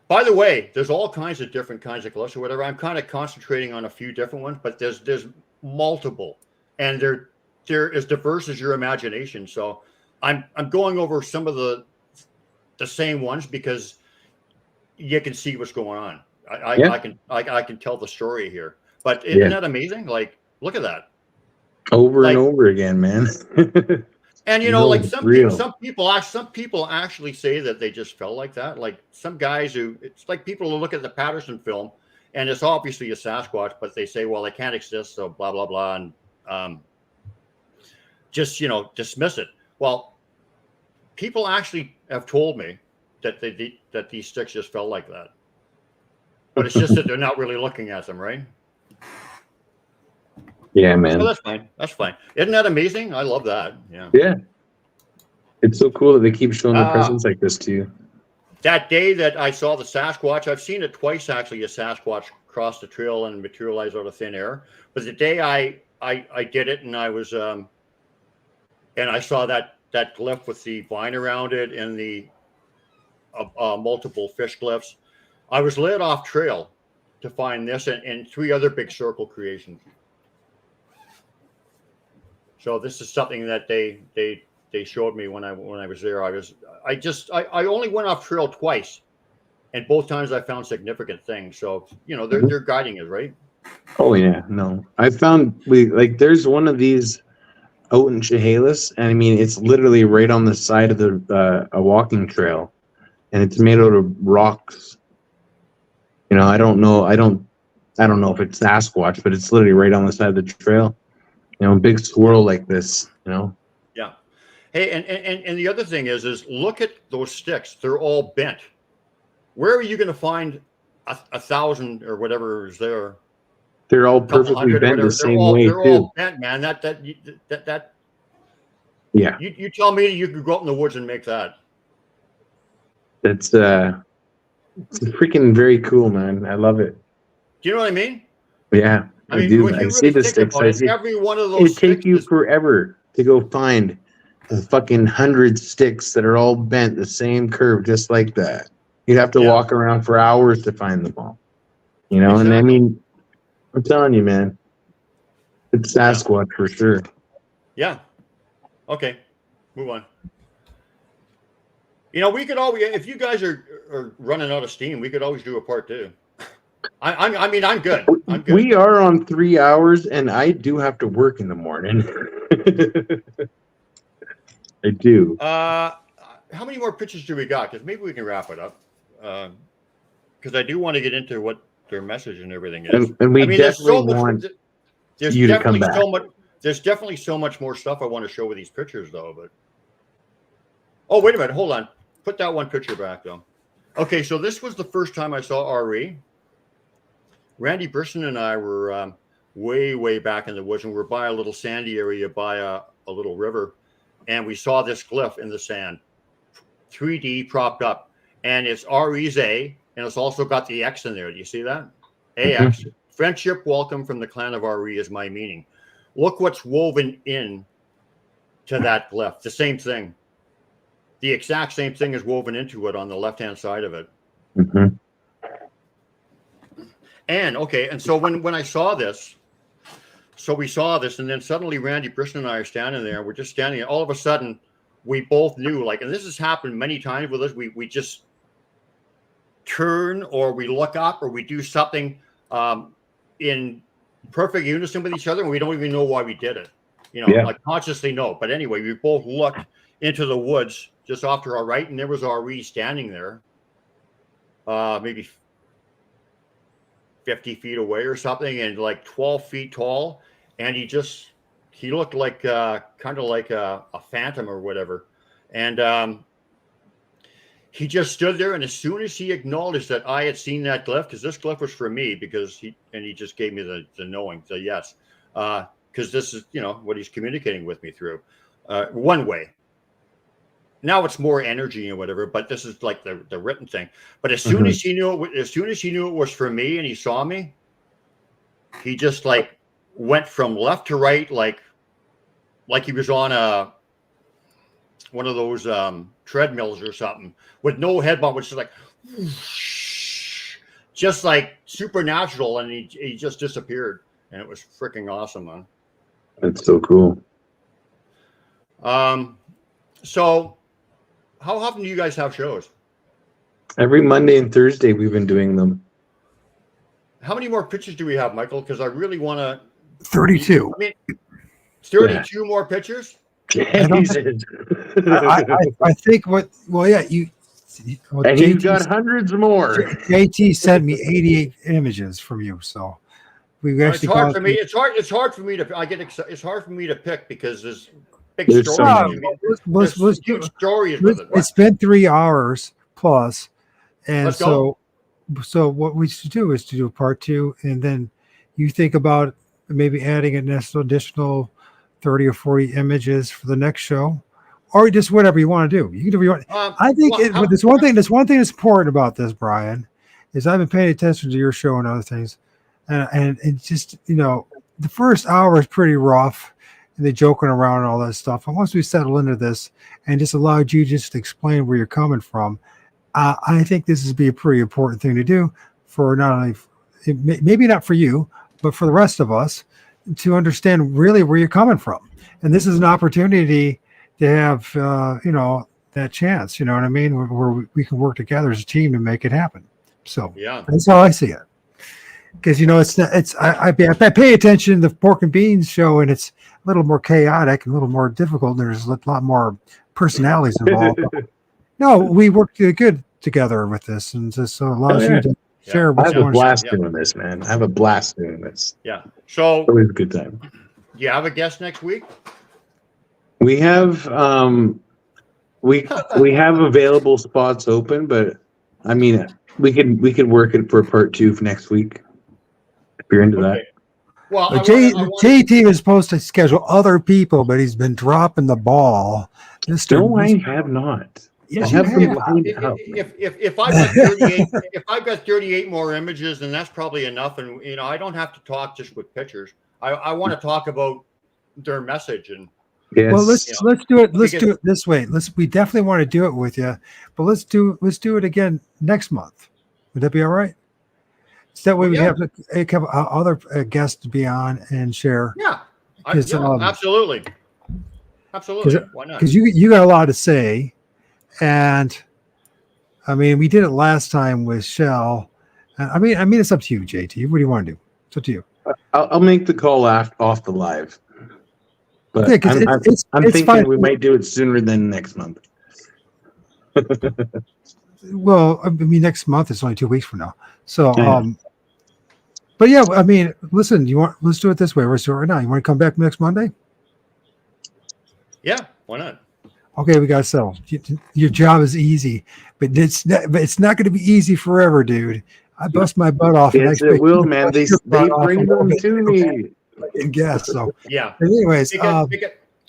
S5: By the way, there's all kinds of different kinds of glyphs or whatever. I'm kind of concentrating on a few different ones, but there's multiple, and they're as diverse as your imagination. So I'm going over some of the same ones because you can see what's going on. I can tell the story here. But isn't that amazing? Like, look at that.
S4: Over and over again, man.
S5: And you know, like some people actually say that they just felt like that. Like some guys it's like people who look at the Patterson film, and it's obviously a Sasquatch, but they say, well, they can't exist, so blah blah blah, and just dismiss it. Well, people actually have told me that that these sticks just felt like that, but it's just that they're not really looking at them, right?
S4: Yeah, man.
S5: So that's fine. That's fine. Isn't that amazing? I love that. Yeah.
S4: Yeah. It's so cool that they keep showing their presence like this to you.
S5: that day that I saw the Sasquatch, I've seen it twice actually. A Sasquatch cross the trail and materialize out of thin air. But the day I did it, and I was and I saw that glyph with the vine around it and the multiple fish glyphs, I was led off trail to find this and 3 other big circle creations. So this is something that they showed me when I was there. I only went off trail twice, and both times I found significant things. So they're guiding us, right?
S4: Oh yeah, no. I found there's one of these out in Chehalis, and I mean it's literally right on the side of the a walking trail, and it's made out of rocks. I don't know if it's Sasquatch, but it's literally right on the side of the trail. A big swirl like this.
S5: Yeah. Hey, and the other thing is look at those sticks. They're all bent. Where are you going to find 1,000 or whatever is there?
S4: They're all perfectly bent the same way
S5: they're
S4: too.
S5: All bent, man. That.
S4: Yeah.
S5: You tell me you could go out in the woods and make that.
S4: It's freaking very cool, man. I love it.
S5: Do you know what I mean?
S4: Yeah, I do. I see the sticks.
S5: Every one of those.
S4: It take you forever to go find the fucking 100 sticks that are all bent the same curve, just like that. You'd have to walk around for hours to find them all. Exactly. And I mean, I'm telling you, man, it's Sasquatch for sure.
S5: Yeah. Okay. Move on. We could always, if you guys are running out of steam, we could always do a part 2. I mean, I'm good.
S4: We are on 3 hours, and I do have to work in the morning. I do.
S5: How many more pictures do we got? Because maybe we can wrap it up. Because I do want to get into what their message and everything is.
S4: And we definitely want you to come back.
S5: There's definitely so much more stuff I want to show with these pictures, though. But wait a minute, hold on. Put that one picture back, though. Okay, so this was the first time I saw RE. Randy Brisson and I were way back in the woods, and we're by a little sandy area by a little river, and we saw this glyph in the sand, 3D propped up, and it's RE's A, and it's also got the X in there. Do you see that? AX. Mm-hmm. Friendship welcome from the clan of RE is my meaning. Look what's woven in to that glyph. The same thing. The exact same thing is woven into it on the left-hand side of it.
S4: Mm-hmm.
S5: And so when I saw this, we saw this, and then suddenly Randy Briston and I are standing there. We're just standing, and all of a sudden, we both knew, and this has happened many times with us. We just turn, or we look up, or we do something in perfect unison with each other, and we don't even know why we did it. Consciously no. But anyway, we both looked into the woods just off to our right, and there was RE standing there, maybe 50 feet away or something, and 12 feet tall, and he looked like kind of like a phantom or whatever, and he just stood there, and as soon as he acknowledged that I had seen that glyph, because this glyph was for me, because he just gave me the knowing, the yes, because this is what he's communicating with me through one way. Now it's more energy and whatever, but this is like the written thing. But as soon as he knew it was for me, and he saw me, he just went from left to right, like he was on one of those treadmills or something, with no head bump, which is just like supernatural, and he just disappeared, and it was freaking awesome, man.
S4: That's so cool.
S5: So how often do you guys have shows?
S4: Every Monday and Thursday we've been doing them.
S5: How many more pictures do we have, Michael? Because I really want to.
S3: 32.
S5: 32 more pictures?
S3: I think you
S4: got hundreds more.
S3: JT sent me 88 images from you, so we actually.
S5: It's hard for me. It's hard for me to. It's hard for me to pick because there's big stories. There's huge stories with it.
S3: It's been 3 hours plus, and so what we should do is to do part 2, and then you think about maybe adding an additional 30 or 40 images for the next show, or just whatever you want to do. You can do what you want. I think but there's one thing that's important about this, Brian, is I've been paying attention to your show and other things, and it's just, the first hour is pretty rough, and they're joking around and all that stuff. And once we settle into this and just allowed you just to explain where you're coming from, I think this is be a pretty important thing to do for not only, maybe not for you, but for the rest of us to understand really where you're coming from. And this is an opportunity to have, that chance, you know what I mean? Where we can work together as a team to make it happen. So
S5: yeah,
S3: that's how I see it. Because, I pay attention to the Pork and Beans show, and it's a little more chaotic and a little more difficult. And there's a lot more personalities involved. No, we work good together with this, and this allows you to share.
S4: I have a blast doing this, man. I have a blast doing this.
S5: Yeah. So
S4: it was a good time.
S5: Do you have a guest next week?
S4: We have we have available spots open, but I mean, we could work it for part 2 for next week if you're into that.
S3: Well, JT was supposed to schedule other people, but he's been dropping the ball.
S4: No, I have not.
S3: Yes,
S5: if I've got 38, if I've got 38 more images, then that's probably enough. And I don't have to talk just with pictures. I want to talk about their message. And
S3: yes. Well, let's do it. Let's do it this way. We definitely want to do it with you, but let's do it again next month. Would that be all right? So that way we have a couple other guests to be on and share.
S5: Yeah, absolutely. Why not?
S3: Because you got a lot to say. And I mean, we did it last time with Shell. I mean, it's up to you, JT. What do you want to do? It's up to you.
S4: I'll make the call off the live. But I'm thinking fine. We might do it sooner than next month.
S3: Well, I mean, next month is only 2 weeks from now. So, but yeah, I mean, listen, let's do it this way. Let's do it right now. You want to come back next Monday?
S5: Yeah, why not?
S3: Okay, we got to settle. Your job is easy, but it's not going to be easy forever, dude. I bust my butt off.
S4: Yes, it will, man. They bring them to me.
S3: I guess so.
S5: Yeah.
S3: But anyways,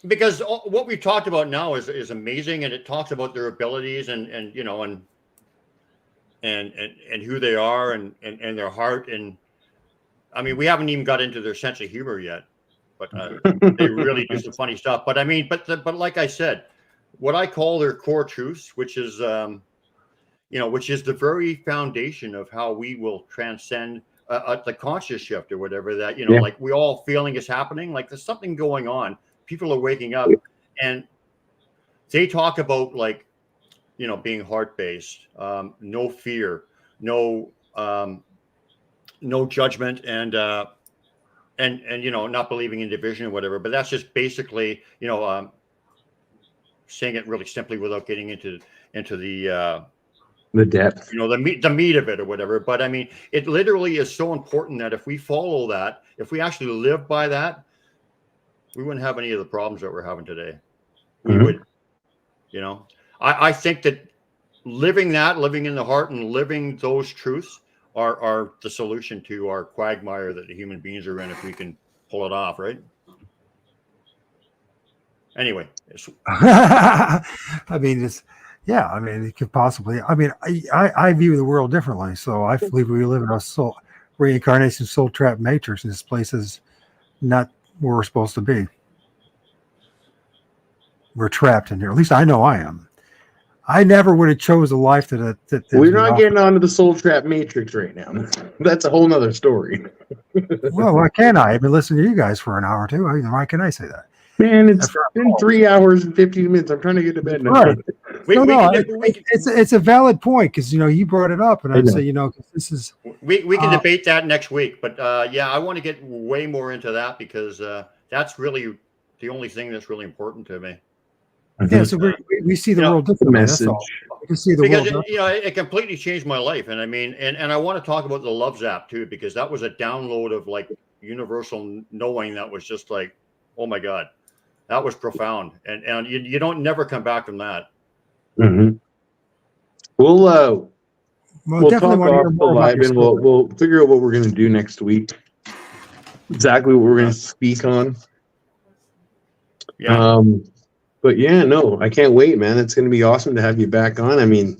S5: because what we've talked about now is amazing, and it talks about their abilities and who they are and their heart, and I mean, we haven't even got into their sense of humor yet, but they really do some funny stuff. But I mean, but like I said, what I call their core truths, which is which is the very foundation of how we will transcend the conscious shift or whatever that, like we all feeling is happening, like there's something going on. People are waking up, and they talk about like, being heart-based, no fear, no judgment, and not believing in division or whatever. But that's just basically, saying it really simply without getting into
S4: the depth,
S5: the meat of it or whatever. But I mean, it literally is so important that if we follow that, if we actually live by that, we wouldn't have any of the problems that we're having today. We would, I think that living in the heart and living those truths are the solution to our quagmire that the human beings are in, if we can pull it off, right? Anyway,
S3: I mean, it could possibly. I mean, I view the world differently. So I believe we live in a reincarnation, soul trap matrix. And this place is not where we're supposed to be. We're trapped in here. At least I know I am. I never would have chose a life that
S4: we're not getting onto the soul trap matrix right now. That's a whole nother story.
S3: Well, why can't I? I've been listening to you guys for an hour too. Why can I say that?
S4: Man, it's been 3 hours and 15 minutes. I'm trying to get to bed now.
S3: Right. It's a valid point, because you brought it up, and I'd say this is
S5: we can debate that next week. But I want to get way more into that, because that's really the only thing that's really important to me.
S3: Yeah, so we see the world differently. That's all. We can see the world.
S5: It completely changed my life, and I mean, and I want to talk about the Love Zap too, because that was a download of like universal knowing that was just like, oh my God. That was profound, and you don't never come back from that.
S4: Mm-hmm. We'll talk off the live, and we'll figure out what we're going to do next week. Exactly what we're going to speak on.
S5: Yeah.
S4: But yeah, no, I can't wait, man. It's going to be awesome to have you back on. I mean,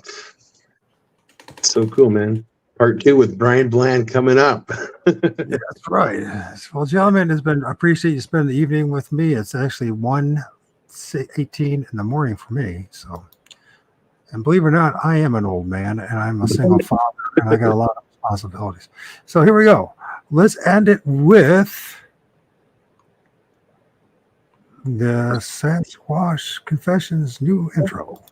S4: it's so cool, man. Part 2 with Brian Bland coming up.
S3: That's right. Well, gentlemen, I appreciate you spending the evening with me. It's actually 1:18 in the morning for me. So, and believe it or not, I am an old man and I'm a single father and I got a lot of responsibilities. So here we go. Let's end it with the Sasquatch Confessions new intro.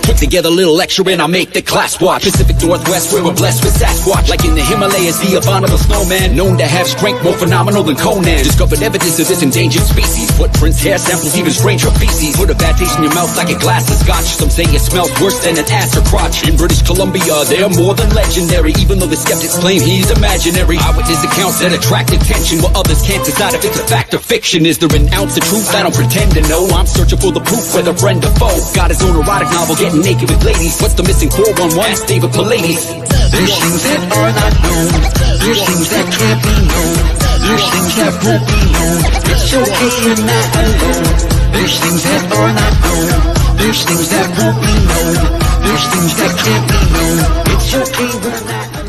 S1: Put together a little lecture and I'll make the class watch. Pacific Northwest, where we're blessed with Sasquatch. Like in the Himalayas, the abominable snowman, known to have strength more phenomenal than Conan. Discovered evidence of this endangered species. Footprints, hair samples, even stranger feces. Put a bad taste in your mouth like a glass of scotch. Some say it smells worse than an ass or crotch. In British Columbia, they're more than legendary, even though the skeptics claim he's imaginary. Eyewitness accounts that attract attention, while others can't decide if it's a fact or fiction. Is there an ounce of truth? I don't pretend to know. I'm searching for the proof, whether friend or foe. Got his own erotic novel, getting naked with ladies. What's the missing 411? Ask David Pallades.
S2: There's things that are not known. There's things that can't be known. There's things that won't be known. It's okay, you're not alone. There's things that are not known. There's things that won't be known. There's things that can't be known. It's okay, we're not alone.